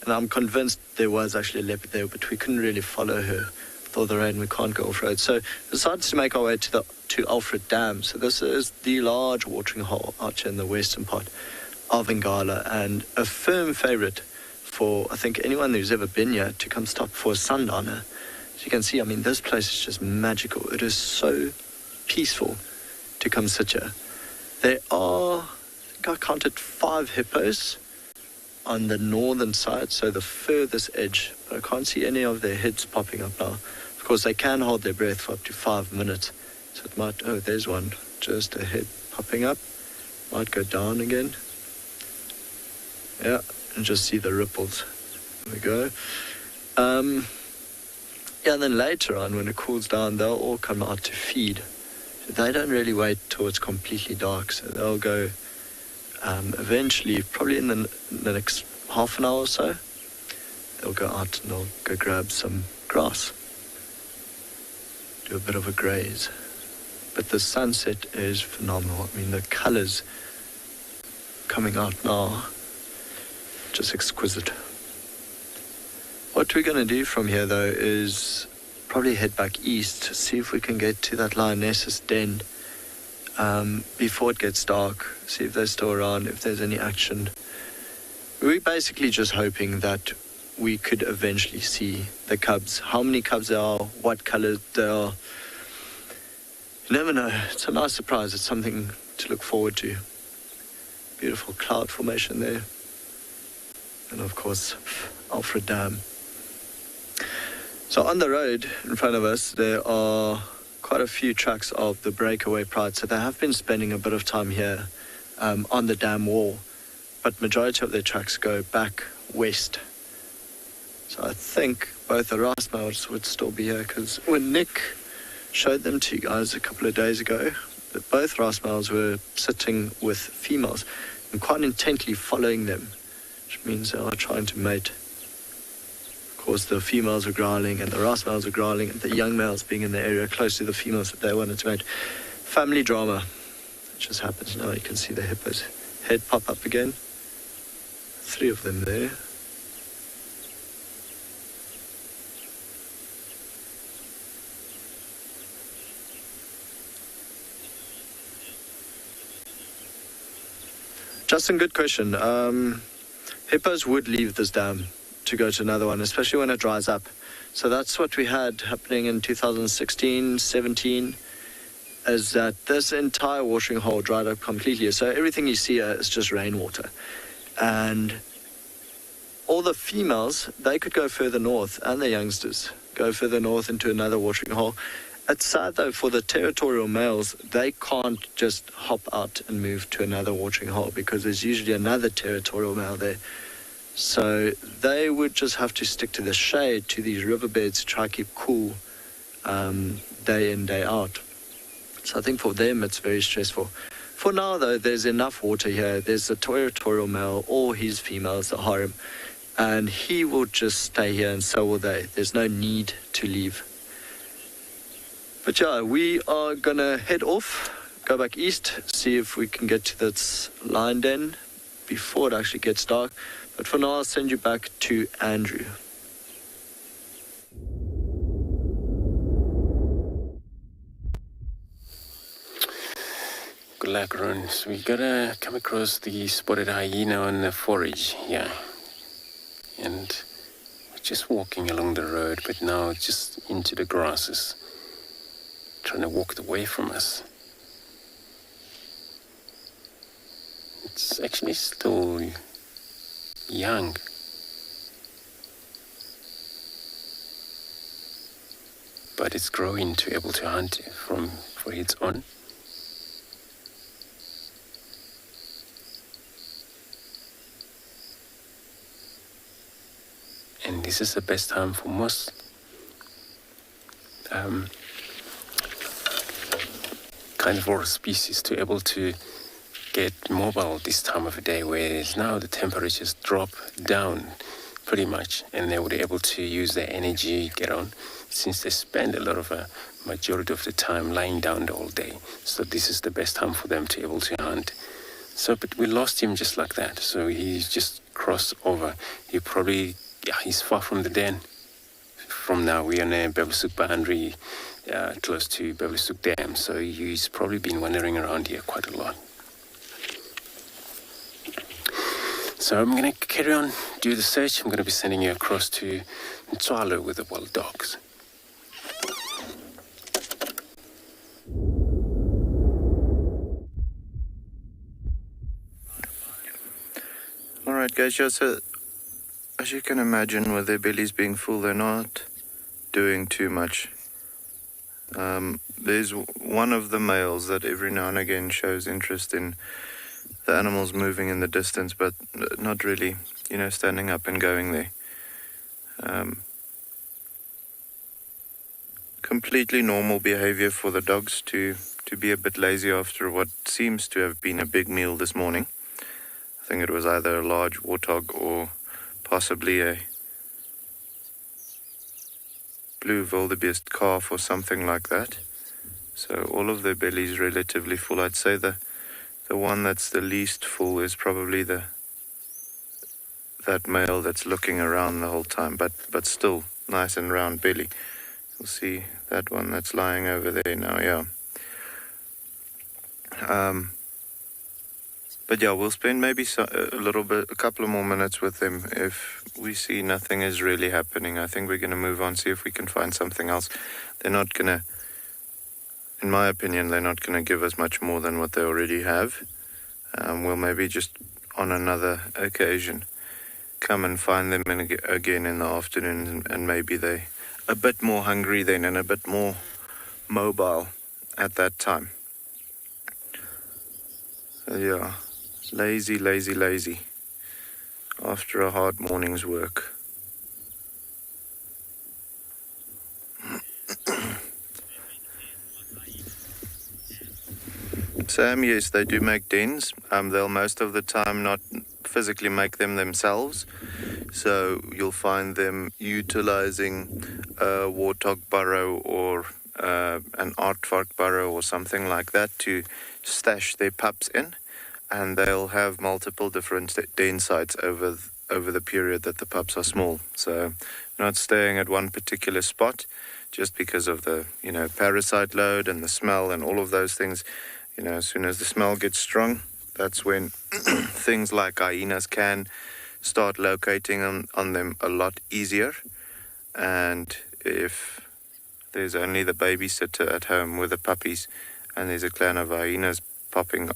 And I'm convinced there was actually a leopard there, but we couldn't really follow her. With all the rain, we can't go off-road. So we decided to make our way to Alfred Dam. So this is the large watering hole out here in the western part of Ngala, and a firm favorite for, I think, anyone who's ever been here to come stop for a sundowner. As you can see, I mean, this place is just magical. It is so peaceful to come sit here. There are, I think I counted 5 hippos on the northern side, so the furthest edge, but I can't see any of their heads popping up now. Of course, they can hold their breath for up to 5 minutes, so it might, oh, there's one, just a head popping up, might go down again. Yeah, and just see the ripples. There we go. Yeah, and then later on, when it cools down, they'll all come out to feed. They don't really wait till it's completely dark, so they'll go eventually, probably in the next half an hour or so, they'll go out and they'll go grab some grass. do a bit of a graze. But the sunset is phenomenal. I mean, the colors coming out now, just exquisite. What we're going to do from here, though, is probably head back east, see if we can get to that lioness's den before it gets dark, see if they're still around, if there's any action. We're basically just hoping that we could eventually see the cubs. How many cubs there are, what color they are, you never know. It's a nice surprise. It's something to look forward to. Beautiful cloud formation there. And of course, Alfred Dam. So on the road in front of us, there are quite a few tracks of the breakaway pride. So they have been spending a bit of time here on the dam wall. But majority of their tracks go back west. So I think both the rice males would still be here, because when Nick showed them to you guys a couple of days ago, that both rice males were sitting with females and quite intently following them, which means they are trying to mate. Of course, the females are growling and the rice males are growling, and the young males being in the area close to the females that they wanted to mate. Family drama. It just happens now. You can see the hippo's head pop up again. 3 of them there. Justin, good question. Hippos would leave this dam to go to another one, especially when it dries up. So that's what we had happening in 2016, 17, is that this entire watering hole dried up completely. So everything you see here is just rainwater. And all the females, they could go further north, and the youngsters go further north into another watering hole. It's sad though, for the territorial males, they can't just hop out and move to another watering hole, because there's usually another territorial male there. So they would just have to stick to the shade, to these riverbeds, to try to keep cool day in, day out. So I think for them it's very stressful. For now though, there's enough water here. There's a territorial male or his females, the harem, and he will just stay here, and so will they. There's no need to leave. But yeah, we are going to head off, go back east, see if we can get to this lion den before it actually gets dark. But for now, I'll send you back to Andrew. Good luck, Ron. So we gotta come across the spotted hyena on the forage, yeah. And we're just walking along the road, but now just into the grasses, trying to walk away from us. It's actually still young. But it's growing to able to hunt for its own. And this is the best time for most carnivore species to able to get mobile this time of the day, whereas now the temperatures drop down pretty much, and they would be able to use their energy, get on, since they spend a lot of a majority of the time lying down the whole day. So this is the best time for them to able to hunt. So, but we lost him just like that. So he's just crossed over. He's far from the den. From now, we're on a Bevelisuk boundary, close to Bevelisuk Dam. So he's probably been wandering around here quite a lot. So I'm going to carry on, do the search. I'm going to be sending you across to Ntswalo with the wild dogs. Alright guys, so as you can imagine, with their bellies being full, they're not doing too much. There's one of the males that every now and again shows interest in the animals moving in the distance, but not really, standing up and going there. Completely normal behavior for the dogs to be a bit lazy after what seems to have been a big meal this morning. I think it was either a large warthog or possibly a blue wildebeest calf or something like that. So all of their bellies relatively full. I'd say the one that's the least full is probably that male that's looking around the whole time, but still nice and round belly. You'll see that one that's lying over there now, yeah. But yeah, we'll spend maybe a couple of more minutes with them. If we see nothing is really happening, I think we're going to move on, see if we can find something else. They're not going to, in my opinion, they're not going to give us much more than what they already have. We'll maybe just on another occasion come and find them again in the afternoon, and maybe they're a bit more hungry then and a bit more mobile at that time. So yeah, lazy after a hard morning's work. Sam, yes, they do make dens. They'll most of the time not physically make them themselves. So you'll find them utilizing a warthog burrow or an aardvark burrow or something like that to stash their pups in. And they'll have multiple different den sites over the period that the pups are small. So not staying at one particular spot just because of the, parasite load and the smell and all of those things. As soon as the smell gets strong, that's when things like hyenas can start locating on them a lot easier. And if there's only the babysitter at home with the puppies and there's a clan of hyenas popping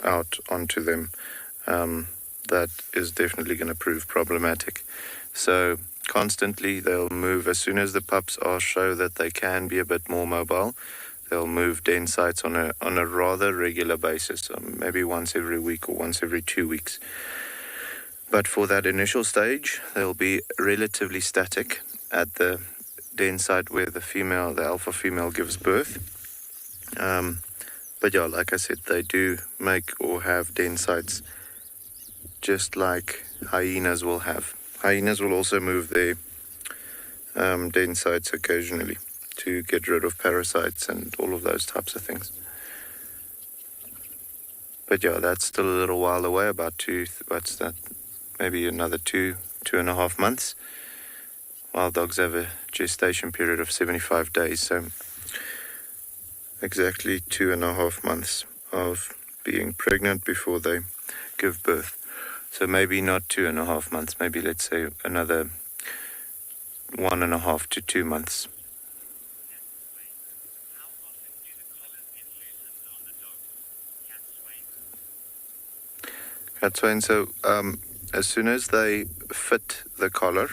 out onto them, that is definitely going to prove problematic. So constantly they'll move as soon as the pups show that they can be a bit more mobile. They'll move den sites on a rather regular basis, maybe once every week or once every 2 weeks. But for that initial stage, they'll be relatively static at the den site where the alpha female gives birth. But yeah, like I said, they do make or have den sites just like hyenas will have. Hyenas will also move their den sites occasionally to get rid of parasites and all of those types of things. But yeah, that's still a little while away, maybe another 2.5 months. Wild dogs have a gestation period of 75 days, so exactly 2.5 months of being pregnant before they give birth. So maybe not 2.5 months, maybe let's say another 1.5 to 2 months. Cat swain, so as soon as they fit the collar,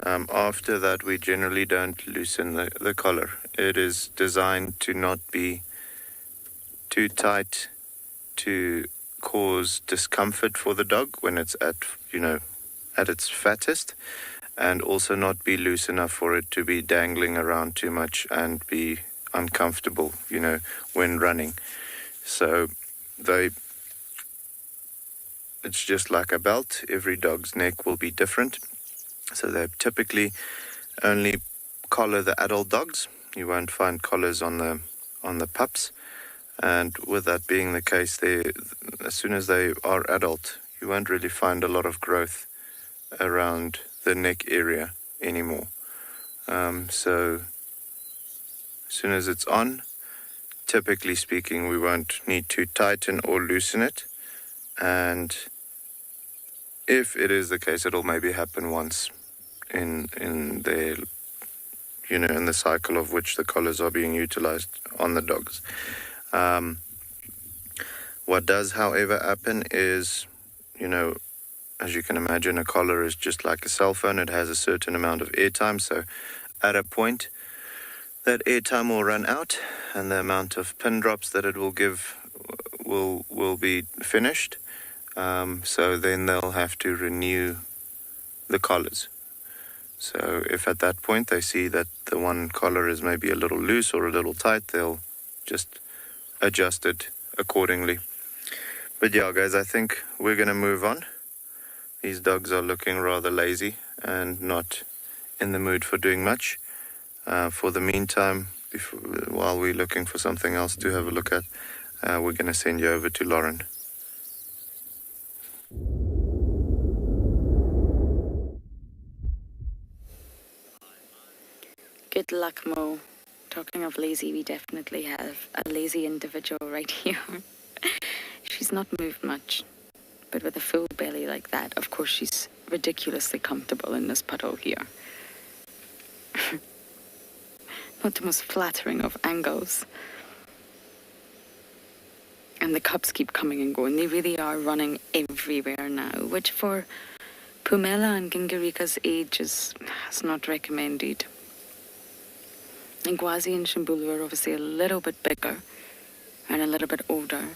after that we generally don't loosen the collar. It is designed to not be too tight to cause discomfort for the dog when it's at its fattest, and also not be loose enough for it to be dangling around too much and be uncomfortable, when running. So it's just like a belt. Every dog's neck will be different. So they typically only collar the adult dogs. You won't find collars on the pups. And with that being the case, as soon as they are adult, you won't really find a lot of growth around the neck area anymore. So as soon as it's on, typically speaking, we won't need to tighten or loosen it. And if it is the case, it'll maybe happen once in their, in the cycle of which the collars are being utilized on the dogs. What does, however, happen is, as you can imagine, a collar is just like a cell phone. It has a certain amount of airtime. So at a point, that airtime will run out and the amount of pin drops that it will give will be finished. So then they'll have to renew the collars. So if at that point they see that the one collar is maybe a little loose or a little tight, they'll just adjust it accordingly. But yeah, guys, I think we're going to move on. These dogs are looking rather lazy and not in the mood for doing much. For the meantime, while we're looking for something else to have a look at, we're going to send you over to Lauren. Good luck, Mo. Talking of lazy, we definitely have a lazy individual right here. She's not moved much, but with a full belly like that, of course she's ridiculously comfortable in this puddle here. Not the most flattering of angles. And the cubs keep coming and going. They really are running everywhere now, which for Pumela and Gingirika's age is not recommended. And Gwazi and Shimbulu are obviously a little bit bigger and a little bit older,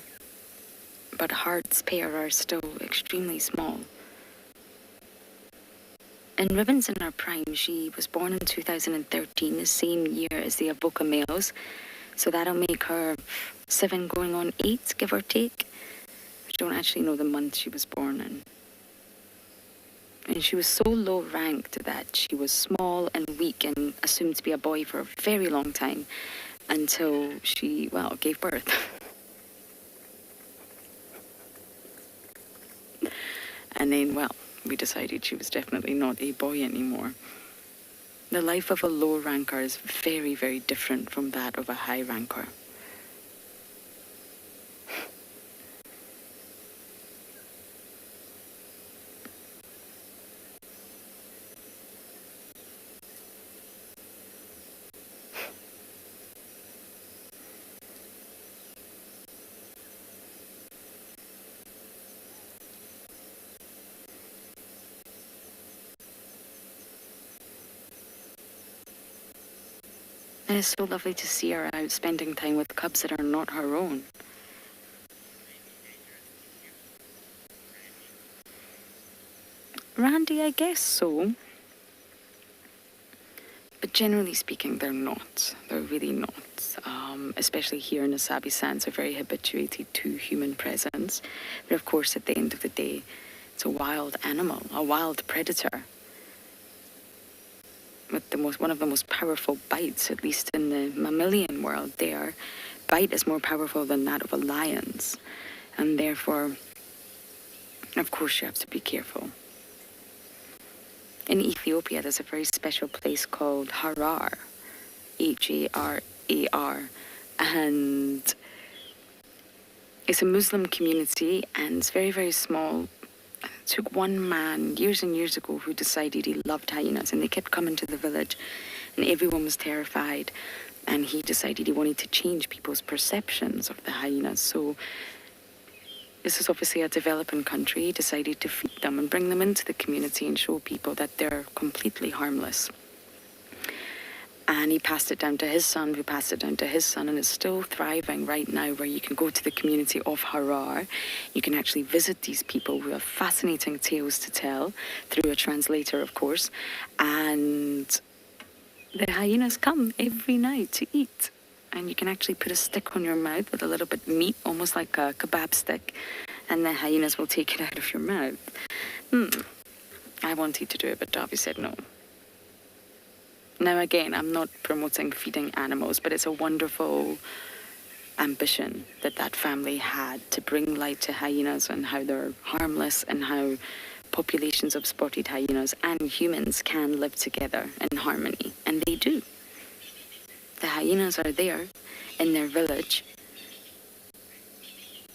but Heart's pair are still extremely small. And Ribbon's in her prime. She was born in 2013, the same year as the Avoca males, so that'll make her 7 going on 8, give or take. I don't actually know the month she was born in. And she was so low ranked that she was small and weak and assumed to be a boy for a very long time until she, well, gave birth. And then, well, we decided she was definitely not a boy anymore. The life of a low ranker is very, very different from that of a high ranker. And it's so lovely to see her out spending time with cubs that are not her own. Randy, I guess so. But generally speaking, they're not. They're really not. Especially here in the Sabi Sands, are very habituated to human presence. But of course, at the end of the day, it's a wild animal, a wild predator. With one of the most powerful bites, at least in the mammalian world. Their bite is more powerful than that of a lion's, and therefore, of course, you have to be careful. In Ethiopia, there's a very special place called Harar, Harar, and it's a Muslim community, and it's very, very small. It took one man years and years ago who decided he loved hyenas, and they kept coming to the village and everyone was terrified, and he decided he wanted to change people's perceptions of the hyenas. So this is obviously a developing country. He decided to feed them and bring them into the community and show people that they're completely harmless. And he passed it down to his son, who passed it down to his son, and it's still thriving right now, where you can go to the community of Harar. You can actually visit these people who have fascinating tales to tell, through a translator, of course. And the hyenas come every night to eat. And you can actually put a stick on your mouth with a little bit of meat, almost like a kebab stick, and the hyenas will take it out of your mouth. I wanted to do it, but Darby said no. Now again, I'm not promoting feeding animals, but it's a wonderful ambition that that family had to bring light to hyenas and how they're harmless and how populations of spotted hyenas and humans can live together in harmony. And they do. The hyenas are there in their village.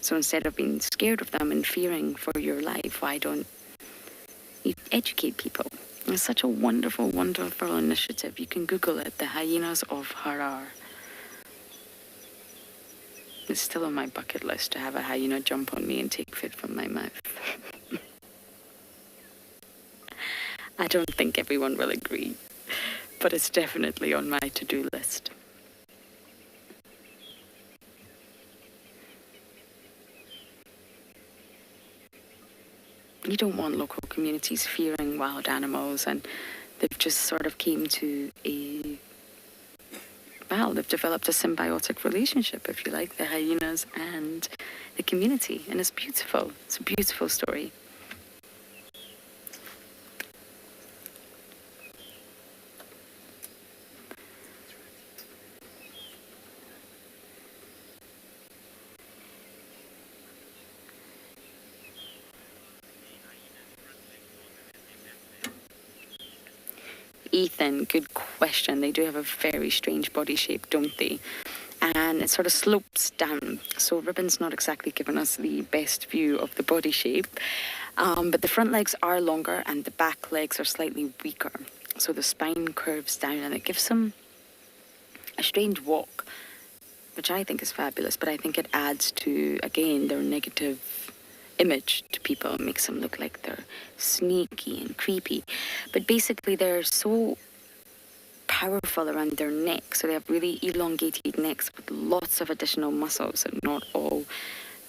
So instead of being scared of them and fearing for your life, why don't you educate people? It's such a wonderful, wonderful initiative. You can Google it, the Hyenas of Harar. It's still on my bucket list to have a hyena jump on me and take food from my mouth. I don't think everyone will agree, but it's definitely on my to-do list. You don't want local communities fearing wild animals, and they've just sort of came to they've developed a symbiotic relationship, if you like, the hyenas and the community, and it's beautiful. It's a beautiful story. Ethan, good question. They do have a very strange body shape, don't they? And it sort of slopes down. So Ribbon's not exactly giving us the best view of the body shape. But the front legs are longer and the back legs are slightly weaker. So the spine curves down and it gives them a strange walk, which I think is fabulous. But I think it adds to, again, their negative image to people. It makes them look like they're sneaky and creepy. But basically they're so powerful around their neck, so they have really elongated necks with lots of additional muscles that not all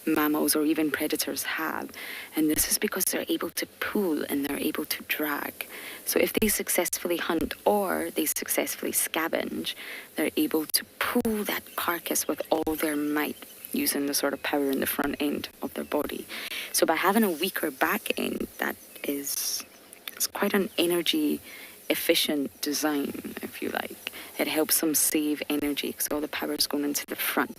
mammals or even predators have. And this is because they're able to pull and they're able to drag. So if they successfully hunt or they successfully scavenge, they're able to pull that carcass with all their might, using the sort of power in the front end of their body. So by having a weaker back end, that is, it's quite an energy efficient design, if you like. It helps them save energy because all the power is going into the front.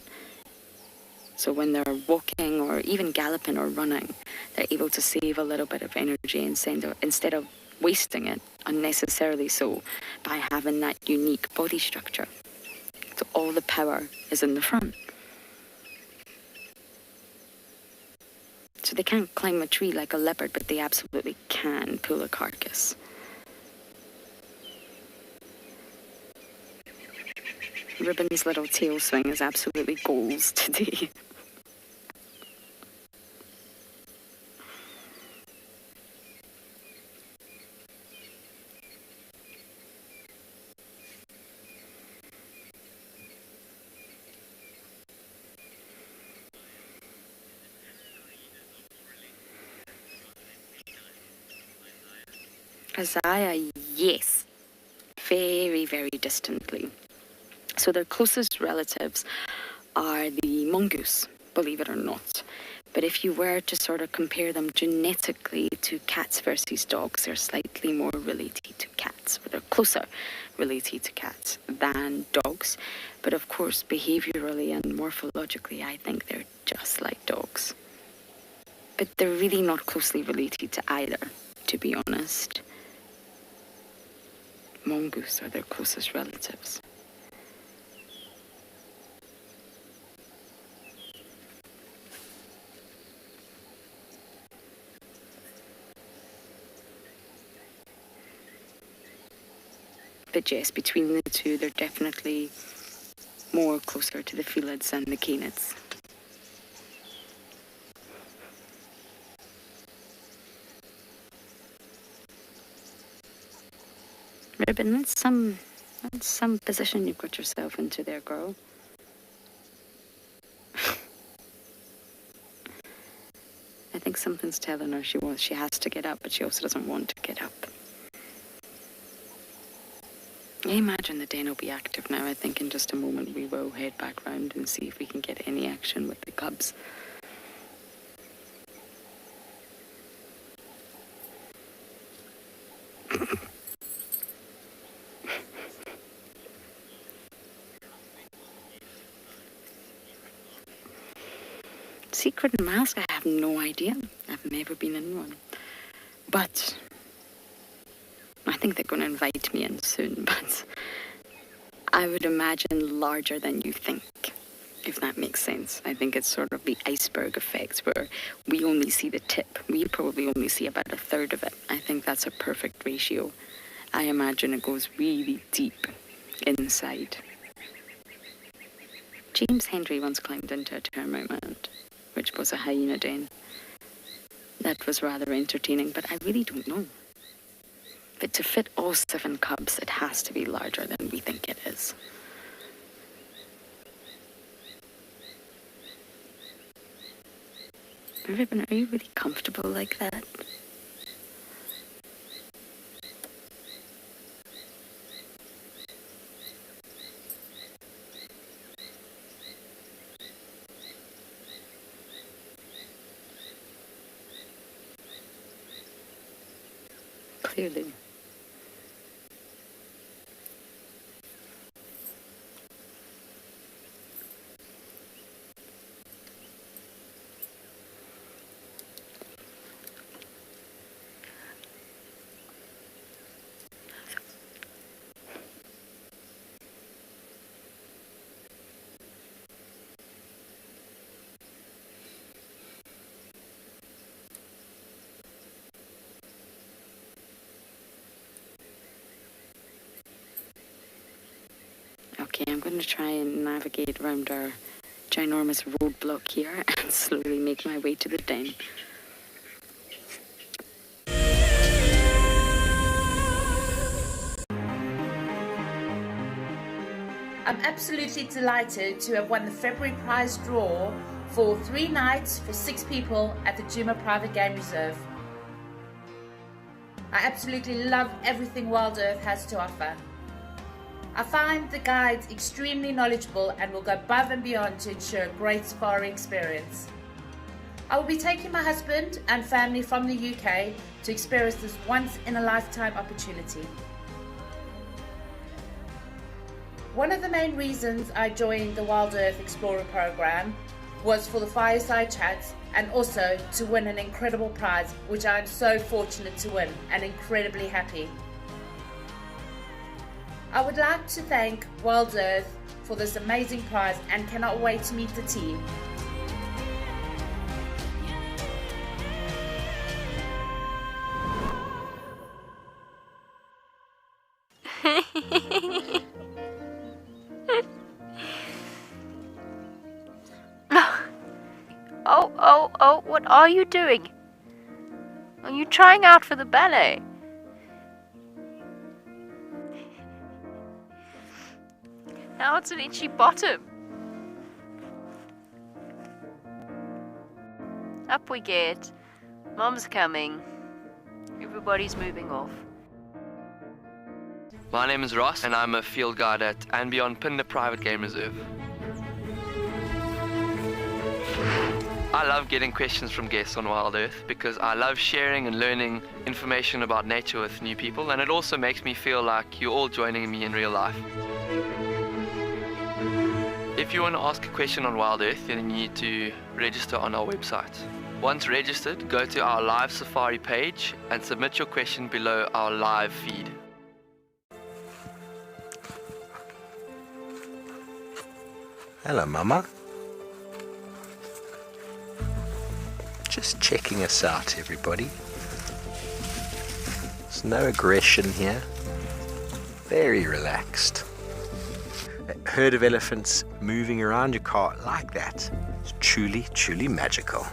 So when they're walking or even galloping or running, they're able to save a little bit of energy instead of wasting it unnecessarily so by having that unique body structure. So all the power is in the front. So they can't climb a tree like a leopard, but they absolutely can pull a carcass. Ribbon's little tail swing is absolutely goals today. Isaiah, yes. Very, very distantly. So their closest relatives are the mongoose, believe it or not. But if you were to sort of compare them genetically to cats versus dogs, they're slightly more related to cats, or they're closer related to cats than dogs. But of course, behaviorally and morphologically, I think they're just like dogs. But they're really not closely related to either, to be honest. Mongoose are their closest relatives. But yes, between the two, they're definitely more closer to the felids than the canids. Ribbon, that's some position you've got yourself into there, girl. I think something's telling her she has to get up, but she also doesn't want to get up. I imagine the den will be active now. I think in just a moment we will head back round and see if we can get any action with the cubs. Secret mask? I have no idea. I've never been in one. But I think they're going to invite me in soon, but I would imagine larger than you think, if that makes sense. I think it's sort of the iceberg effect where we only see the tip. We probably only see about a third of it. I think that's a perfect ratio. I imagine it goes really deep inside. James Hendry once climbed into a termite mound, which was a hyena den. That was rather entertaining, but I really don't know. But to fit all 7 cubs, it has to be larger than we think it is. Ribbon, are you really comfortable like that? Clearly. going to try and navigate around our ginormous roadblock here and slowly make my way to the den. I'm absolutely delighted to have won the February prize draw for 3 nights for 6 people at the Djuma Private Game Reserve. I absolutely love everything Wild Earth has to offer. I find the guides extremely knowledgeable and will go above and beyond to ensure a great safari experience. I will be taking my husband and family from the UK to experience this once-in-a-lifetime opportunity. One of the main reasons I joined the Wild Earth Explorer program was for the fireside chats and also to win an incredible prize, which I am so fortunate to win and incredibly happy. I would like to thank Wild Earth for this amazing prize and cannot wait to meet the team. Oh, what are you doing? Are you trying out for the ballet? Now it's an itchy bottom. Up we get. Mom's coming. Everybody's moving off. My name is Ross and I'm a field guide at and Beyond Phinda Private Game Reserve. I love getting questions from guests on Wild Earth because I love sharing and learning information about nature with new people, and it also makes me feel like you're all joining me in real life. If you want to ask a question on Wild Earth, then you need to register on our website. Once registered, go to our live safari page and submit your question below our live feed. Hello, Mama. Just checking us out, everybody. There's no aggression here. Very relaxed. A herd of elephants moving around your car like that. It's truly, truly magical.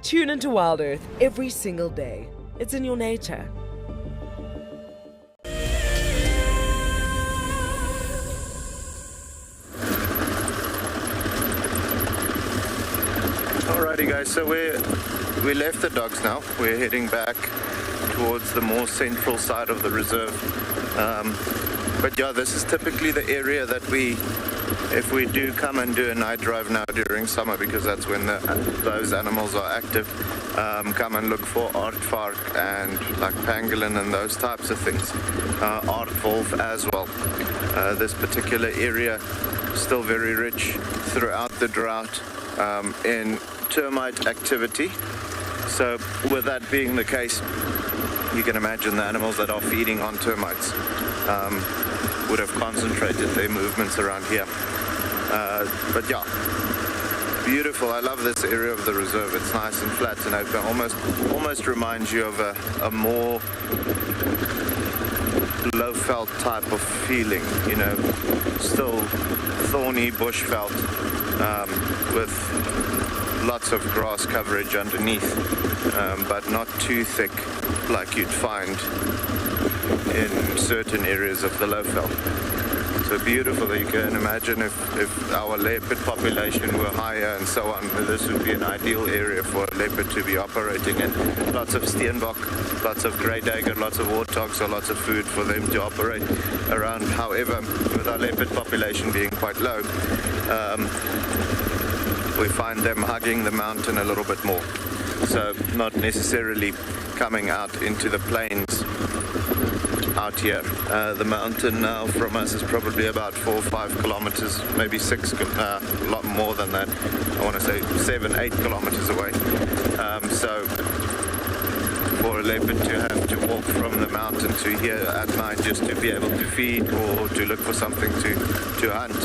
Tune into Wild Earth every single day. It's in your nature. Alrighty guys, so we left the dogs now. We're heading back towards the more central side of the reserve. But yeah, this is typically the area that if we do come and do a night drive now during summer, because that's when those animals are active, come and look for aardvark and like pangolin and those types of things. Aardwolf as well. This particular area still very rich throughout the drought in termite activity. So with that being the case, you can imagine the animals that are feeding on termites would have concentrated their movements around here. But yeah, beautiful. I love this area of the reserve. It's nice and flat and open. Almost reminds you of a more low veld type of feeling, you know, still thorny bush veld with lots of grass coverage underneath, but not too thick like you'd find in certain areas of the low veld. So beautiful. You can imagine if our leopard population were higher and so on, this would be an ideal area for a leopard to be operating in. Lots of steenbok, lots of grey dagger, lots of warthogs, so lots of food for them to operate around. However, with our leopard population being quite low, we find them hugging the mountain a little bit more. So not necessarily coming out into the plains out here. The mountain now from us is probably about 4 or 5 kilometers, maybe 6, a lot more than that. I want to say 7, 8 kilometers away. So for a leopard to have to walk from the mountain to here at night just to be able to feed or to look for something to hunt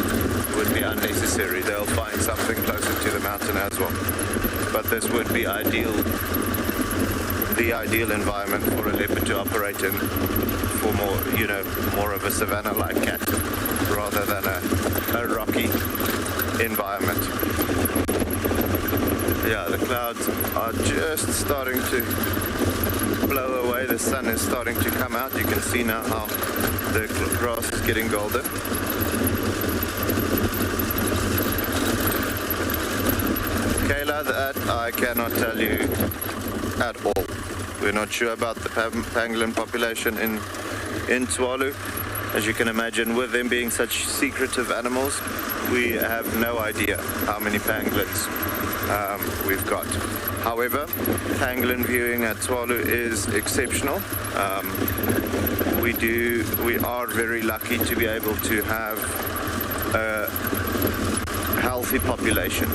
would be unnecessary. They'll find something closer to the mountain as well. But this would be the ideal environment for a leopard to operate in for more, you know, more of a savanna-like cat. rather than a rocky environment. Yeah, the clouds are just starting to blow away. The sun is starting to come out. You can see now how the grass is getting golden. Kayla, that I cannot tell you at all. We're not sure about the pangolin population in Tswalu. As you can imagine, with them being such secretive animals, we have no idea how many pangolins we've got. However, pangolin viewing at Tswalu is exceptional. We are very lucky to be able to have a healthy population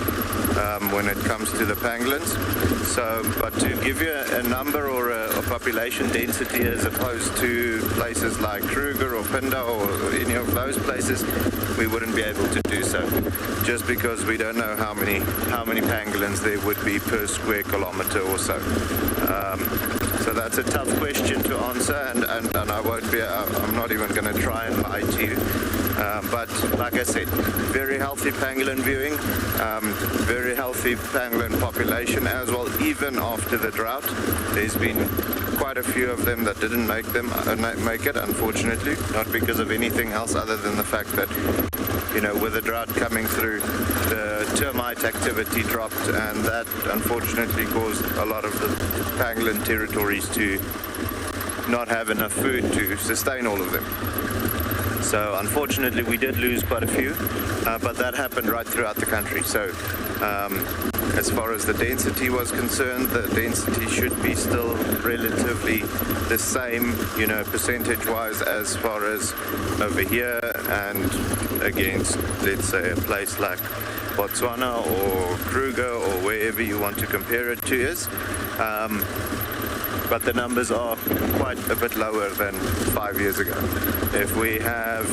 when it comes to the pangolins. So, but to give you a number or a population density as opposed to places like Kruger or Pinda or any of those places, we wouldn't be able to do so, just because we don't know how many pangolins there would be per square kilometer or so. So that's a tough question to answer, and I won't be. I'm not even going to try and lie to you. But like I said, very healthy pangolin viewing, very healthy pangolin population as well. Even after the drought, there's been quite a few of them that didn't make it, unfortunately, not because of anything else other than the fact that, you know, with the drought coming through, the termite activity dropped, and that unfortunately caused a lot of the pangolin territories to not have enough food to sustain all of them. So unfortunately we did lose quite a few, but that happened right throughout the country. So as far as the density was concerned, the density should be still relatively the same, you know, percentage-wise as far as over here and against, let's say, a place like Botswana or Kruger or wherever you want to compare it to is. But the numbers are quite a bit lower than 5 years ago. If we have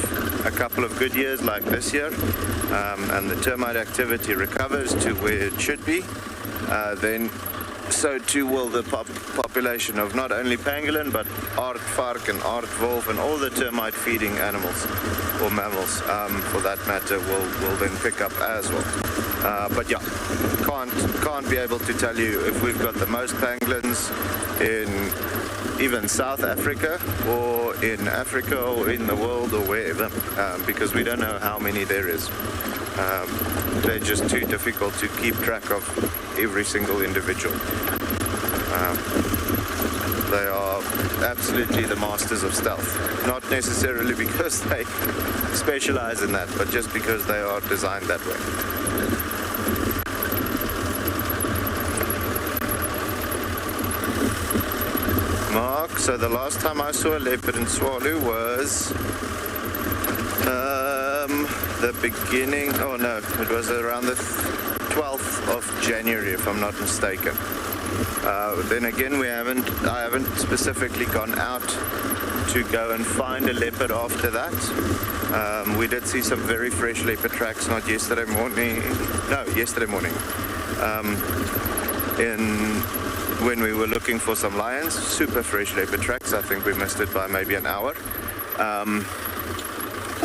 a couple of good years like this year, and the termite activity recovers to where it should be, then so too will the population of not only pangolin, but aardvark and aardwolf and all the termite feeding animals, or mammals for that matter, will then pick up as well. But yeah, can't be able to tell you if we've got the most pangolins in even South Africa or in Africa or in the world or wherever, because we don't know how many there is. They're just too difficult to keep track of every single individual. They are absolutely the masters of stealth, not necessarily because they specialize in that, but just because they are designed that way. Mark, so the last time I saw a leopard in Tswalu was the beginning, oh no, it was around the 12th of January, if I'm not mistaken. Then again, I haven't specifically gone out to go and find a leopard after that. We did see some very fresh leopard tracks, not yesterday morning, no, yesterday morning. When we were looking for some lions, super fresh leopard tracks. I think we missed it by maybe an hour.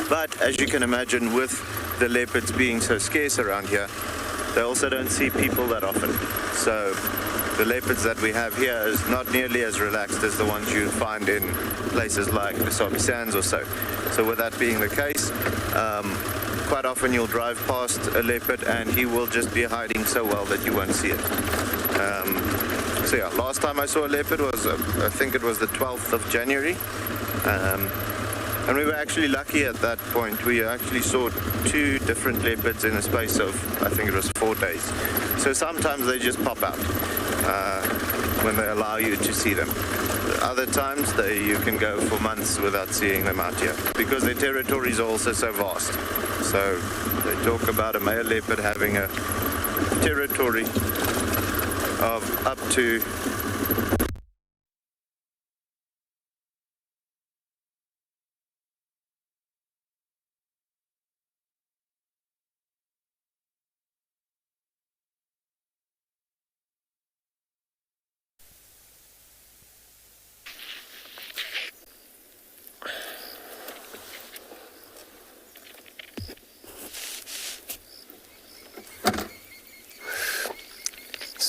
But as you can imagine, with the leopards being so scarce around here, they also don't see people that often. So the leopards that we have here is not nearly as relaxed as the ones you find in places like the Sabi Sands or so. So with that being the case, quite often you'll drive past a leopard and he will just be hiding so well that you won't see it. So yeah, last time I saw a leopard was, I think it was the 12th of January. And we were actually lucky at that point. We actually saw 2 different leopards in a space of, I think it was 4 days. So sometimes they just pop out when they allow you to see them. Other times you can go for months without seeing them out here because their territories are also so vast. So they talk about a male leopard having a territory of up to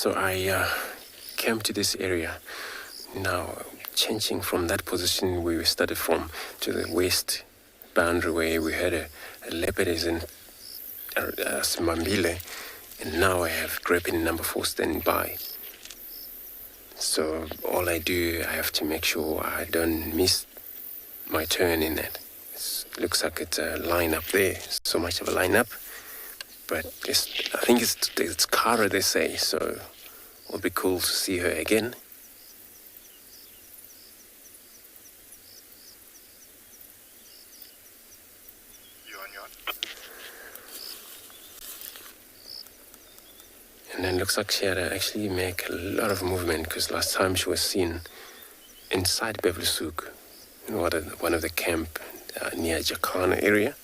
So I came to this area. Now, changing from that position where we started from to the west boundary where we had a leopard is in Simambile, and now I have Grapin number 4 standing by. So all I do, I have to make sure I don't miss my turn in that. It looks like it's a line up there, so much of a line up. But I think it's Kara, they say, so it'll be cool to see her again. And then looks like she had to actually make a lot of movement, because last time she was seen inside Beverly Souk, in one of the camp near Jacana area.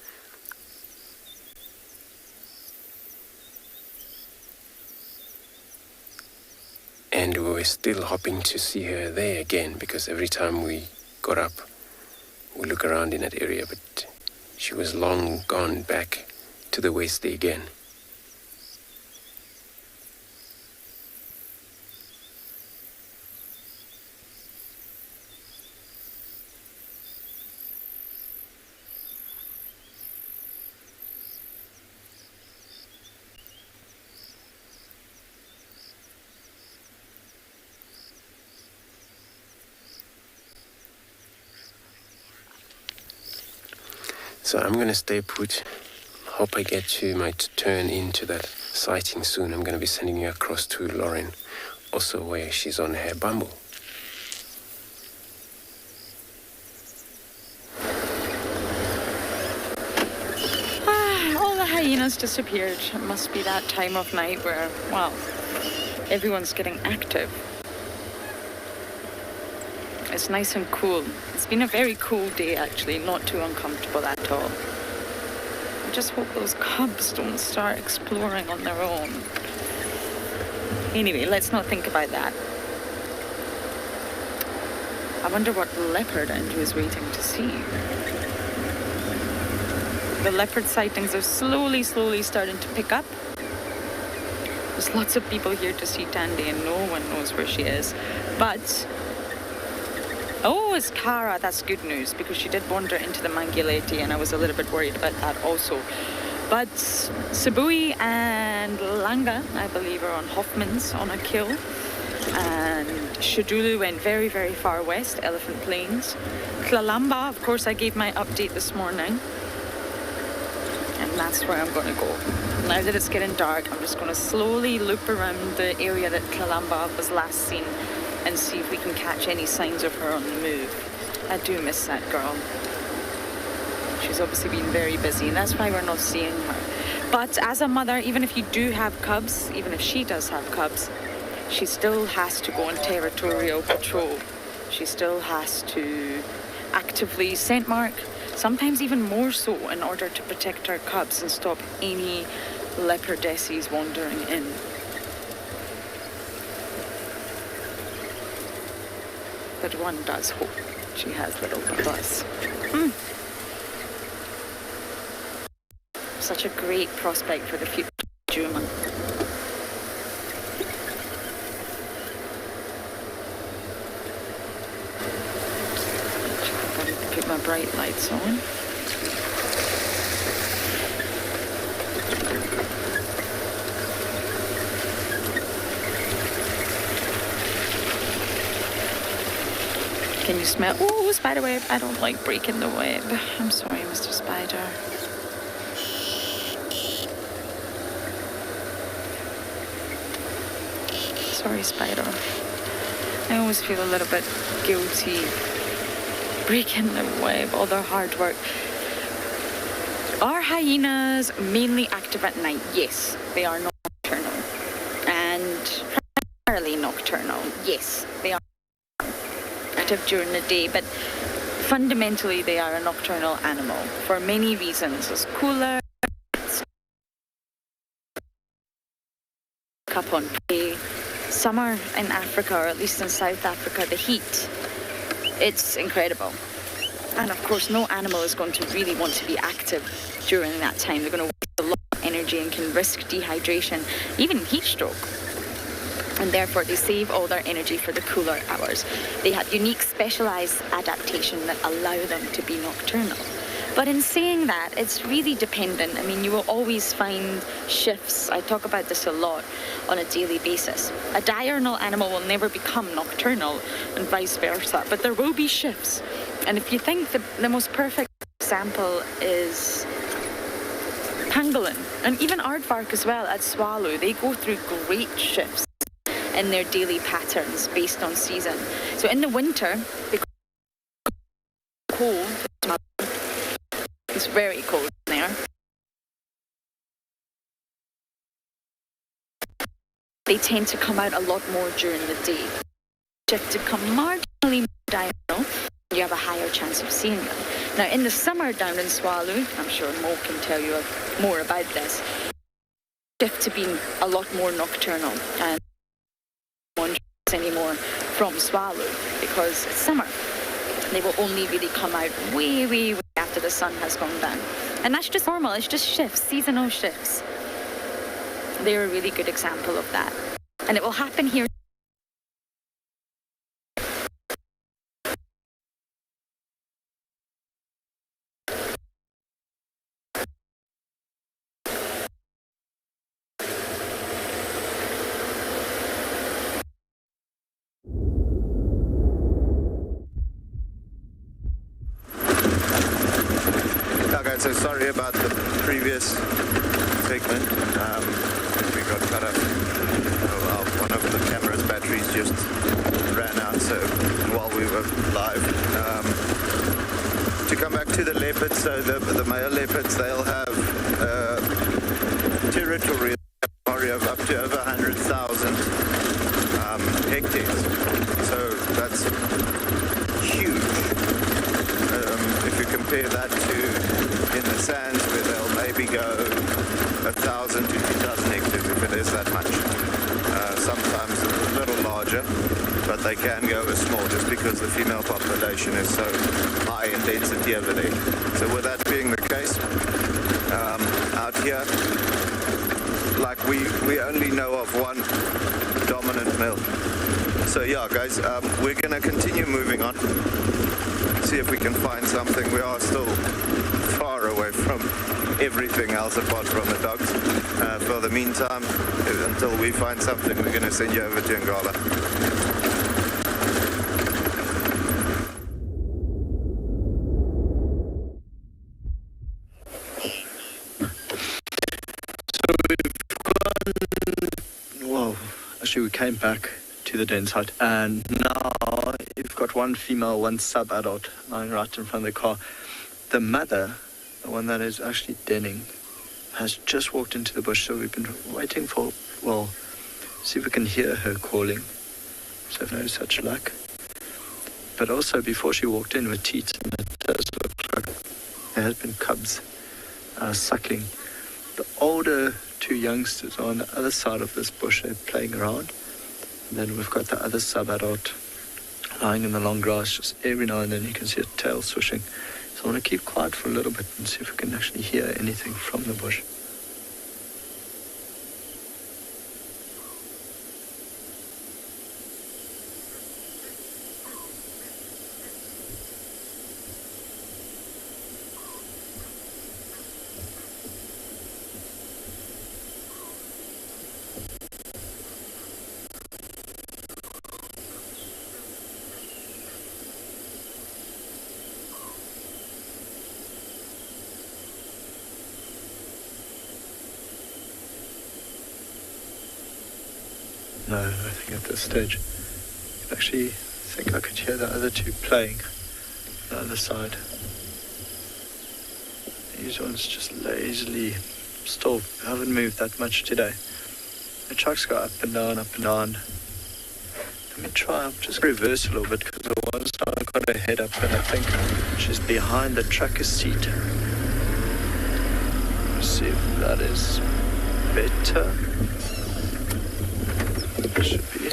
And we were still hoping to see her there again, because every time we got up, we look around in that area, but she was long gone back to the west there again. So I'm going to stay put. Hope I get to my turn into that sighting soon. I'm going to be sending you across to Lauren, also where she's on her bumble. All the hyenas disappeared. It must be that time of night where, well, everyone's getting active. It's nice and cool. It's been a very cool day, actually, not too uncomfortable at all. I just hope those cubs don't start exploring on their own. Anyway, let's not think about that. I wonder what leopard Andrew is waiting to see. The leopard sightings are slowly starting to pick up. There's lots of people here to see Tandy and no one knows where she is. But oh, it's Kara. That's good news, because she did wander into the Manguleti and I was a little bit worried about that also. But Sabui and Langa, I believe, are on Hoffman's on a kill. And Shadulu went very far west, Elephant Plains. Tlalamba, of course, I gave my update this morning. And that's where I'm going to go. Now that it's getting dark, I'm just going to slowly loop around the area that Tlalamba was last seen and see if we can catch any signs of her on the move. I do miss that girl. She's obviously been very busy, and that's why we're not seeing her. But as a mother, even if you do have cubs, even if she does have cubs, she still has to go on territorial patrol. She still has to actively scent mark, sometimes even more so, in order to protect her cubs and stop any leopardesses wandering in. But one does hope she has little buzz. Such a great prospect for the future Juma. Gotta put my bright lights on. Can you smell? Oh, spider web. I don't like breaking the web. I'm sorry, Mr. Spider. Sorry, Spider. I always feel a little bit guilty breaking the web, all their hard work. Are hyenas mainly active at night? Yes, they are nocturnal. And primarily nocturnal. Yes, they are active during the day, but fundamentally they are a nocturnal animal for many reasons. It's cooler, up on prey. Summer in Africa, or at least in South Africa, the heat, it's incredible. And of course, no animal is going to really want to be active during that time. They're going to waste a lot of energy and can risk dehydration, even heat stroke. and therefore they save all their energy for the cooler hours. They have unique specialized adaptation that allow them to be nocturnal. But in saying that, it's really dependent. I mean, you will always find shifts. I talk about this a lot on a daily basis. A diurnal animal will never become nocturnal and vice versa, but there will be shifts. And if you think the most perfect example is pangolin, and even aardvark as well at swallow, they go through great shifts in their daily patterns based on season. So in the winter, because it's cold, it's very cold in there. They tend to come out a lot more during the day. Shift to come marginally more diurnal, you have a higher chance of seeing them. Now in the summer down in Swallow, I'm sure Mo can tell you more about this, shift to being a lot more nocturnal and not anymore from Swallow because it's summer. They will only really come out way after the sun has gone down. And that's just normal, it's just shifts, seasonal shifts. They're a really good example of that. And it will happen here. So sorry about the previous segment. We got cut off. One of the camera's batteries just ran out. So while we were live, to come back to the leopards. So the male leopards, they'll have territory of up to over 100,000 hectares. So that's huge. If you compare that to in the sands where they'll maybe go 1,000 to 2,000 hectares if it is that much. Sometimes a little larger, but they can go as small just because the female population is so high in density over there. So with that being the case, out here, like we only know of one dominant male. So yeah, guys, we're going to continue moving on. See if we can find something. We are still far away from everything else apart from the dogs. For the meantime, until we find something, we're going to send you over to Ngala. So actually we came back to the den site, and now you've got one female, one sub-adult lying right in front of the car. The mother, the one that is actually denning, has just walked into the bush, so we've been waiting for, see if we can hear her calling. So no such luck. But also before she walked in with teats, and it does look like there has been cubs suckling. The older two youngsters are on the other side of this bush, they're playing around. And then we've got the other sub-adult lying in the long grass. Just every now and then you can see a tail swishing. So I want to keep quiet for a little bit and see if we can actually hear anything from the bush. No, I think at this stage, I actually think I could hear the other two playing on the other side. These ones just lazily still haven't moved that much today. The trucks go up and down, up and down. Let me try, I'll just reverse a little bit because the one's now got her head up and I think she's behind the tracker's seat. Let's see if that is better. Should be.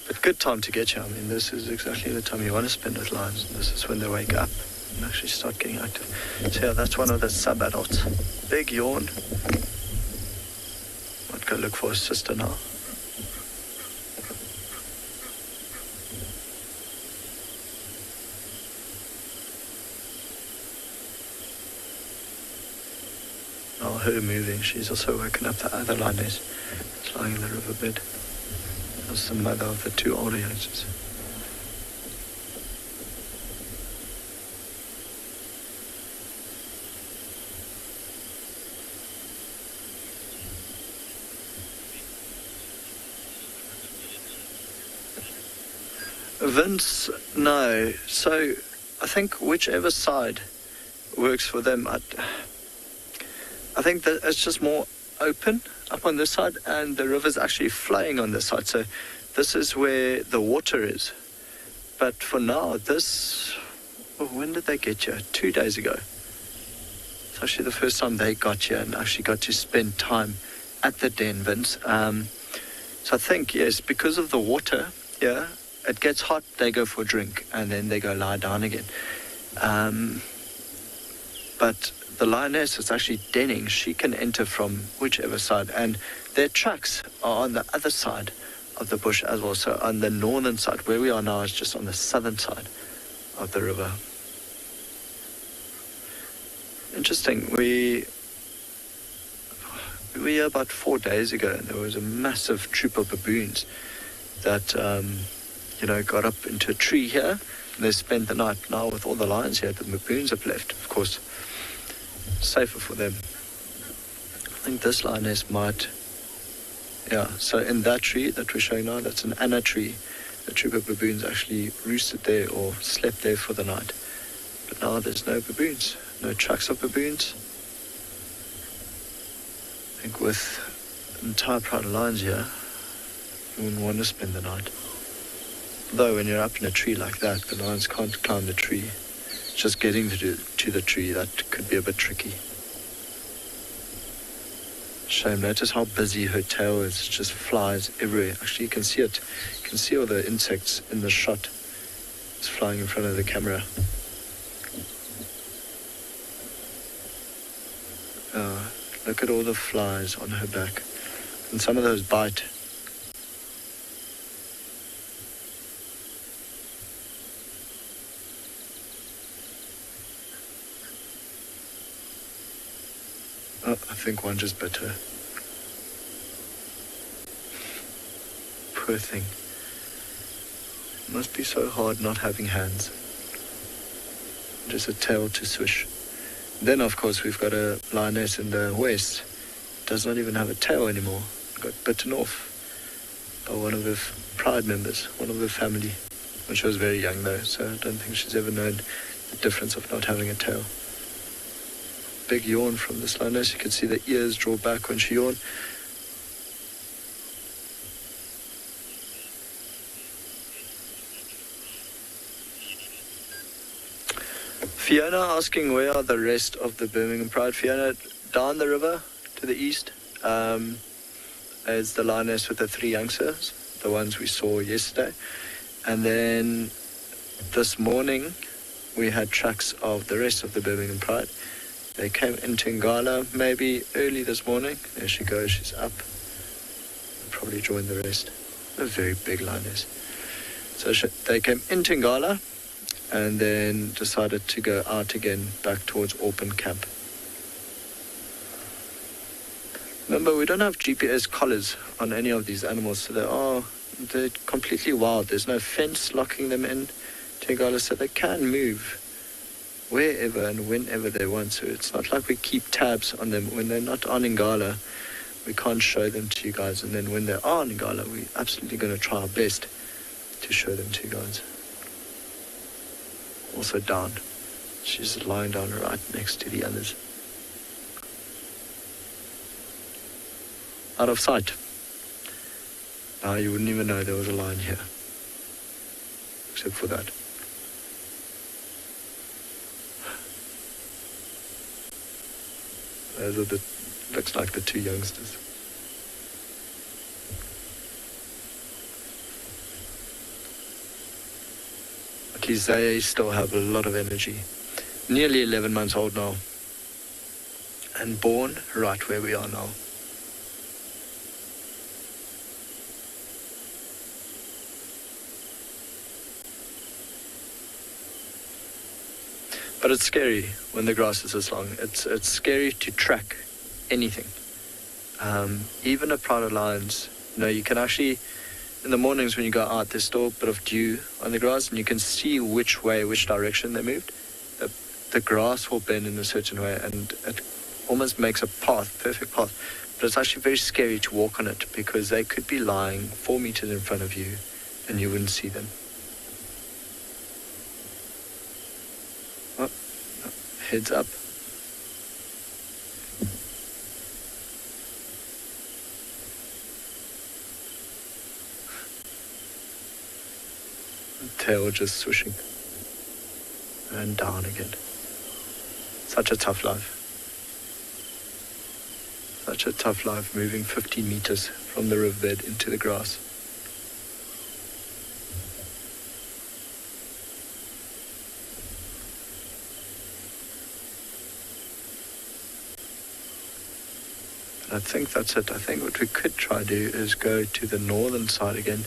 But good time to get you. I mean, this is exactly the time you want to spend with lions. This is when they wake up and actually start getting active. So yeah, that's one of the sub-adults. Big yawn. Might go look for his sister now. Oh, her moving. She's also woken up the other lioness. It's lying in the riverbed. That's the mother of the two older youngsters. Vince, no. So I think whichever side works for them. I think that it's just more open up on this side, and the river's actually flowing on this side. So this is where the water is. But for now, when did they get here? 2 days ago. It's actually the first time they got here and actually got to spend time at the den, Vince. So I think, yes, because of the water, yeah, it gets hot, they go for a drink, and then they go lie down again. But the lioness is actually denning. She can enter from whichever side, and their tracks are on the other side of the bush as well. So on the northern side, where we are now is just on the southern side of the river. Interesting. We were here about 4 days ago, and there was a massive troop of baboons that got up into a tree here, and they spent the night. Now with all the lions here, the baboons have left, of course. Safer for them. I think this lioness might, so in that tree that we're showing now, that's an Anna tree. The troop of baboons actually roosted there or slept there for the night. But now there's no baboons, no tracks of baboons. I think with an entire pride of lions here, you wouldn't want to spend the night. Though when you're up in a tree like that, the lions can't climb the tree. Just getting to the tree, that could be a bit tricky. Shame, notice how busy her tail is. It just flies everywhere. Actually, you can see it. You can see all the insects in the shot. It's flying in front of the camera. Look at all the flies on her back. And some of those bite. Oh, I think one just bit her. Poor thing. It must be so hard not having hands. Just a tail to swish. Then, of course, we've got a lioness in the west. Does not even have a tail anymore. Got bitten off by one of her pride members, one of her family. When she was very young, though, so I don't think she's ever known the difference of not having a tail. Big yawn from this lioness. You can see the ears draw back when she yawned. Fiona asking where are the rest of the Birmingham Pride. Fiona, down the river to the east is the lioness with the 3 youngsters, the ones we saw yesterday. And then this morning we had tracks of the rest of the Birmingham Pride. They came into Ngala maybe early this morning. There she goes, she's up. Probably joined the rest. A very big lioness. So they came into Ngala and then decided to go out again back towards Auburn Camp. Remember, we don't have GPS collars on any of these animals, so they're completely wild. There's no fence locking them in to Ngala, so they can move wherever and whenever they want. So it's not like we keep tabs on them. When they're not on Ngala, we can't show them to you guys. And then when they are on Ngala, we're absolutely going to try our best to show them to you guys. Also down. She's lying down right next to the others. Out of sight. Now you wouldn't even know there was a lion here. Except for that. Those are looks like the 2 youngsters. At least they still have a lot of energy. Nearly 11 months old now. And born right where we are now. But it's scary when the grass is this long. It's scary to track anything. Even a pride of lions, you can actually, in the mornings when you go out, there's still a bit of dew on the grass, and you can see which direction they moved. The grass will bend in a certain way, and it almost makes a perfect path. But it's actually very scary to walk on it, because they could be lying 4 meters in front of you, and you wouldn't see them. Oh, heads up. Tail just swishing and down again. Such a tough life. Such a tough life, moving 15 meters from the riverbed into the grass. And I think that's it. I think what we could try to do is go to the northern side again,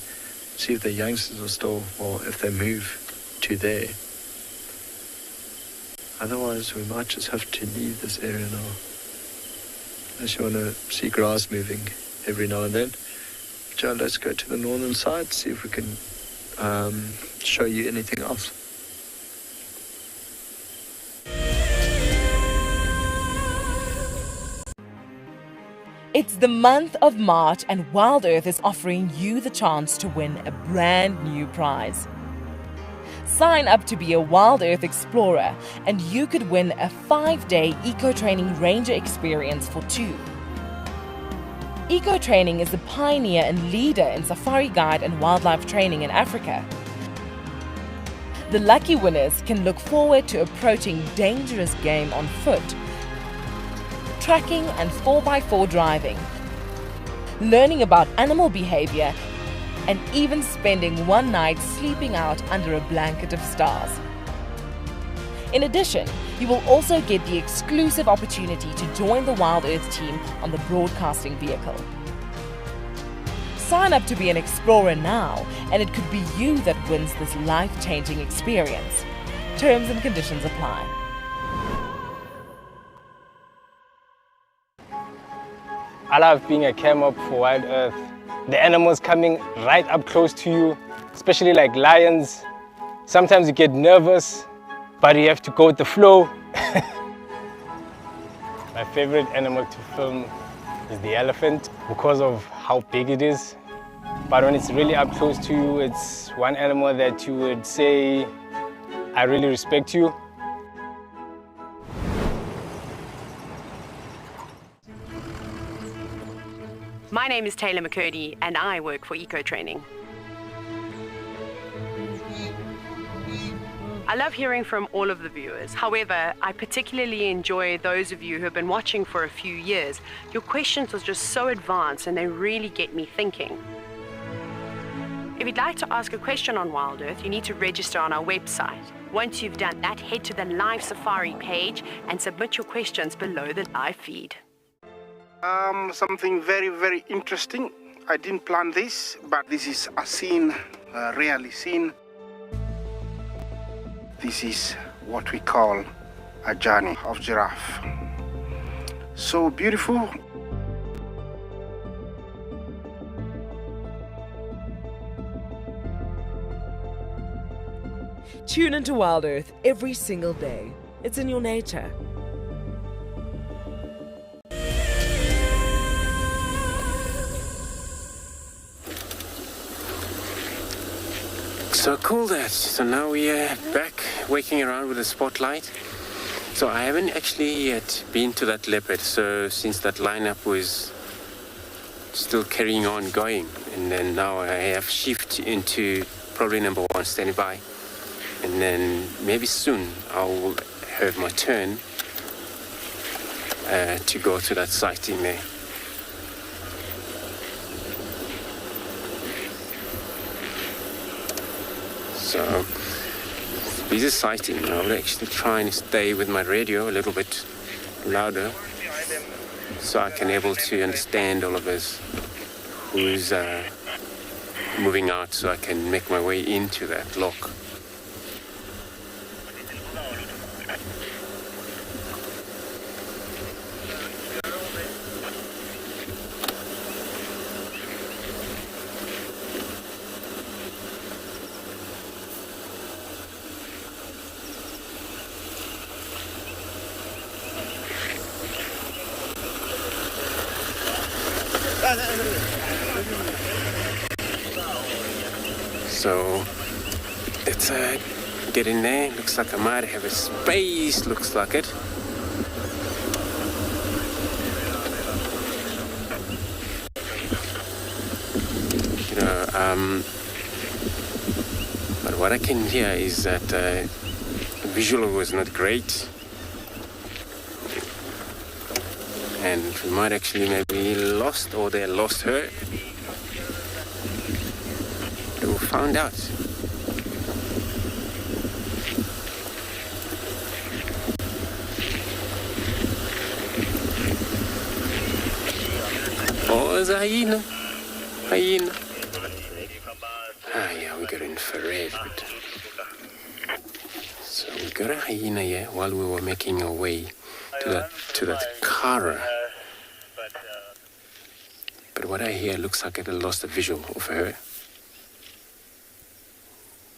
see if the youngsters are still, or if they move to there. Otherwise, we might just have to leave this area now. Unless you want to see grass moving every now and then. Joe, let's go to the northern side, see if we can show you anything else. It's the month of March, and Wild Earth is offering you the chance to win a brand new prize. Sign up to be a Wild Earth Explorer, and you could win a 5-day eco-training ranger experience for 2. Eco-training is the pioneer and leader in safari guide and wildlife training in Africa. The lucky winners can look forward to approaching dangerous game on foot, tracking and 4x4 driving, learning about animal behavior, and even spending one night sleeping out under a blanket of stars. In addition, you will also get the exclusive opportunity to join the Wild Earth team on the broadcasting vehicle. Sign up to be an explorer now, and it could be you that wins this life-changing experience. Terms and conditions apply. I love being a cam op for Wild Earth. The animals coming right up close to you, especially like lions. Sometimes you get nervous, but you have to go with the flow. My favorite animal to film is the elephant because of how big it is. But when it's really up close to you, it's one animal that you would say, I really respect you. My name is Taylor McCurdy, and I work for Eco Training. I love hearing from all of the viewers. However, I particularly enjoy those of you who have been watching for a few years. Your questions are just so advanced, and they really get me thinking. If you'd like to ask a question on Wild Earth, you need to register on our website. Once you've done that, head to the live safari page and submit your questions below the live feed. Something very, very interesting. I didn't plan this, but this is a scene, rarely seen. This is what we call a journey of giraffe. So beautiful. Tune into Wild Earth every single day. It's in your nature. So cool that. So now we are back waking around with a spotlight. So I haven't actually yet been to that leopard. So since that lineup was still carrying on going, and then now I have shifted into probably number 1 standing by. And then maybe soon I will have my turn to go to that sighting there. So, this is sighting. I will actually try and stay with my radio a little bit louder so I can able to understand all of us who's moving out, so I can make my way into that lock. So let's get in there. Looks like I might have a space. Looks like it. But what I can hear is that the visual was not great, and we might actually maybe lost, or they lost her. We'll find out. Oh, it's a hyena. Hyena. Ah, yeah, we got infrared. So we got a hyena here while we were making our way to that car. But what I hear looks like I lost a visual of her,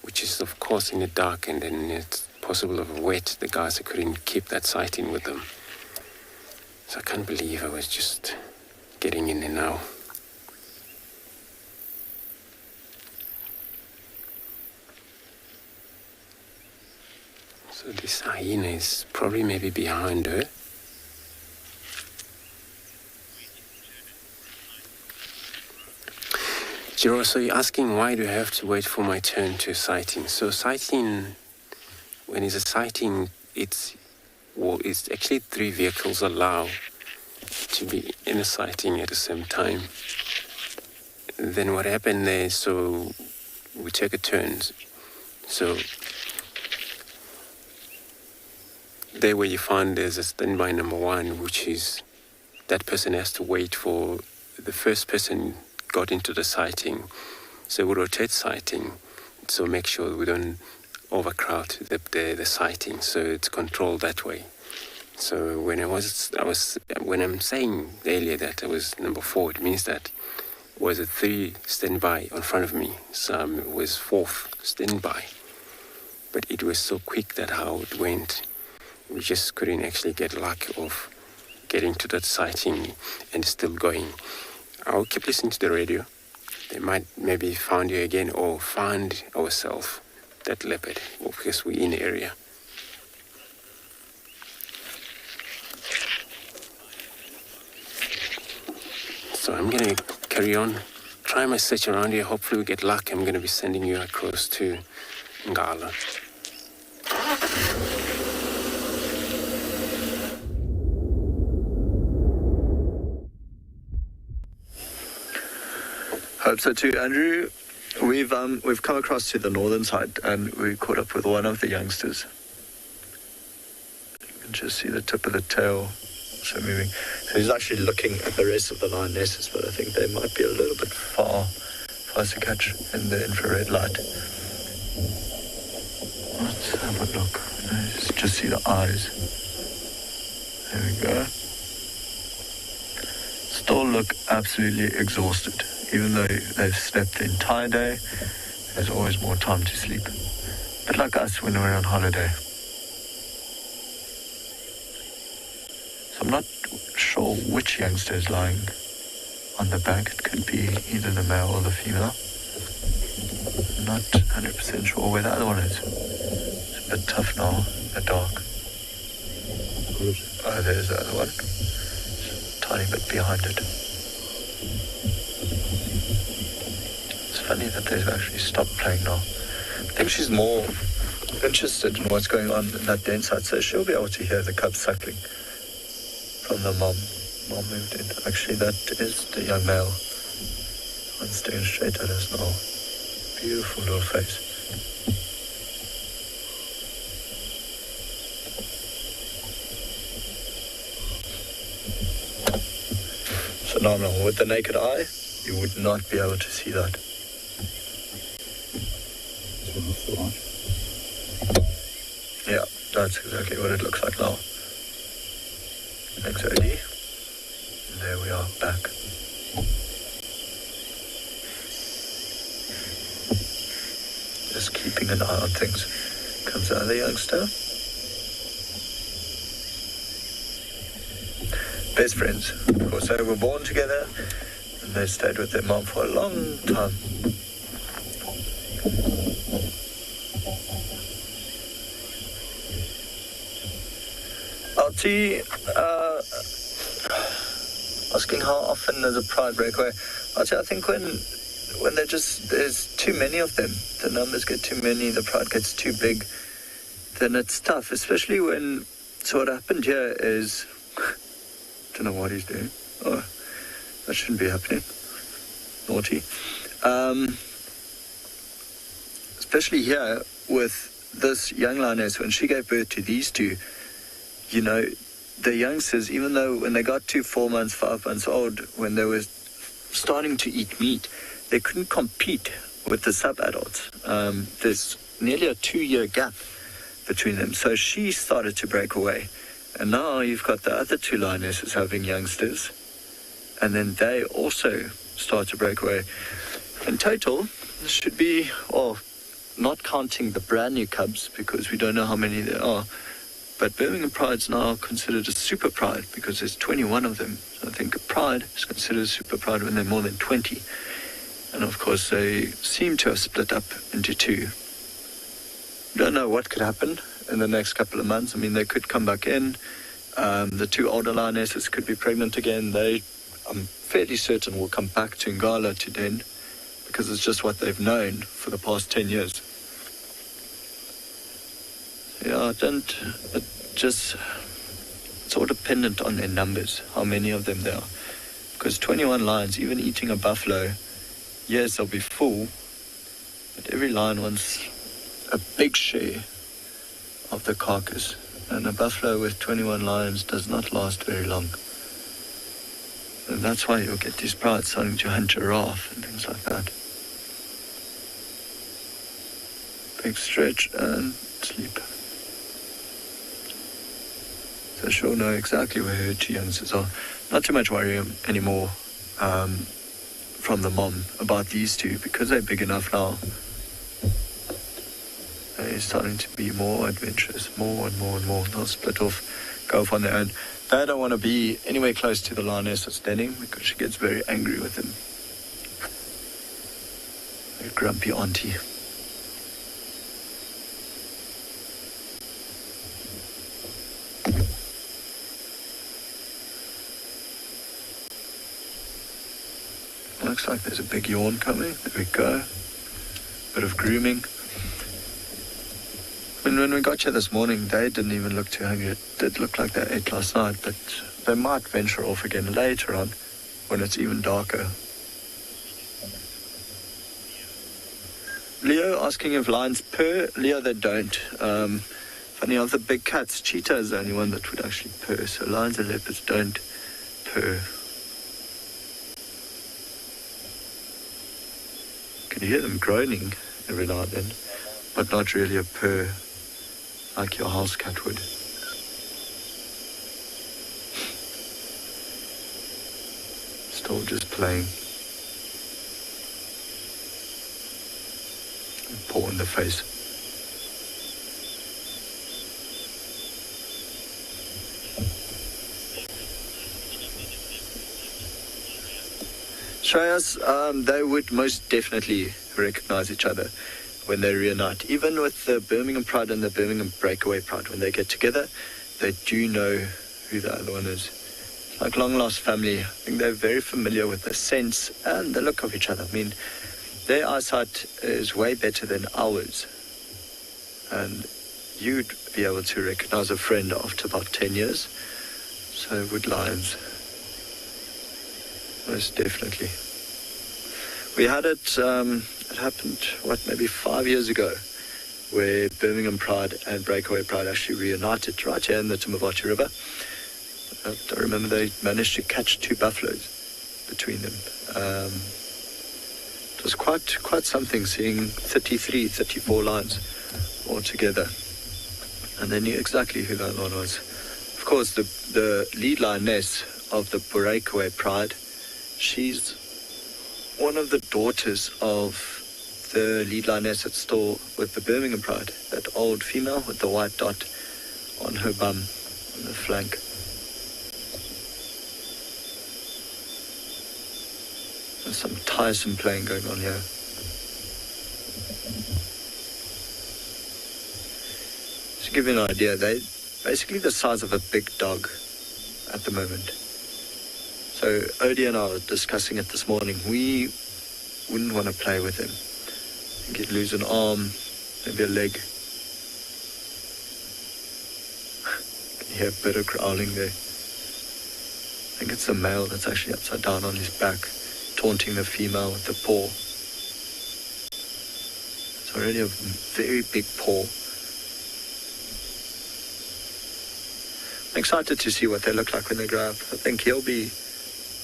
which is of course in the dark, and then it's possible of wet. The guys couldn't keep that sighting with them. So I can't believe I was just getting in there now. So this hyena is probably maybe behind her. Jiro, so you're asking why do I have to wait for my turn to sighting? So sighting, when it's a sighting, it's actually 3 vehicles allowed to be in a sighting at the same time. Then what happened there, so we take a turn. So there where you find there's a standby number 1, which is that person has to wait for the first person got into the sighting. So we rotate sighting, so make sure we don't overcrowd the sighting, so it's controlled that way. So when when I'm saying earlier that I was number 4, it means that was a 3 standby in front of me, so it was 4th standby. But it was so quick that how it went, we just couldn't actually get luck of getting to that sighting and still going. I'll keep listening to the radio. They might maybe find you again or find ourselves, that leopard, because we're in the area. So I'm going to carry on, try my search around here. Hopefully we get luck. I'm going to be sending you across to Ngala. Hope so too, Andrew. We've come across to the northern side and we caught up with one of the youngsters. You can just see the tip of the tail also moving. So he's actually looking at the rest of the lionesses, but I think they might be a little bit far to catch in the infrared light. Let's have a look. Let's just see the eyes. There we go. Still look absolutely exhausted. Even though they've slept the entire day, there's always more time to sleep. But like us when we're on holiday. So I'm not sure which youngster is lying on the bank. It could be either the male or the female. I'm not 100% sure where the other one is. It's a bit tough now in the dark. Oh, there's the other one. It's a tiny bit behind it. Funny that they've actually stopped playing now. I think she's more interested in what's going on in that den side, so she'll be able to hear the cubs suckling from the mom. Mom moved in. Actually, that is the young male. One staring straight at us now. Beautiful little face. Phenomenal. With the naked eye, you would not be able to see that. Yeah, that's exactly what it looks like now. Thanks, OD. And there we are, back. Just keeping an eye on things. Comes the other youngster. Best friends. Of course, they were born together. And they stayed with their mom for a long time. Alti, asking how often there's a pride breakaway. Alti, I think when there's too many of them, the numbers get too many, the pride gets too big, then it's tough, especially when, so what happened here is, I don't know what he's doing. Oh, that shouldn't be happening. Naughty. Especially here with this young lioness, when she gave birth to these two, you know, the youngsters, even though when they got to 4 months, 5 months old, when they were starting to eat meat, they couldn't compete with the sub-adults. There's nearly a 2-year gap between them. So she started to break away. And now you've got the other 2 lionesses having youngsters. And then they also start to break away. In total, this should be, well, not counting the brand new cubs, because we don't know how many there are. But Birmingham Pride's now considered a super pride because there's 21 of them. So I think a pride is considered a super pride when there are more than 20. And of course, they seem to have split up into 2. Don't know what could happen in the next couple of months. I mean, they could come back in. The 2 older lionesses could be pregnant again. I'm fairly certain, will come back to Ngala to den, because it's just what they've known for the past 10 years. Yeah, it's all dependent on their numbers, how many of them there are. Because 21 lions, even eating a buffalo, yes, they'll be full, but every lion wants a big share of the carcass. And a buffalo with 21 lions does not last very long. And that's why you'll get these prides starting to hunt giraffe and things like that. Big stretch and sleep. So she'll know exactly where her 2 youngsters are. Not too much worry anymore from the mom about these 2, because they're big enough now. They're starting to be more adventurous, more and more and more. They'll split off, go off on their own. They don't want to be anywhere close to the lioness that's denning, because she gets very angry with them. A grumpy auntie. Looks like there's a big yawn coming. There we go. Bit of grooming. When we got here this morning, they didn't even look too hungry. It did look like they ate last night, but they might venture off again later on when it's even darker. Leo asking if lions purr. Leo, they don't. Funny, of the big cats, cheetah is the only one that would actually purr. So lions and leopards don't purr. You can hear them groaning every now and then, but not really a purr like your house cat would. Still just playing. Paw in the face. Shreyas, they would most definitely recognize each other when they reunite. Even with the Birmingham Pride and the Birmingham Breakaway Pride, when they get together, they do know who the other one is. Like long lost family, I think they're very familiar with the sense and the look of each other. I mean, their eyesight is way better than ours. And you'd be able to recognize a friend after about 10 years. So would lions. Most definitely. We had it happened, maybe 5 years ago, where Birmingham Pride and Breakaway Pride actually reunited right here in the Timavati River. I remember they managed to catch 2 buffaloes between them. It was quite something, seeing 33, 34 lions all together. And they knew exactly who that one was. Of course, the lead lioness of the Breakaway Pride, she's one of the daughters of the lead lioness that's still with the Birmingham Pride, that old female with the white dot on her bum, on the flank. some tiresome playing going on here. To give you an idea, they're basically the size of a big dog at the moment. So Odie and I were discussing it this morning. We wouldn't want to play with him. I think he'd lose an arm, maybe a leg. Can you hear a bit of growling there? I think it's the male that's actually upside down on his back, taunting the female with the paw. It's already a very big paw. I'm excited to see what they look like when they grow up. I think he'll be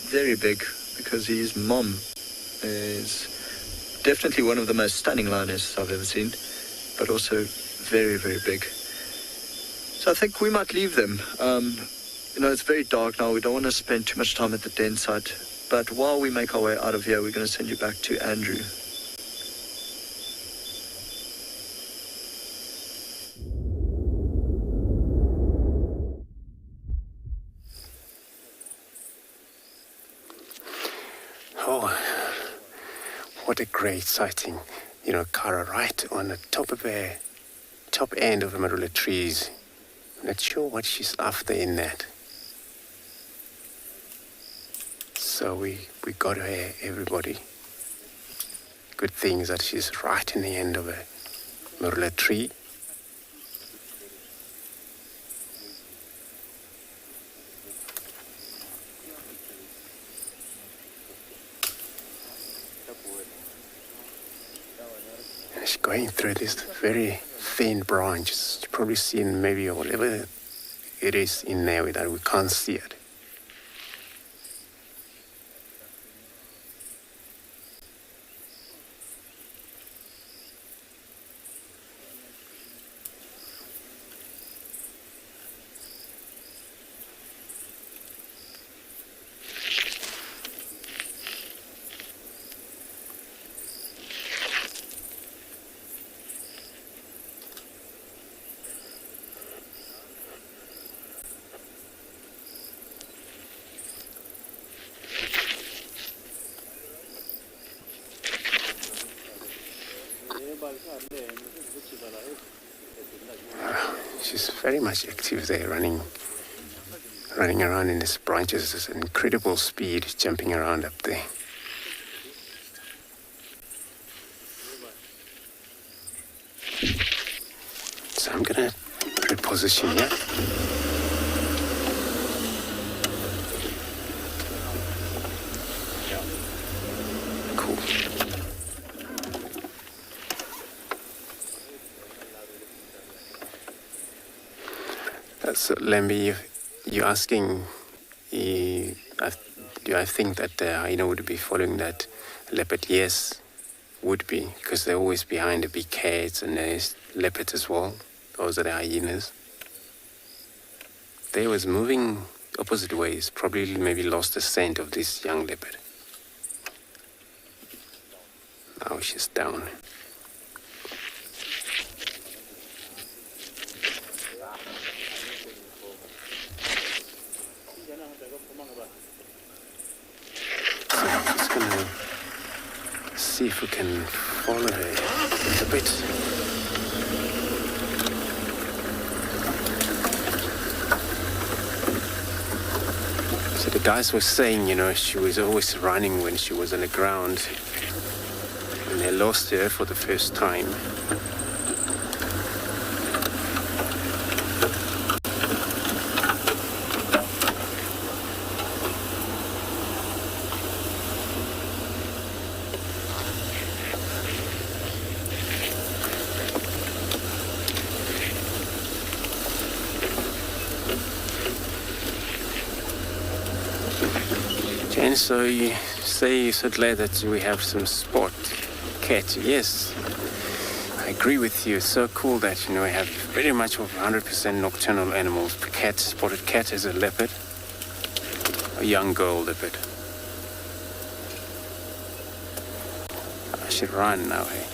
very big because his mom is definitely one of the most stunning lionesses I've ever seen, but also very, very big. So I think we might leave them. It's very dark now. We don't want to spend too much time at the den site. But while we make our way out of here, we're going to send you back to Andrew. Oh, what a great sighting. Kara right on the top end of the marula trees. I'm not sure what she's after in that. So we got her, everybody. Good thing is that she's right in the end of a marula tree. And she's going through this very thin branch. You've probably seen maybe whatever it is in there that we can't see it. She's very much active there, running around in these branches. There's an incredible speed jumping around up there. So I'm gonna reposition here. Cool. So, Lemby, you're asking, do I think that the hyena would be following that leopard? Yes, would be, because they're always behind the big cats, and there's leopards as well. Those are the hyenas. They was moving opposite ways, probably maybe lost the scent of this young leopard. Now she's down. Just gonna see if we can follow her a bit. So the guys were saying, she was always running when she was on the ground. And they lost her for the first time. And so you say you're so glad that we have some spot cat. Yes, I agree with you. It's so cool that, we have pretty much of 100% nocturnal animals. Spotted cat is a leopard, a young girl leopard. I should run now, hey?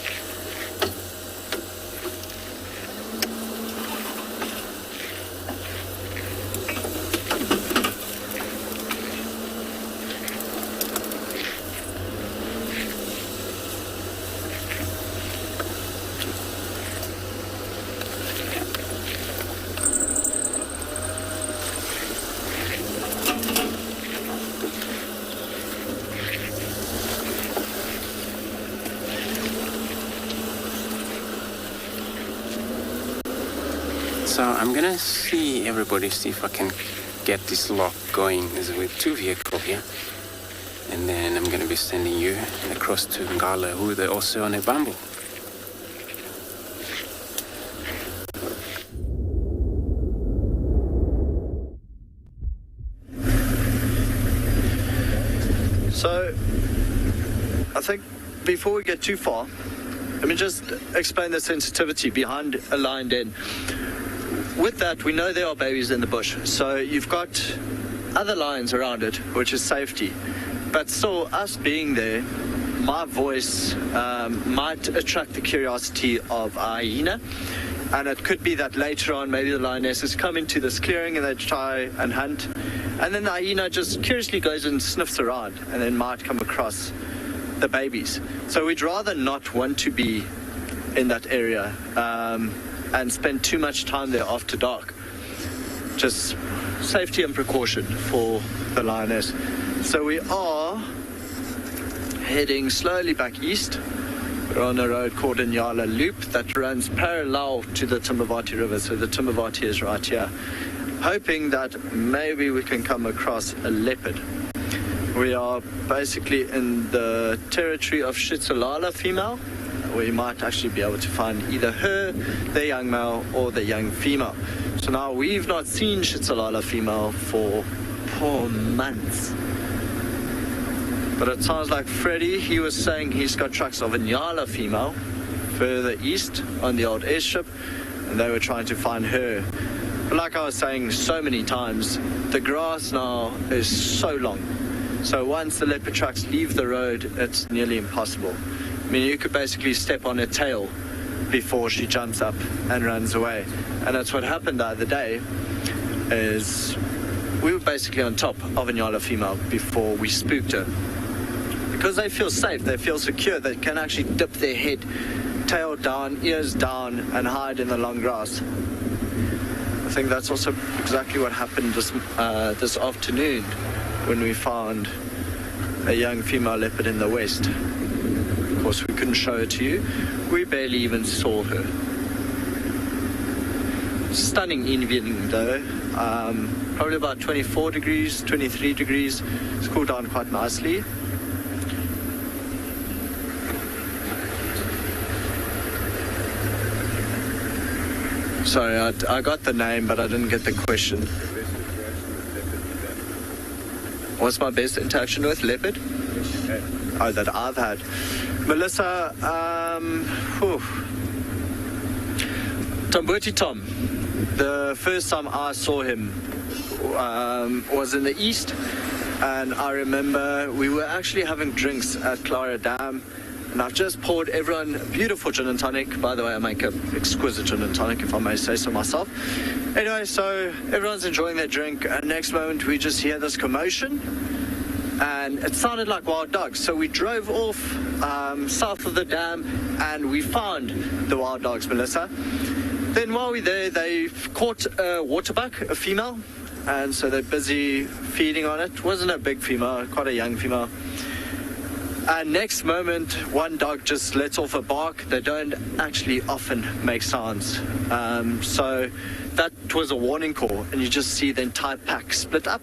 I'm gonna see if I can get this lock going. There's with 2 vehicles here. And then I'm gonna be sending you across to Ngala, who they're also on a bumble. So, I think before we get too far, let me just explain the sensitivity behind a lion den. With that, we know there are babies in the bush, so you've got other lions around it, which is safety. But still, us being there, my voice might attract the curiosity of a hyena, and it could be that later on maybe the lionesses come into this clearing and they try and hunt, and then the hyena just curiously goes and sniffs around and then might come across the babies. So we'd rather not want to be in that area and spend too much time there after dark. Just safety and precaution for the lioness. So we are heading slowly back east. We're on a road called Inyala Loop that runs parallel to the Timbavati River. So the Timbavati is right here. Hoping that maybe we can come across a leopard. We are basically in the territory of Shitsalala female. We might actually be able to find either her, the young male, or the young female. So now we've not seen Shitsalala female for 4 months. But it sounds like Freddie, he was saying he's got tracks of a Nyala female further east on the old airstrip, and they were trying to find her. But like I was saying so many times, the grass now is so long. So once the leopard tracks leave the road, it's nearly impossible. I mean, you could basically step on her tail before she jumps up and runs away. And that's what happened the other day, is we were basically on top of a Nyala female before we spooked her. Because they feel safe, they feel secure, they can actually dip their head, tail down, ears down, and hide in the long grass. I think that's also exactly what happened this afternoon when we found a young female leopard in the west. Of course, we couldn't show her to you. We barely even saw her. Stunning evening though. Probably about 24 degrees, 23 degrees. It's cooled down quite nicely. Sorry, I got the name, but I didn't get the question. What's my best interaction with leopard? Oh, that I've had. Melissa, Tambuti Tom. The first time I saw him was in the east, and I remember we were actually having drinks at Clara Dam. And I've just poured everyone a beautiful gin and tonic. By the way, I make an exquisite gin and tonic, if I may say so myself. Anyway, so everyone's enjoying their drink, and next moment we just hear this commotion, and it sounded like wild dogs. So we drove off south of the dam, and we found the wild dogs, Melissa. Then while we were there, they caught a waterbuck, a female, and so they're busy feeding on it. Wasn't a big female, quite a young female. And next moment, one dog just lets off a bark. They don't actually often make sounds. So that was a warning call, and you just see the entire pack split up.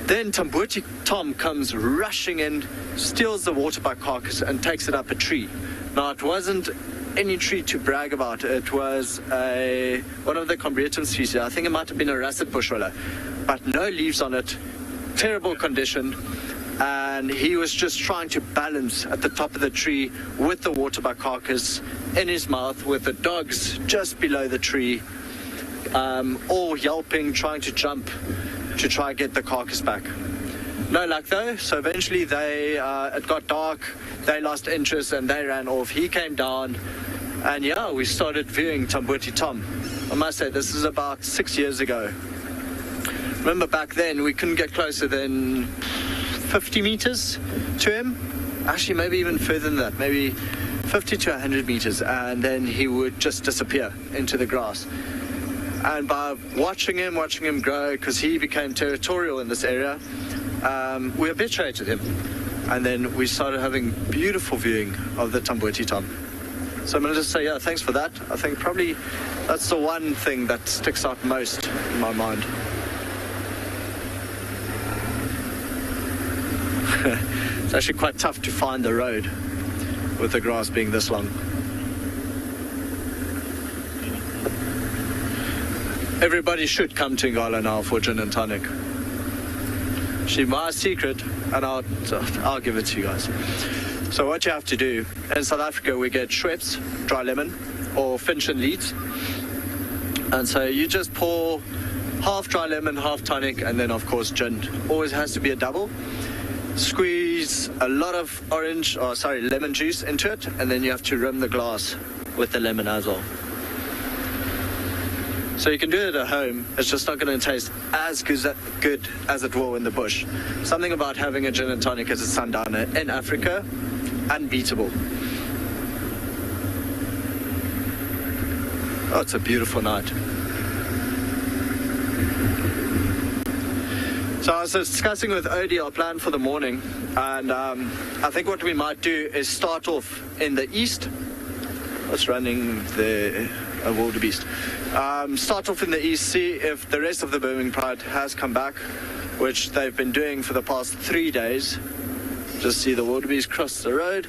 Then Tambuti Tom comes rushing in, steals the waterbuck carcass, and takes it up a tree. Now, it wasn't any tree to brag about. It was one of the Combretum species. I think it might have been a russet bushroller, but no leaves on it, terrible condition. And he was just trying to balance at the top of the tree with the waterbuck carcass in his mouth, with the dogs just below the tree, all yelping, trying to jump to try and get the carcass back. No luck though, so eventually it got dark, they lost interest and they ran off. He came down, and yeah, we started viewing Tambuti Tom. I must say, this is about 6 years ago. Remember back then, we couldn't get closer than 50 meters to him, actually maybe even further than that, maybe 50 to 100 meters, and then he would just disappear into the grass. And by watching him grow, because he became territorial in this area, we habituated him, and then we started having beautiful viewing of the Tambuti Tom. So I'm going to just say, yeah, thanks for that. I think probably that's the one thing that sticks out most in my mind. It's actually quite tough to find the road with the grass being this long. Everybody should come to Ngala now for gin and tonic. Actually, my secret, and I'll give it to you guys. So what you have to do, in South Africa we get Schweppes, dry lemon, or Finch and Leeds. And so you just pour half dry lemon, half tonic, and then of course gin. Always has to be a double. Squeeze a lot of lemon juice into it, and then you have to rim the glass with the lemon as well. So you can do it at home, it's just not going to taste as good as it will in the bush. Something about having a gin and tonic as a sundowner in Africa, unbeatable. Oh, it's a beautiful night. So I was discussing with Odie our plan for the morning, and I think what we might do is start off in the east. What's running the wildebeest? Start off in the east, see if the rest of the Birmingham Pride has come back, which they've been doing for the past 3 days. Just see the wildebeest cross the road.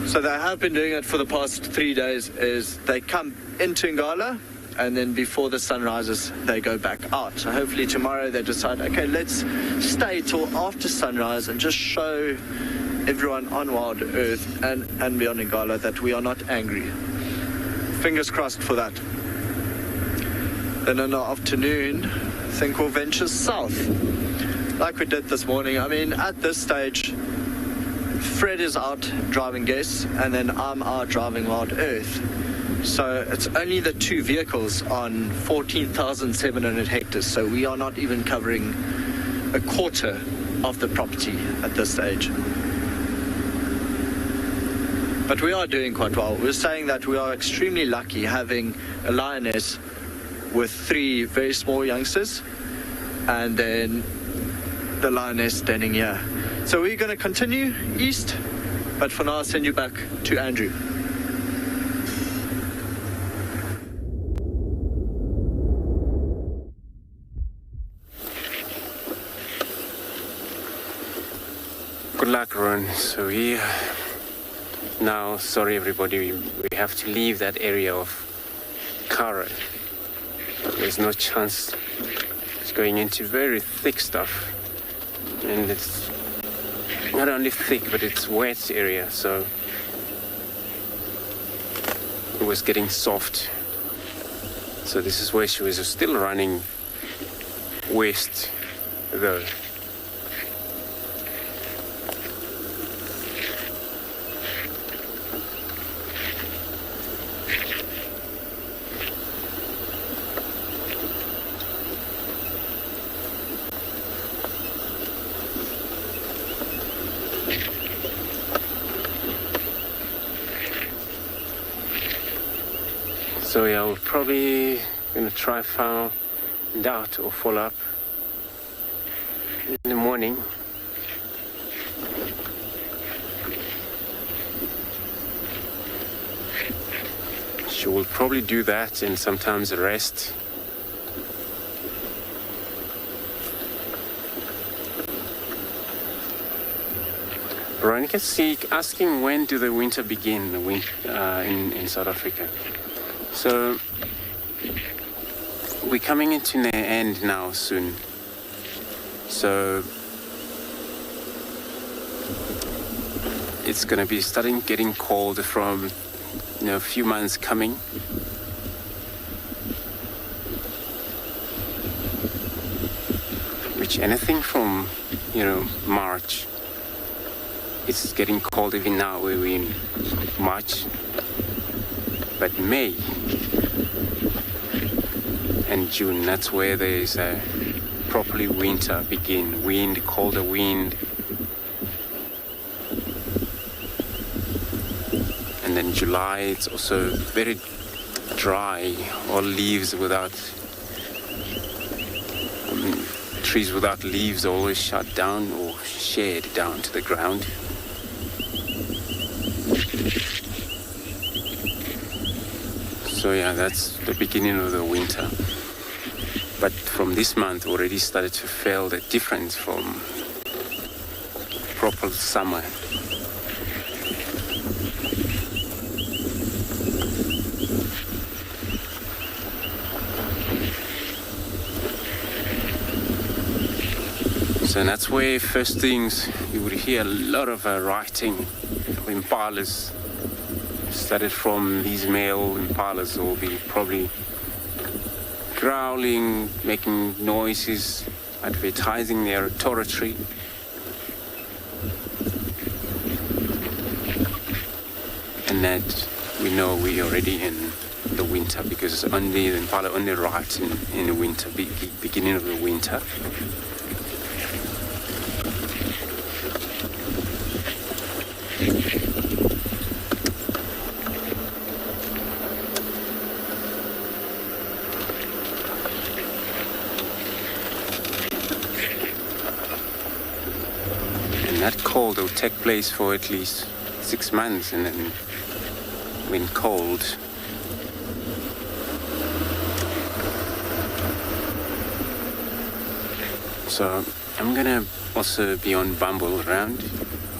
So they have been doing it for the past 3 days, is they come into Ngala, and then before the sun rises, they go back out. So hopefully tomorrow they decide, okay, let's stay till after sunrise and just show everyone on Wild Earth and beyond Ngala that we are not angry. Fingers crossed for that. Then in the afternoon, I think we'll venture south, like we did this morning. I mean, at this stage, Fred is out driving Guess, and then I'm out driving Wild Earth. So it's only the 2 vehicles on 14,700 hectares, so we are not even covering a quarter of the property at this stage. But we are doing quite well. We're saying that we are extremely lucky having a lioness with 3 very small youngsters, and then the lioness standing here. So we're going to continue east, but for now I'll send you back to Andrew. Good luck, Ron. So we now, sorry everybody, we have to leave that area of Kara. There's no chance. It's going into very thick stuff, and it's not only thick, but it's wet area, so it was getting soft. So this is where she was still running west though. So yeah, we're probably gonna try find out or follow up in the morning. She will probably do that and sometimes rest. Veronica asking when do the winter begin in South Africa. So we're coming into the end now soon. So it's gonna be starting getting cold from a few months coming. Which anything from March. It's getting cold even now. We're in March. But May and June, that's where there's a properly winter begin. Wind, colder wind. And then July, it's also very dry, all leaves without, trees without leaves are always shut down or sheared down to the ground. So yeah, that's the beginning of the winter. But from this month already started to feel the difference from proper summer. So that's where first things you would hear a lot of writing of impalas. Started from these male impalas will be probably growling, making noises, advertising their territory. And that we know we're already in the winter because only the impala only writes in the winter, beginning of the winter. That cold will take place for at least 6 months, and then when cold, so I'm gonna also be on Bumble around.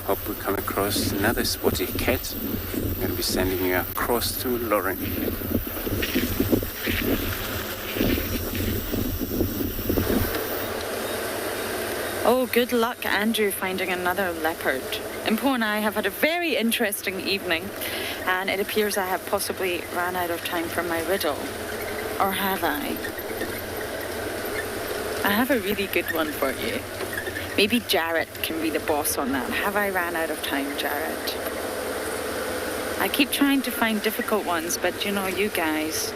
Hope we come across another spotty cat. I'm gonna be sending you across to Lauren. Oh, good luck, Andrew, finding another leopard. Impo and I have had a very interesting evening, and it appears I have possibly ran out of time for my riddle. Or have I? I have a really good one for you. Maybe Jarrett can be the boss on that. Have I ran out of time, Jarrett? I keep trying to find difficult ones, but you know, you guys,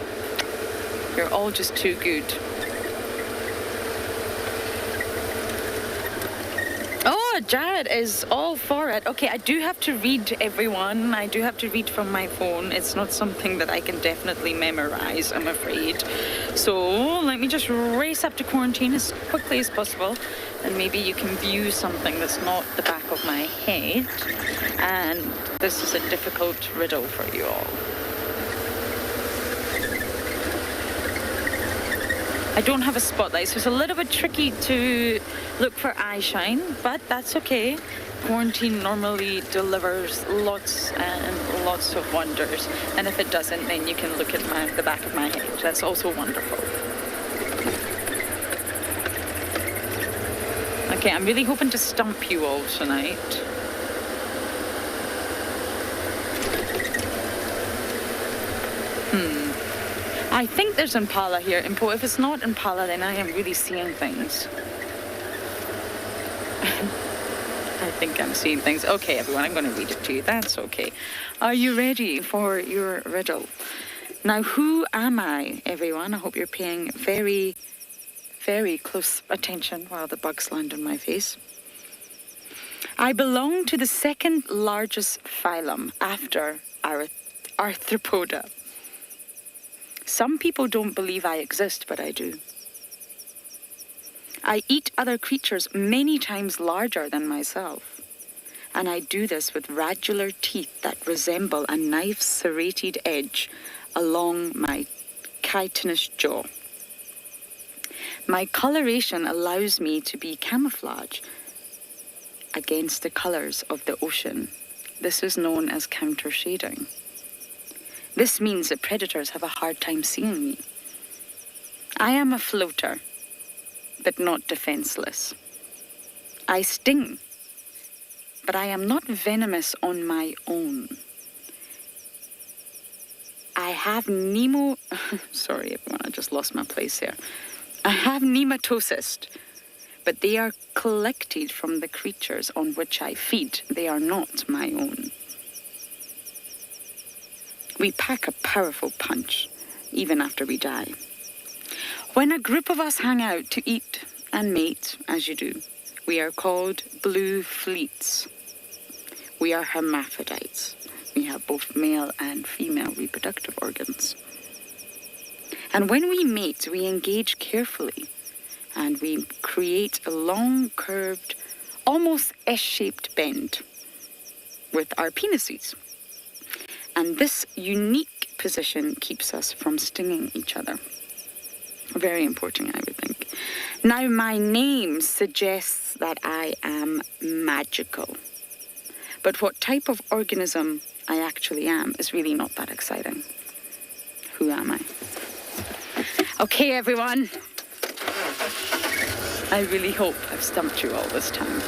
you're all just too good. Oh, Jared is all for it. Okay, I do have to read, everyone. I do have to read from my phone. It's not something that I can definitely memorize, I'm afraid. So let me just race up to quarantine as quickly as possible, and maybe you can view something that's not the back of my head. And this is a difficult riddle for you all. I don't have a spotlight, so it's a little bit tricky to look for eye shine, but that's okay. Quarantine normally delivers lots and lots of wonders, and if it doesn't, then you can look at the back of my head. That's also wonderful. Okay, I'm really hoping to stump you all tonight. I think there's Impala here, Impo. If it's not Impala, then I am really seeing things. I think I'm seeing things. Okay, everyone, I'm going to read it to you. That's okay. Are you ready for your riddle? Now, who am I, everyone? I hope you're paying very, very close attention while the bugs land on my face. I belong to the second largest phylum after Arthropoda. Some people don't believe I exist, but I do. I eat other creatures many times larger than myself, and I do this with radular teeth that resemble a knife's serrated edge along my chitinous jaw. My coloration allows me to be camouflage against the colors of the ocean. This is known as counter shading. This means that predators have a hard time seeing me. I am a floater, but not defenseless. I sting, but I am not venomous on my own. I have sorry everyone, I just lost my place here. I have nematocysts, but they are collected from the creatures on which I feed. They are not my own. We pack a powerful punch, even after we die. When a group of us hang out to eat and mate, as you do, we are called blue fleets. We are hermaphrodites. We have both male and female reproductive organs. And when we mate, we engage carefully, and we create a long, curved, almost S-shaped bend with our penises. And this unique position keeps us from stinging each other. Very important, I would think. Now, my name suggests that I am magical. But what type of organism I actually am is really not that exciting. Who am I? Okay, everyone. I really hope I've stumped you all this time.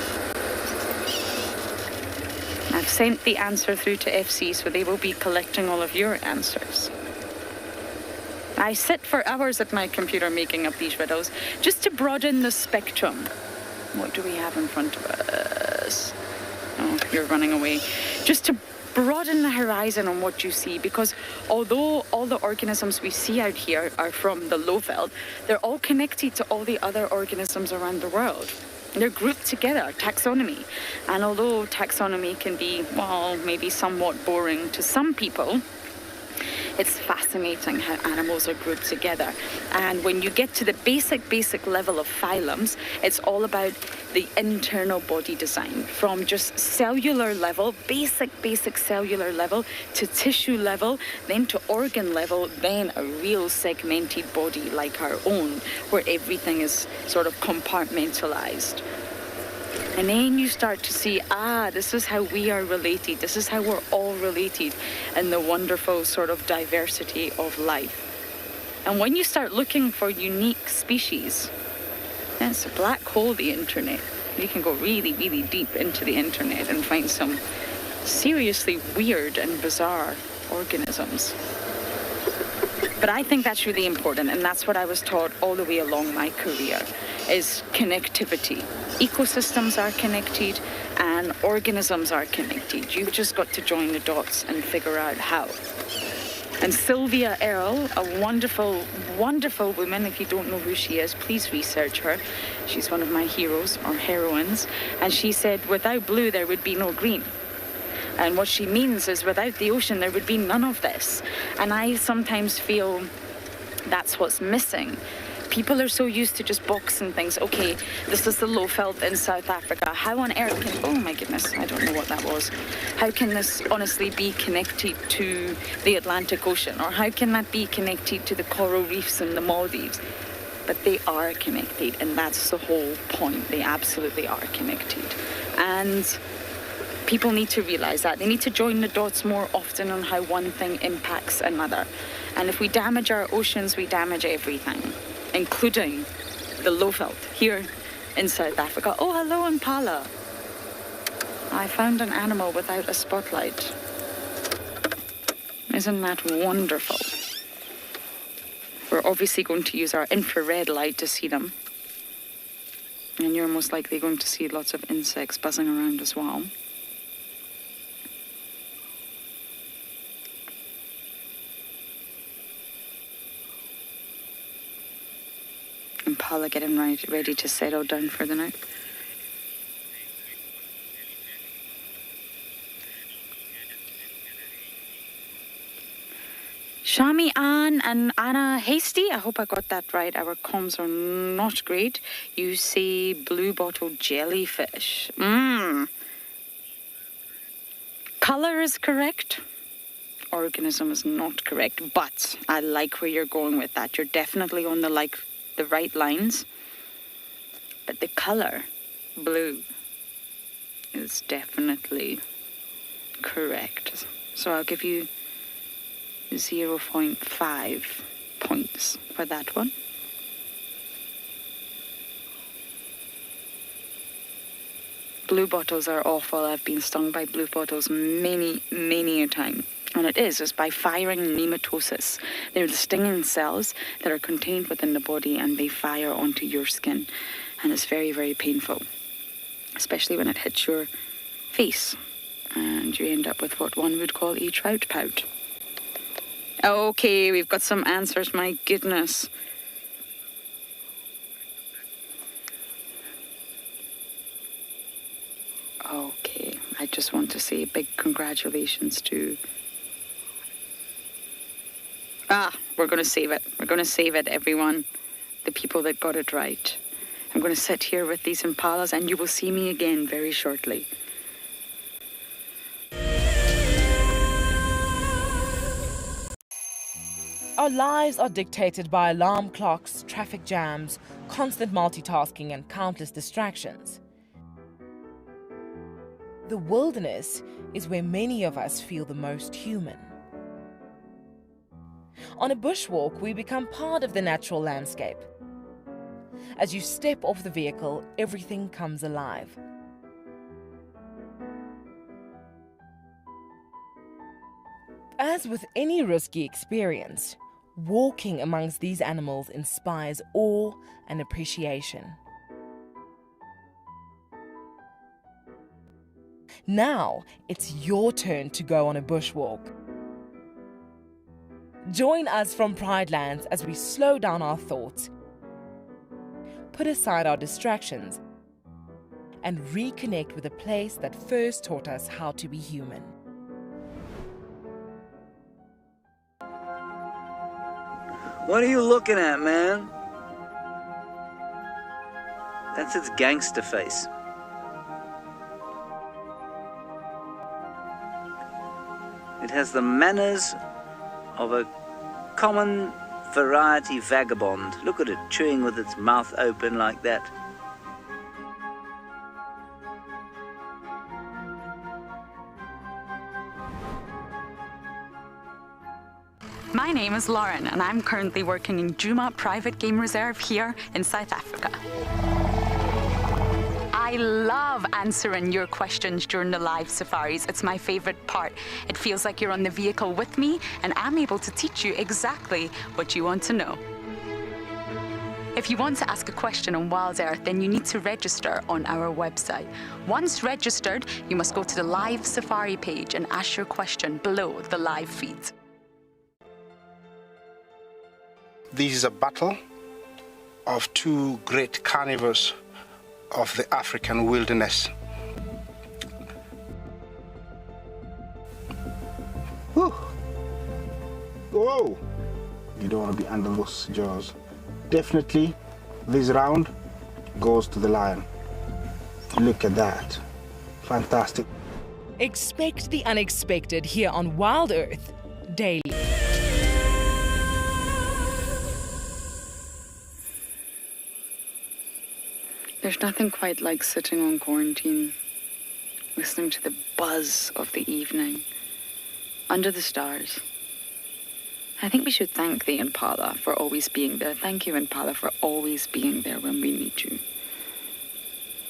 I've sent the answer through to FC, so they will be collecting all of your answers. I sit for hours at my computer making up these riddles just to broaden the spectrum. What do we have in front of us? Oh, you're running away. Just to broaden the horizon on what you see, because although all the organisms we see out here are from the Lowveld, they're all connected to all the other organisms around the world. They're grouped together, taxonomy. And although taxonomy can be, well, maybe somewhat boring to some people, it's fascinating how animals are grouped together. And when you get to the basic level of phylums, it's all about the internal body design, from just cellular level, basic cellular level, to tissue level, then to organ level, then a real segmented body like our own, where everything is sort of compartmentalized. And then you start to see, this is how we are related. This is how we're all related in the wonderful sort of diversity of life. And when you start looking for unique species, it's a black hole, the internet. You can go really deep into the internet and find some seriously weird and bizarre organisms. But I think that's really important, and that's what I was taught all the way along my career, is connectivity. Ecosystems are connected and organisms are connected. You've just got to join the dots and figure out how. And Sylvia Earle, a wonderful woman. If you don't know who she is, please research her. She's one of my heroes or heroines. And she said, without blue, there would be no green. And what she means is without the ocean, there would be none of this. And I sometimes feel that's what's missing. People are so used to just boxing things. Okay, this is the Lowveld in South Africa. How on earth can... Oh my goodness, I don't know what that was. How can this honestly be connected to the Atlantic Ocean? Or how can that be connected to the coral reefs in the Maldives? But they are connected, and that's the whole point. They absolutely are connected. And people need to realize that. They need to join the dots more often on how one thing impacts another. And if we damage our oceans, we damage everything, including the Lowveld here in South Africa. Oh, hello, impala. I found an animal without a spotlight. Isn't that wonderful? We're obviously going to use our infrared light to see them. And you're most likely going to see lots of insects buzzing around as well. Impala getting ready to settle down for the night. Shami Ann and Anna Hasty, I hope I got that right. Our comms are not great. You say blue bottle jellyfish. Color is correct. Organism is not correct, but I like where you're going with that. You're definitely on the right lines. But the color, blue, is definitely correct. So I'll give you 0.5 points for that one. Blue bottles are awful. I've been stung by blue bottles many a time. And it's by firing nematosis. They're the stinging cells that are contained within the body, and they fire onto your skin. And it's very painful, especially when it hits your face. And you end up with what one would call a trout pout. Okay, we've got some answers, my goodness. Okay, I just want to say big congratulations to... we're going to save it. We're going to save it, everyone. The people that got it right. I'm going to sit here with these impalas, and you will see me again very shortly. Our lives are dictated by alarm clocks, traffic jams, constant multitasking, and countless distractions. The wilderness is where many of us feel the most human. On a bushwalk, we become part of the natural landscape. As you step off the vehicle, everything comes alive. As with any risky experience, walking amongst these animals inspires awe and appreciation. Now, it's your turn to go on a bushwalk. Join us from Pride Lands as we slow down our thoughts, put aside our distractions, and reconnect with a place that first taught us how to be human. What are you looking at, man? That's its gangster face. It has the manners of a common variety vagabond. Look at it, chewing with its mouth open like that. My name is Lauren, and I'm currently working in Djuma Private Game Reserve here in South Africa. I love answering your questions during the live safaris. It's my favorite part. It feels like you're on the vehicle with me, and I'm able to teach you exactly what you want to know. If you want to ask a question on Wild Earth, then you need to register on our website. Once registered, you must go to the live safari page and ask your question below the live feed. This is a battle of two great carnivores of the African wilderness. Whew. Whoa! You don't want to be under those jaws. Definitely, this round goes to the lion. Look at that. Fantastic. Expect the unexpected here on Wild Earth daily. There's nothing quite like sitting on quarantine, listening to the buzz of the evening, under the stars. I think we should thank the Impala for always being there. Thank you, Impala, for always being there when we need you.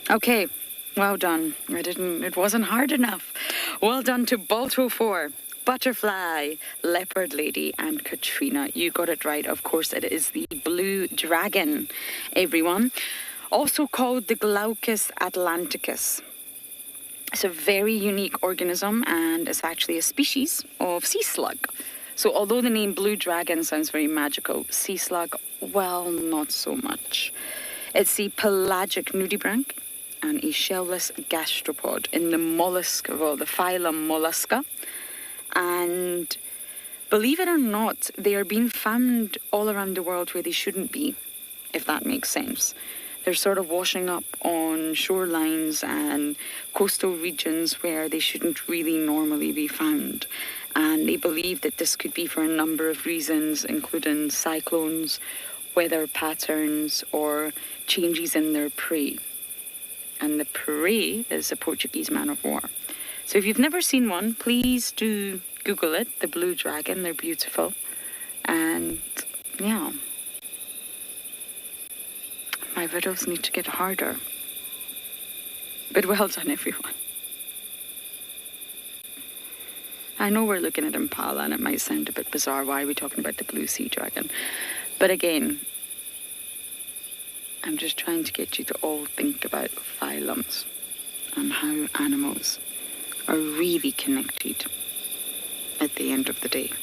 Okay, well done. It wasn't hard enough. Well done to Balto 4, Butterfly, Leopard Lady, and Katrina. You got it right. Of course, it is the blue dragon, everyone. Also called the Glaucus atlanticus. It's a very unique organism, and it's actually a species of sea slug. So although the name blue dragon sounds very magical, sea slug, well, not so much. It's the pelagic nudibranch and a shellless gastropod in the mollusk, well, the phylum Mollusca. And believe it or not, they are being found all around the world where they shouldn't be, if that makes sense. They're sort of washing up on shorelines and coastal regions where they shouldn't really normally be found. And they believe that this could be for a number of reasons, including cyclones, weather patterns, or changes in their prey. And the prey is a Portuguese man-of-war. So if you've never seen one, please do Google it, the blue dragon. They're beautiful. And yeah. My riddles need to get harder. But well done, everyone. I know we're looking at Impala, and it might sound a bit bizarre. Why are we talking about the blue sea dragon? But again, I'm just trying to get you to all think about phylums and how animals are really connected at the end of the day.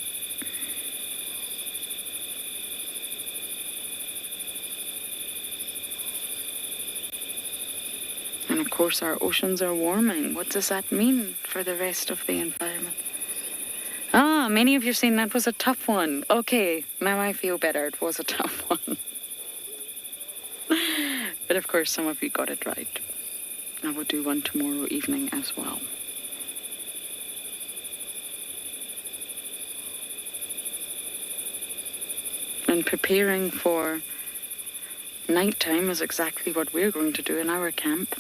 And of course, our oceans are warming. What does that mean for the rest of the environment? Ah, many of you are saying that was a tough one. Okay, now I feel better. It was a tough one. But of course, some of you got it right. I will do one tomorrow evening as well. And preparing for nighttime is exactly what we're going to do in our camp,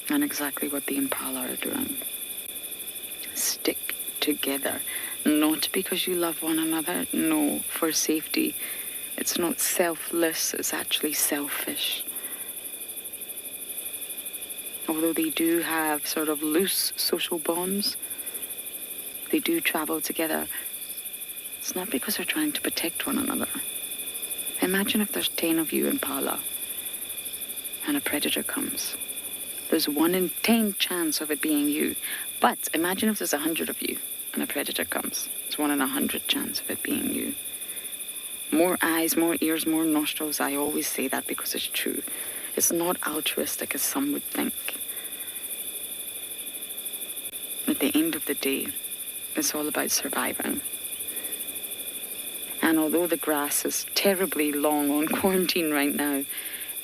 and exactly what the impala are doing. Stick together. Not because you love one another, no, for safety. It's not selfless, it's actually selfish. Although they do have sort of loose social bonds, they do travel together. It's not because they're trying to protect one another. Imagine if there's 10 of you in Impala and a predator comes. There's 1 in 10 chance of it being you. But imagine if there's 100 of you and a predator comes. It's 1 in 100 chance of it being you. More eyes, more ears, more nostrils. I always say that because it's true. It's not altruistic as some would think. At the end of the day, it's all about surviving. And although the grass is terribly long on quarantine right now,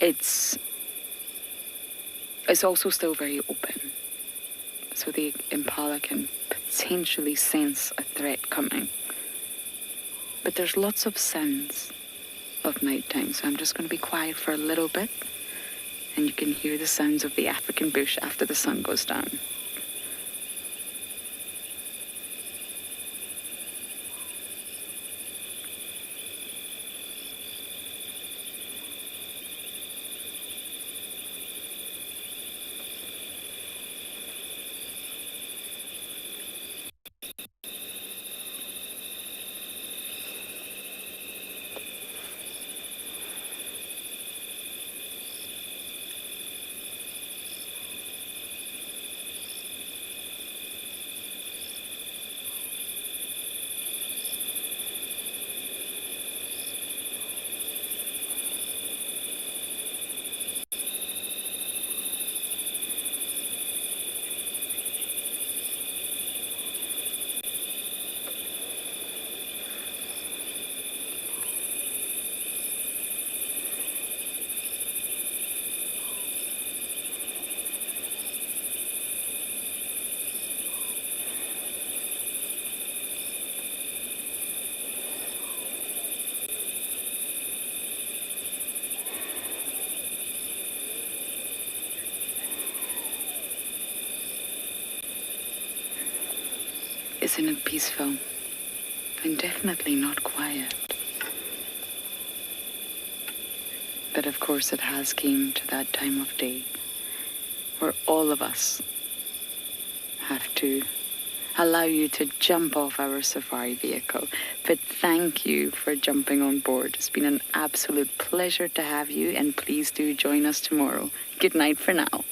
it's also still very open. So the impala can potentially sense a threat coming. But there's lots of sounds of nighttime, so I'm just going to be quiet for a little bit, and you can hear the sounds of the African bush after the sun goes down. Isn't it peaceful? And definitely not quiet. But of course it has came to that time of day where all of us have to allow you to jump off our safari vehicle. But thank you for jumping on board. It's been an absolute pleasure to have you, and please do join us tomorrow. Good night for now.